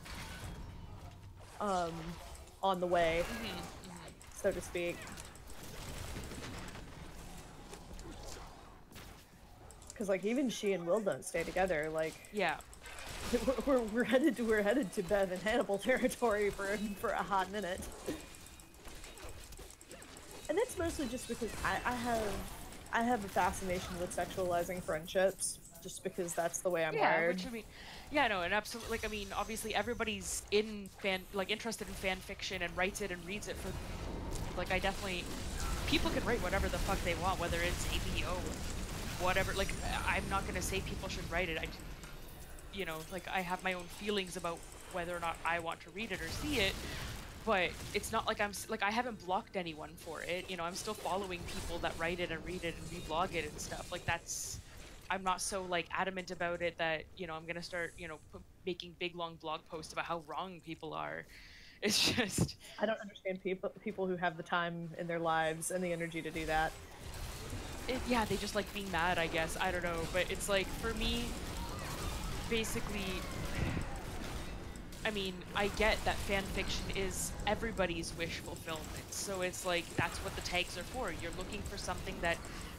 on the way, so to speak. Because like even she and Will don't stay together. Like, Yeah. we're headed to Bev and Hannibal territory for a hot minute. And that's mostly just because I have a fascination with sexualizing friendships, just because that's the way I'm wired. Which I mean, yeah, no, and absolutely, like, I mean, obviously everybody's interested in fan fiction and writes it and reads it for, like, I definitely, people can write whatever the fuck they want, whether it's ABO, whatever, like, I'm not gonna say people should write it, you know, like, I have my own feelings about whether or not I want to read it or see it, but it's not like I haven't blocked anyone for it, you know, I'm still following people that write it and read it and reblog it and stuff, like, that's... I'm not so like adamant about it that, you know, I'm gonna start, you know, making big long blog posts about how wrong people are. It's just... I don't understand people who have the time in their lives and the energy to do that. Yeah, they just like being mad, I guess. I don't know, but it's like, for me, basically, I mean, I get that fan fiction is everybody's wish fulfillment, so it's like, that's what the tags are for. You're looking for something that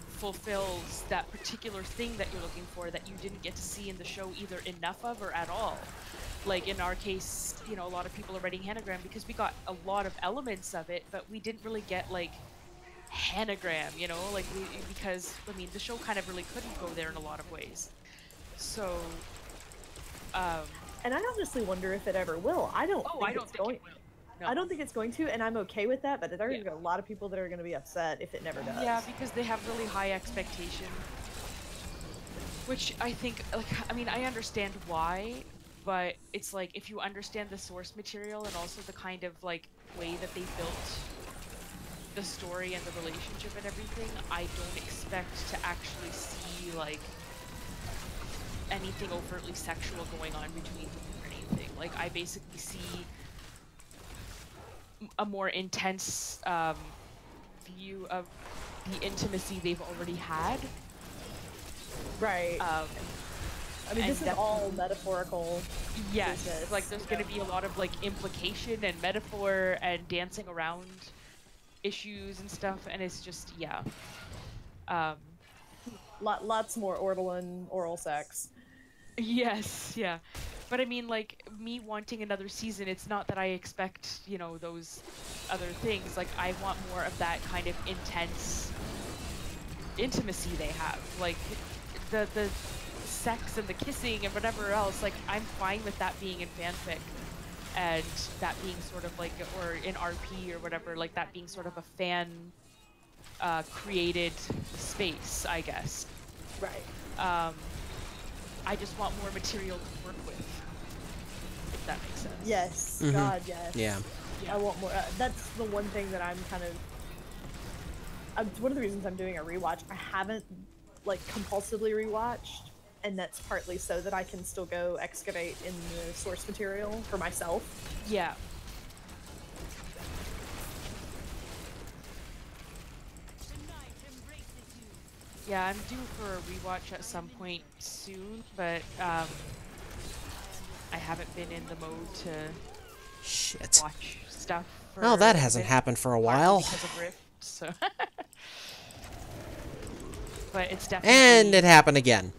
fulfills that particular thing that you're looking for that you didn't get to see in the show either enough of or at all. Like in our case, you know, a lot of people are writing Hanagram because we got a lot of elements of it, but we didn't really get like Hanagram, you know, like because I mean the show kind of really couldn't go there in a lot of ways. So And I honestly wonder if it ever will. I don't think I don't it's think going. it will. I don't think it's going to, and I'm okay with that. But there Yeah. are a lot of people that are going to be upset if it never does. Yeah, because they have really high expectation. Which I think, like, I mean, I understand why, but it's like if you understand the source material and also the kind of like way that they built the story and the relationship and everything, I don't expect to actually see like anything overtly sexual going on between them or anything. Like, I basically see a more intense view of the intimacy they've already had. Right. I mean, and this is all metaphorical. Yes, business, like there's you going know? to be a lot of like implication and metaphor and dancing around issues and stuff, and it's just Um, Lots more oral sex. yes, yeah. But I mean, like me wanting another season, it's not that I expect, you know, those other things. Like I want more of that kind of intense intimacy they have. Like the sex and the kissing and whatever else. Like I'm fine with that being in fanfic. And that being sort of like, or in RP or whatever, like that being sort of a fan created space, I guess. Right. I just want more material to work with, if that makes sense. Yes. Mhm. God, yes. Yeah. Yeah. I want more. That's the one thing that I'm kind of. One of the reasons I'm doing a rewatch. I haven't like compulsively rewatched, and that's partly so that I can still go excavate in the source material for myself. Yeah. The night embraces you. Yeah, I'm due for a rewatch at some point soon, but I haven't been in the mode to Shit. watch stuff for Well, that a hasn't bit, happened for a partly while. because of Rift, so. But it's definitely. And it happened again.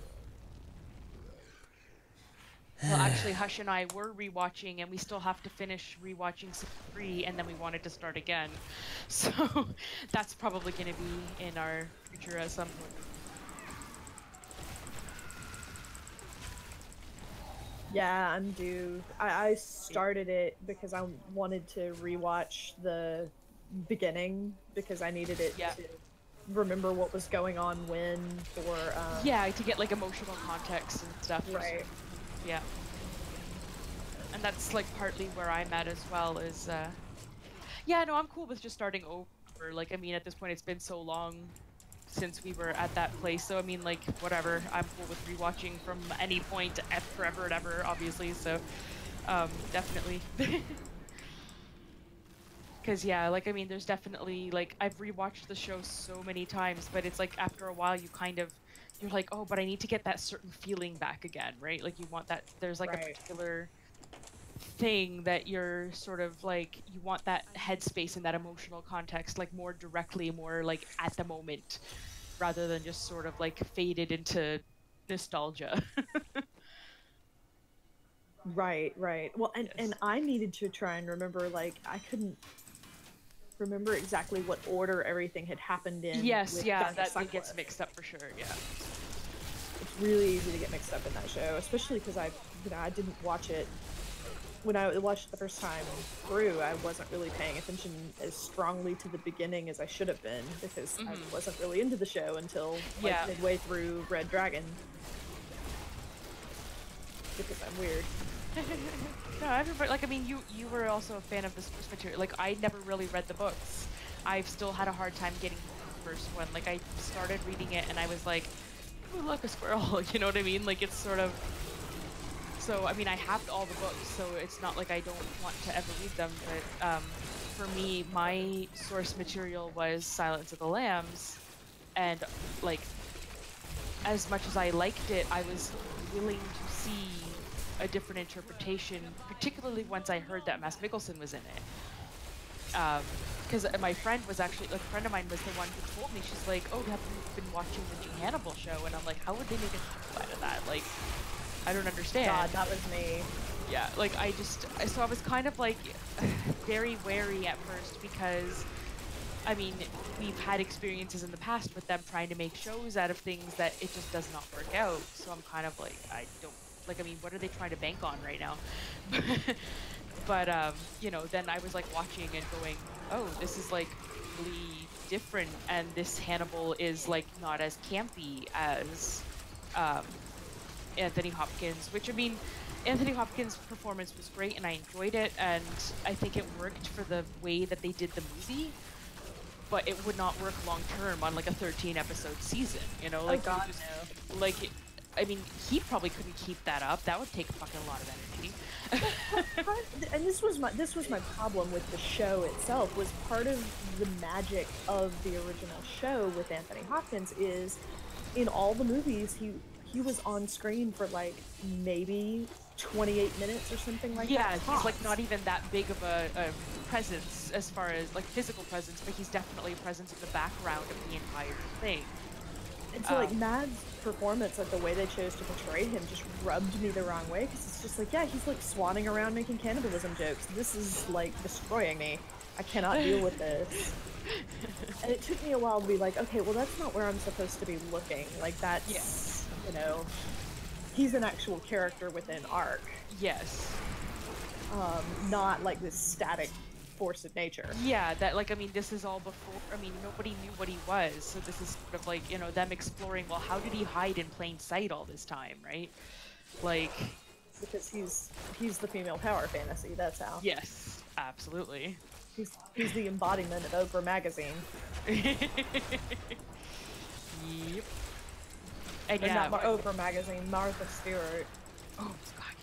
Well, actually, Hush and I were rewatching, and we still have to finish rewatching season 3, and then we wanted to start again. So that's probably going to be in our future at some point. Yeah, I'm due. I started it because I wanted to rewatch the beginning because I needed it Yeah. to remember what was going on when for Yeah, to get like emotional context and stuff. right. Yeah. And that's like partly where I'm at as well is yeah, no, I'm cool with just starting over. Like I mean at this point it's been so long since we were at that place. So I mean like whatever. I'm cool with rewatching from any point at forever and ever, obviously. So definitely. Cause yeah, like I mean there's definitely like I've rewatched the show so many times, but it's like after a while you kind of you're like, oh, but I need to get that certain feeling back again, right? Like you want that there's like a Right. particular thing that you're sort of like you want that headspace and that emotional context like more directly, more like at the moment, rather than just sort of like faded into nostalgia. Right. Well, and Yes. I needed to try and remember like I couldn't remember exactly what order everything had happened in. Yes, with yeah, Dr. that it gets Sutcliffe. mixed up for sure. Yeah. It's really easy to get mixed up in that show, especially because I didn't watch it when I watched it the first time through. I wasn't really paying attention as strongly to the beginning as I should have been because I wasn't really into the show until like Yeah. midway through Red Dragon. Because I'm weird. No, everybody like I mean you were also a fan of the source material. Like I never really read the books. I've still had a hard time getting the first one. Like I started reading it and I was like, ooh, look, a squirrel. You know what I mean? Like it's sort of. So I mean I have all the books, so it's not like I don't want to ever read them. But for me, my source material was Silence of the Lambs, and like as much as I liked it, I was willing to see a different interpretation, particularly once I heard that Mads Mikkelsen was in it. Because my friend was actually, like, a friend of mine was the one who told me, she's like, oh, have you been watching the new Hannibal show? And I'm like, how would they make a show out of that? Like, I don't understand. God, that was me. Yeah, like, so I was kind of, like, very wary at first because, I mean, we've had experiences in the past with them trying to make shows out of things that it just does not work out. So I'm kind of like, I don't, like, I mean, what are they trying to bank on right now? But you know, then I was like watching and going, oh, this is like really different, and this Hannibal is like not as campy as um, Anthony Hopkins. Which, I mean, Anthony Hopkins' performance was great, and I enjoyed it, and I think it worked for the way that they did the movie. But it would not work long term on like a 13 episode season, you know, like God, you just, like I mean, he probably couldn't keep that up. That would take fucking a lot of energy. And this was my problem with the show itself. Was part of the magic of the original show with Anthony Hopkins is in all the movies he was on screen for like maybe 28 minutes or something like that. Yeah, he's like tops. not even that big of a presence as far as like physical presence, but he's definitely a presence in the background of the entire thing. And so, like, Mad's performance, like, the way they chose to portray him just rubbed me the wrong way, because it's just like, yeah, he's, like, swanning around making cannibalism jokes. This is, like, destroying me. I cannot deal with this. And it took me a while to be like, okay, well, that's not where I'm supposed to be looking. Like, that's, you know, he's an actual character within arc, Yes. not, like, this static force of nature. Yeah, that like I mean this is all before I mean nobody knew what he was, so this is sort of like, you know, them exploring, well, how did he hide in plain sight all this time, right? Like, Because he's the female power fantasy, that's how. yes, absolutely. He's the embodiment of Oprah magazine. Yep. And Or yeah, not Oprah magazine, Martha Stewart. oh god,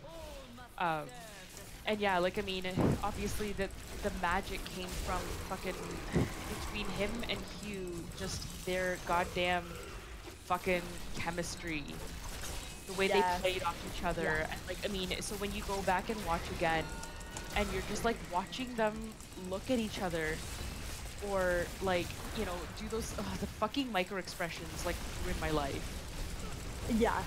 All must yeah. serve the And yeah, like I mean, obviously the magic came from fucking between him and Hugh, just their goddamn fucking chemistry, the way Yeah. they played off each other. Yeah. And like I mean, so when you go back and watch again, and you're just like watching them look at each other, or like, you know, do those the fucking micro expressions like ruin my life. Yeah.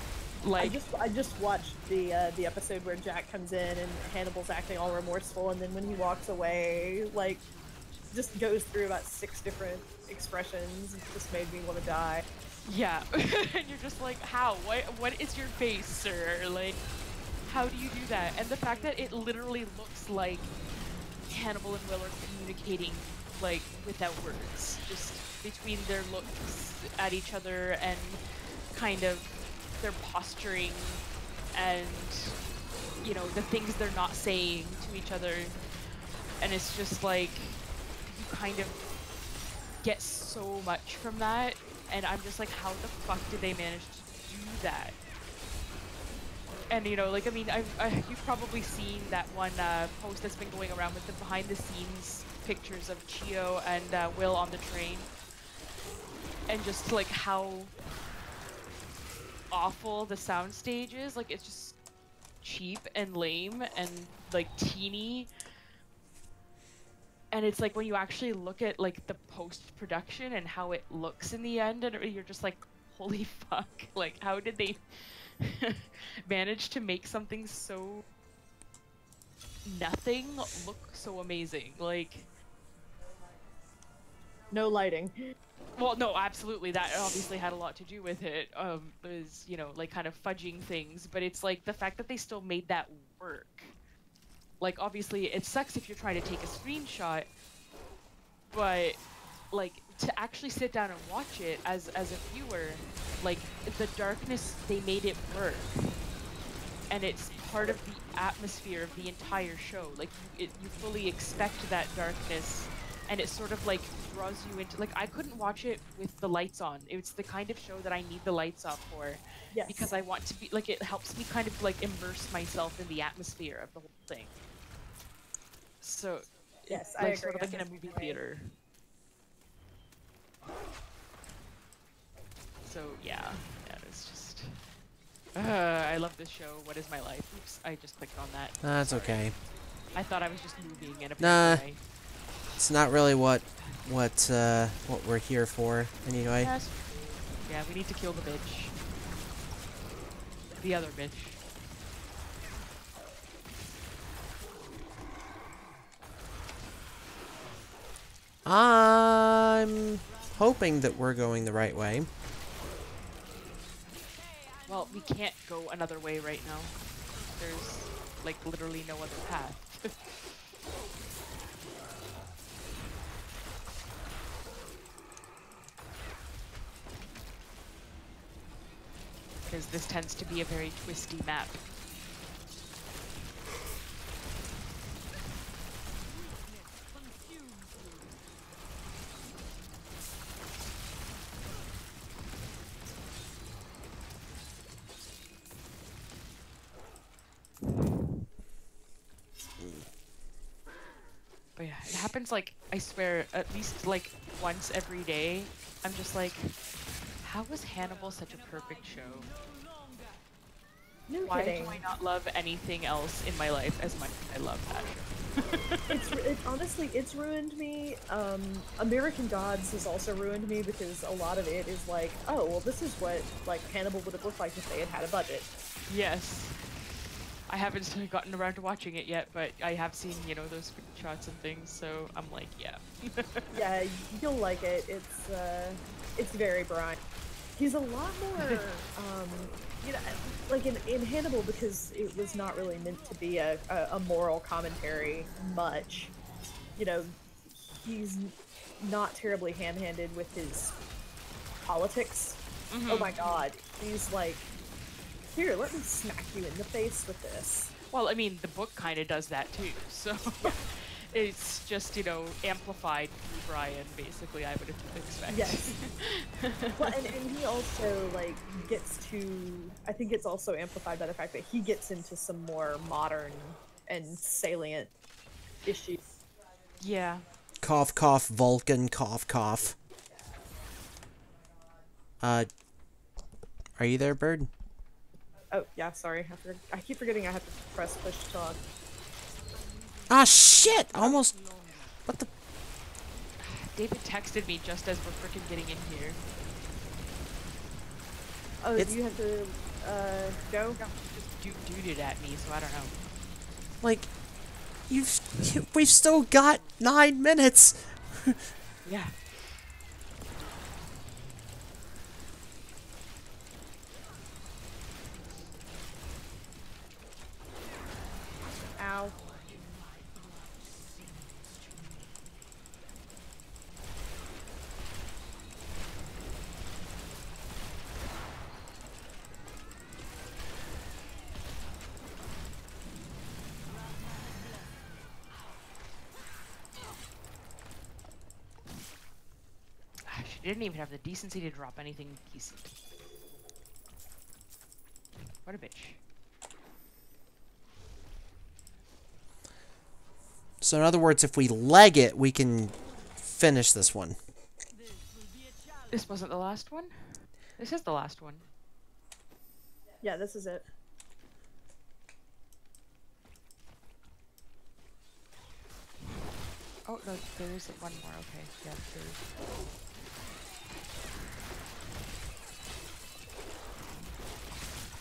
Like I just watched the episode where Jack comes in and Hannibal's acting all remorseful, and then when he walks away, like, just goes through about 6 different expressions. It just made me want to die. yeah, and you're just like, how? What is your face, sir? Like, how do you do that? And the fact that it literally looks like Hannibal and Will are communicating, like, without words, just between their looks at each other and kind of their posturing and, you know, the things they're not saying to each other. And it's just like, you kind of get so much from that. And I'm just like, how the fuck did they manage to do that? And, you know, like, I mean, you've probably seen that one post that's been going around with the behind-the-scenes pictures of Chio and Will on the train. And just, like, how awful the soundstage is. Like, it's just cheap and lame and, like, teeny. And it's like, when you actually look at, like, the post-production and how it looks in the end, and you're just like, holy fuck. Like, how did they manage to make something so nothing look so amazing? Like, No lighting. well, no, absolutely, that obviously had a lot to do with it, was, you know, like, kind of fudging things, but it's like the fact that they still made that work. Like, obviously it sucks if you're trying to take a screenshot, but like, to actually sit down and watch it as a viewer, like, the darkness, they made it work. And it's part of the atmosphere of the entire show. Like, you fully expect that darkness, and it sort of like draws you into, like, I couldn't watch it with the lights on. It's the kind of show that I need the lights off for. Yes. Because I want to be, like, it helps me kind of like immerse myself in the atmosphere of the whole thing. So, Yes, like, I agree. sort of like in a I'm movie the same way. theater. So yeah, it's just. I love this show. What is my life? Oops, I just clicked on that. That's Sorry. okay. I thought I was just moving in a Nah. way. It's not really what we're here for anyway. Yes. Yeah, we need to kill the bitch. The other bitch. I'm hoping that we're going the right way. Well, we can't go another way right now. there's like literally no other path. Because this tends to be a very twisty map. But yeah, it happens like, I swear, at least like once every day. I'm just like, how was Hannibal such a perfect show? No Why kidding. do I not love anything else in my life as much as I love that? Honestly, it's ruined me. American Gods has also ruined me because a lot of it is like, oh, well, this is what like Hannibal would have looked like if they had had a budget. Yes. I haven't still gotten around to watching it yet, but I have seen, you know, those screenshots and things, so I'm like, yeah. Yeah, you'll like it. It's very Brian. He's a lot more, you know, like in Hannibal, because it was not really meant to be a moral commentary much. You know, he's not terribly ham-handed with his politics. Oh my god, he's like, here, let me smack you in the face with this. Well, I mean, the book kind of does that too, so it's just, you know, amplified through Brian, basically, I would expect. Yes. Well, and he also, like, gets to, I think it's also amplified by the fact that he gets into some more modern and salient issues. Yeah. Cough, cough, Vulcan, cough, cough. Are you there, Bird? Oh, yeah, sorry. I keep forgetting I have to press push to talk. Ah, shit! Almost. What the? David texted me just as we're freaking getting in here. Oh, It's- do you have to, go? Just duded at me, so I don't know. Like, we've still got 9 minutes. Yeah. Ow. She didn't even have the decency to drop anything decent. What a bitch. So in other words, if we leg it, we can finish this one. This wasn't the last one? This is the last one. Yeah, this is it. Oh, no, there is one more. Okay, yeah, there is.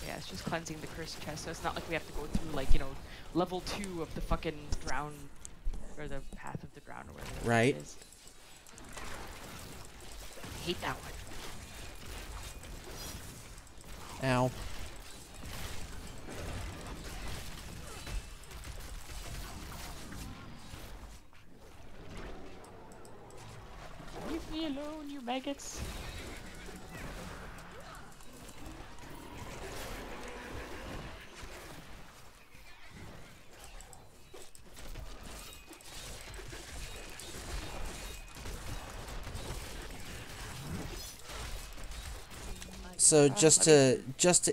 Yeah, it's just cleansing the cursed chest, so it's not like we have to go through, like, you know, level 2 of the fucking drown, or the path of the drown, or whatever Right. it is. I hate that one. Ow. Leave me alone, you maggots. So just to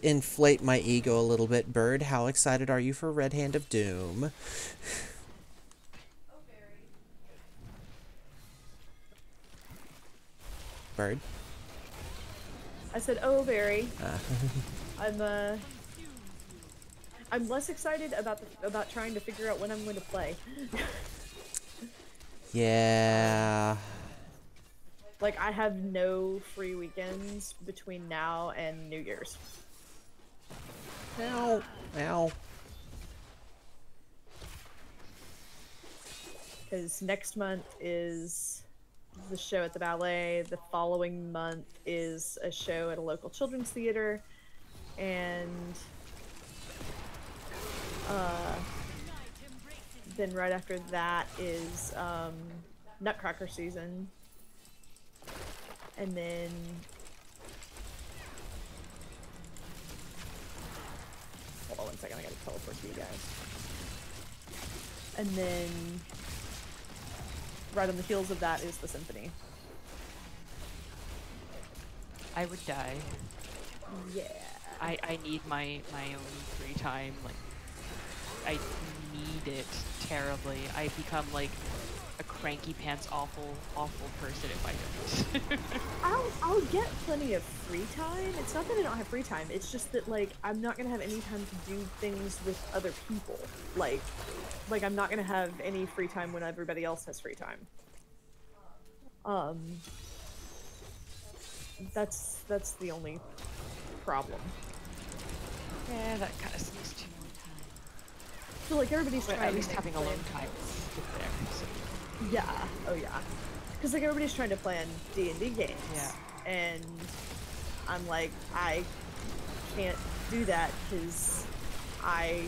inflate my ego a little bit, Bird, how excited are you for Red Hand of Doom? Bird? I said, oh, very. I'm less excited about trying to figure out when I'm going to play. Yeah. Like, I have no free weekends between now and New Year's. Ow. Ow. Because next month is the show at the ballet, the following month is a show at a local children's theater, and Then right after that is Nutcracker season. And then hold on one second, I gotta teleport to you guys. And then right on the heels of that is the symphony. I would die. Yeah. I need my own free time. Like, I need it terribly. I become like a cranky pants awful person if I don't. I'll get plenty of free time. It's not that I don't have free time. It's just that like I'm not gonna have any time to do things with other people. Like I'm not gonna have any free time when everybody else has free time. That's the only problem. Yeah, that kind of seems too long time. So like everybody's But trying at least to having plan. alone time is good there. So. Yeah. Oh yeah. Because like everybody's trying to plan D&D games. Yeah. And I'm like, I can't do that because I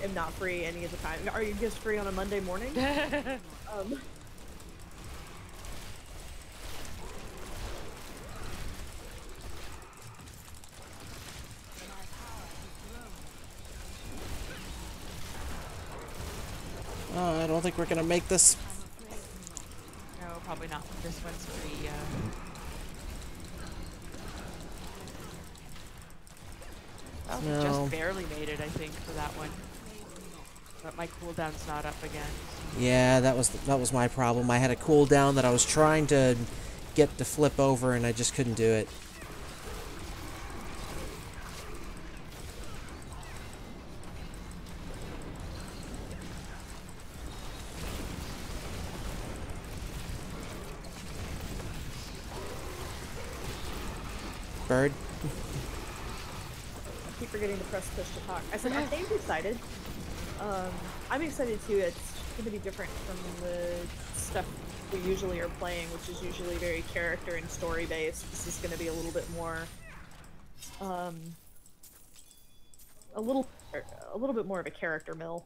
am not free any of the time. Are you just free on a Monday morning? I don't think we're gonna make this. No, probably not. This one's pretty. Oh, we No. just barely made it, I think, for that one. But my cooldown's not up again. Yeah, that was my problem. I had a cooldown that I was trying to get to flip over, and I just couldn't do it. Bird? I keep forgetting to press push to talk. I said I'm excited. I'm excited too. It's gonna be different from the stuff we usually are playing, which is usually very character and story based. This is gonna be a little bit more, a little bit more of a character mill.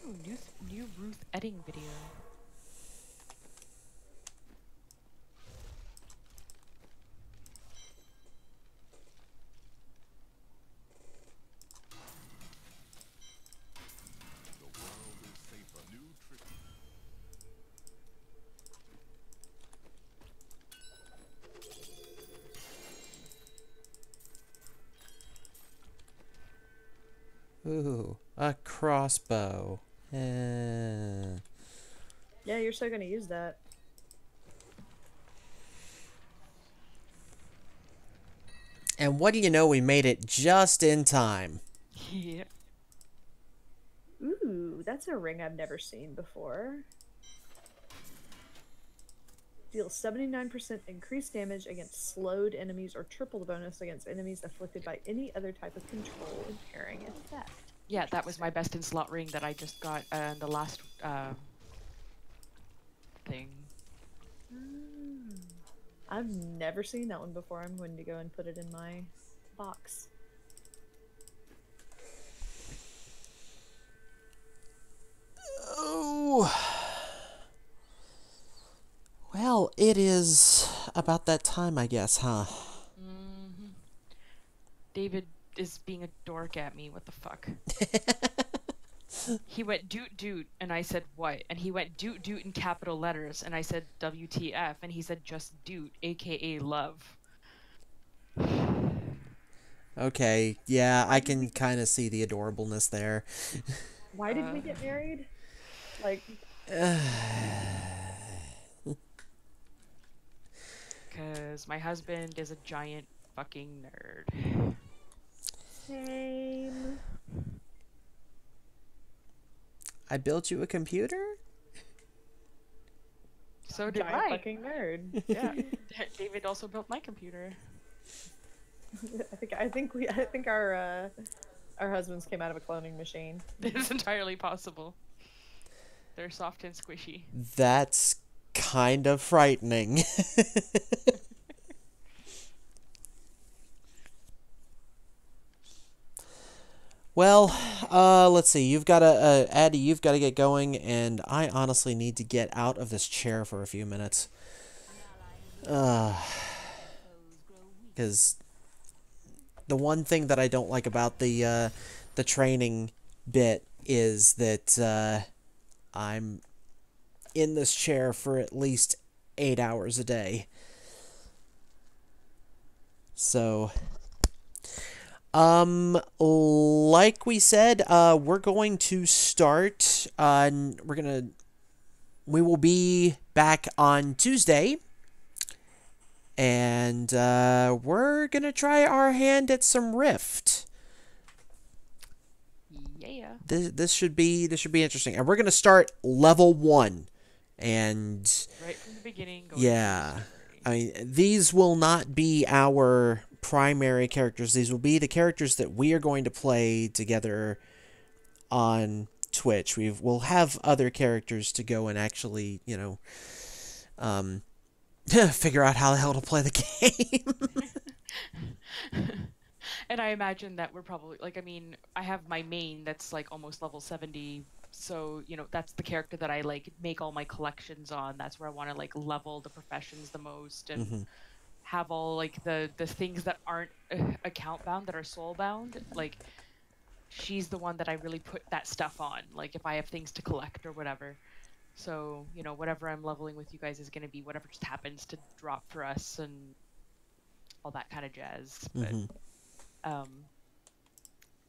Ooh, new Ruth Edding video. Ooh, a crossbow. Eh. Yeah, you're still gonna use that. And what do you know? We made it just in time. Yeah. Ooh, that's a ring I've never seen before. Deals 79% increased damage against slowed enemies or triple the bonus against enemies afflicted by any other type of control impairing effect. Yeah, that was my best in slot ring that I just got in the last thing. I've never seen that one before. I'm going to go and put it in my box. Oh. Well, it is about that time, I guess, huh? Mm-hmm. David is being a dork at me. What the fuck? He went doot doot, and I said what? And he went doot doot in capital letters, and I said WTF, and he said just doot, aka love. Okay, yeah, I can kind of see the adorableness there. Why did we get married? Like, Because my husband is a giant fucking nerd. same. I built you a computer? So did Giant I. fucking nerd. Yeah. David also built my computer. I think our husbands came out of a cloning machine. It's entirely possible. They're soft and squishy. That's kind of frightening. Well, let's see. You've got to, Addie, you've got to get going, and I honestly need to get out of this chair for a few minutes. Because the one thing that I don't like about the training bit is that I'm in this chair for at least 8 hours a day. So, like we said, we're going to start. We will be back on Tuesday, and we're gonna try our hand at some Rift. Yeah. This should be interesting, and we're gonna start level 1, and Right from the beginning. Going yeah, through I mean, these will not be our primary characters. These will be the characters that we are going to play together on Twitch. We'll have other characters to go and actually, figure out how the hell to play the game. And I imagine that we're probably like, I mean, I have my main that's like almost level 70. So, that's the character that I like make all my collections on. That's where I want to like level the professions the most and have all like the things that aren't account bound, that are soul bound. Like, she's the one that I really put that stuff on. Like, if I have things to collect or whatever. So, whatever I'm leveling with you guys is going to be whatever just happens to drop for us and all that kind of jazz. But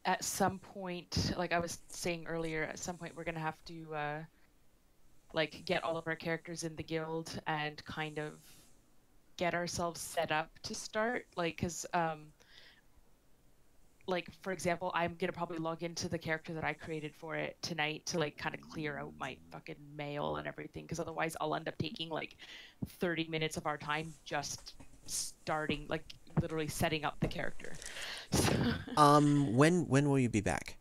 at some point, like I was saying earlier, at some point we're gonna have to like get all of our characters in the guild and kind of get ourselves set up to start. Like, because like for example, I'm gonna probably log into the character that I created for it tonight to like kind of clear out my fucking mail and everything, because otherwise I'll end up taking like 30 minutes of our time just starting, like literally setting up the character. When will you be back?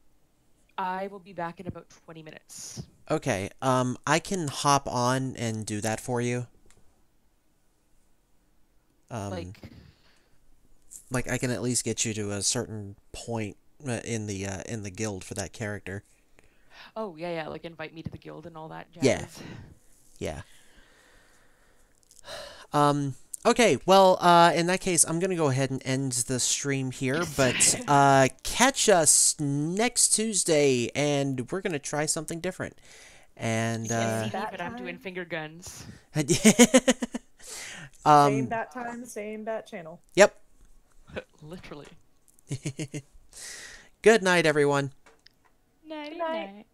I will be back in about 20 minutes. Okay, I can hop on and do that for you. Like I can at least get you to a certain point in the guild for that character. Oh, yeah, like invite me to the guild and all that jazz. Yeah. Okay, well, in that case, I'm gonna go ahead and end the stream here, but catch us next Tuesday, and we're gonna try something different. And Can't see me, Bat but I'm doing time. finger guns. Same bat time, same bat channel. Yep. Literally. Good night, everyone. Night, night. night.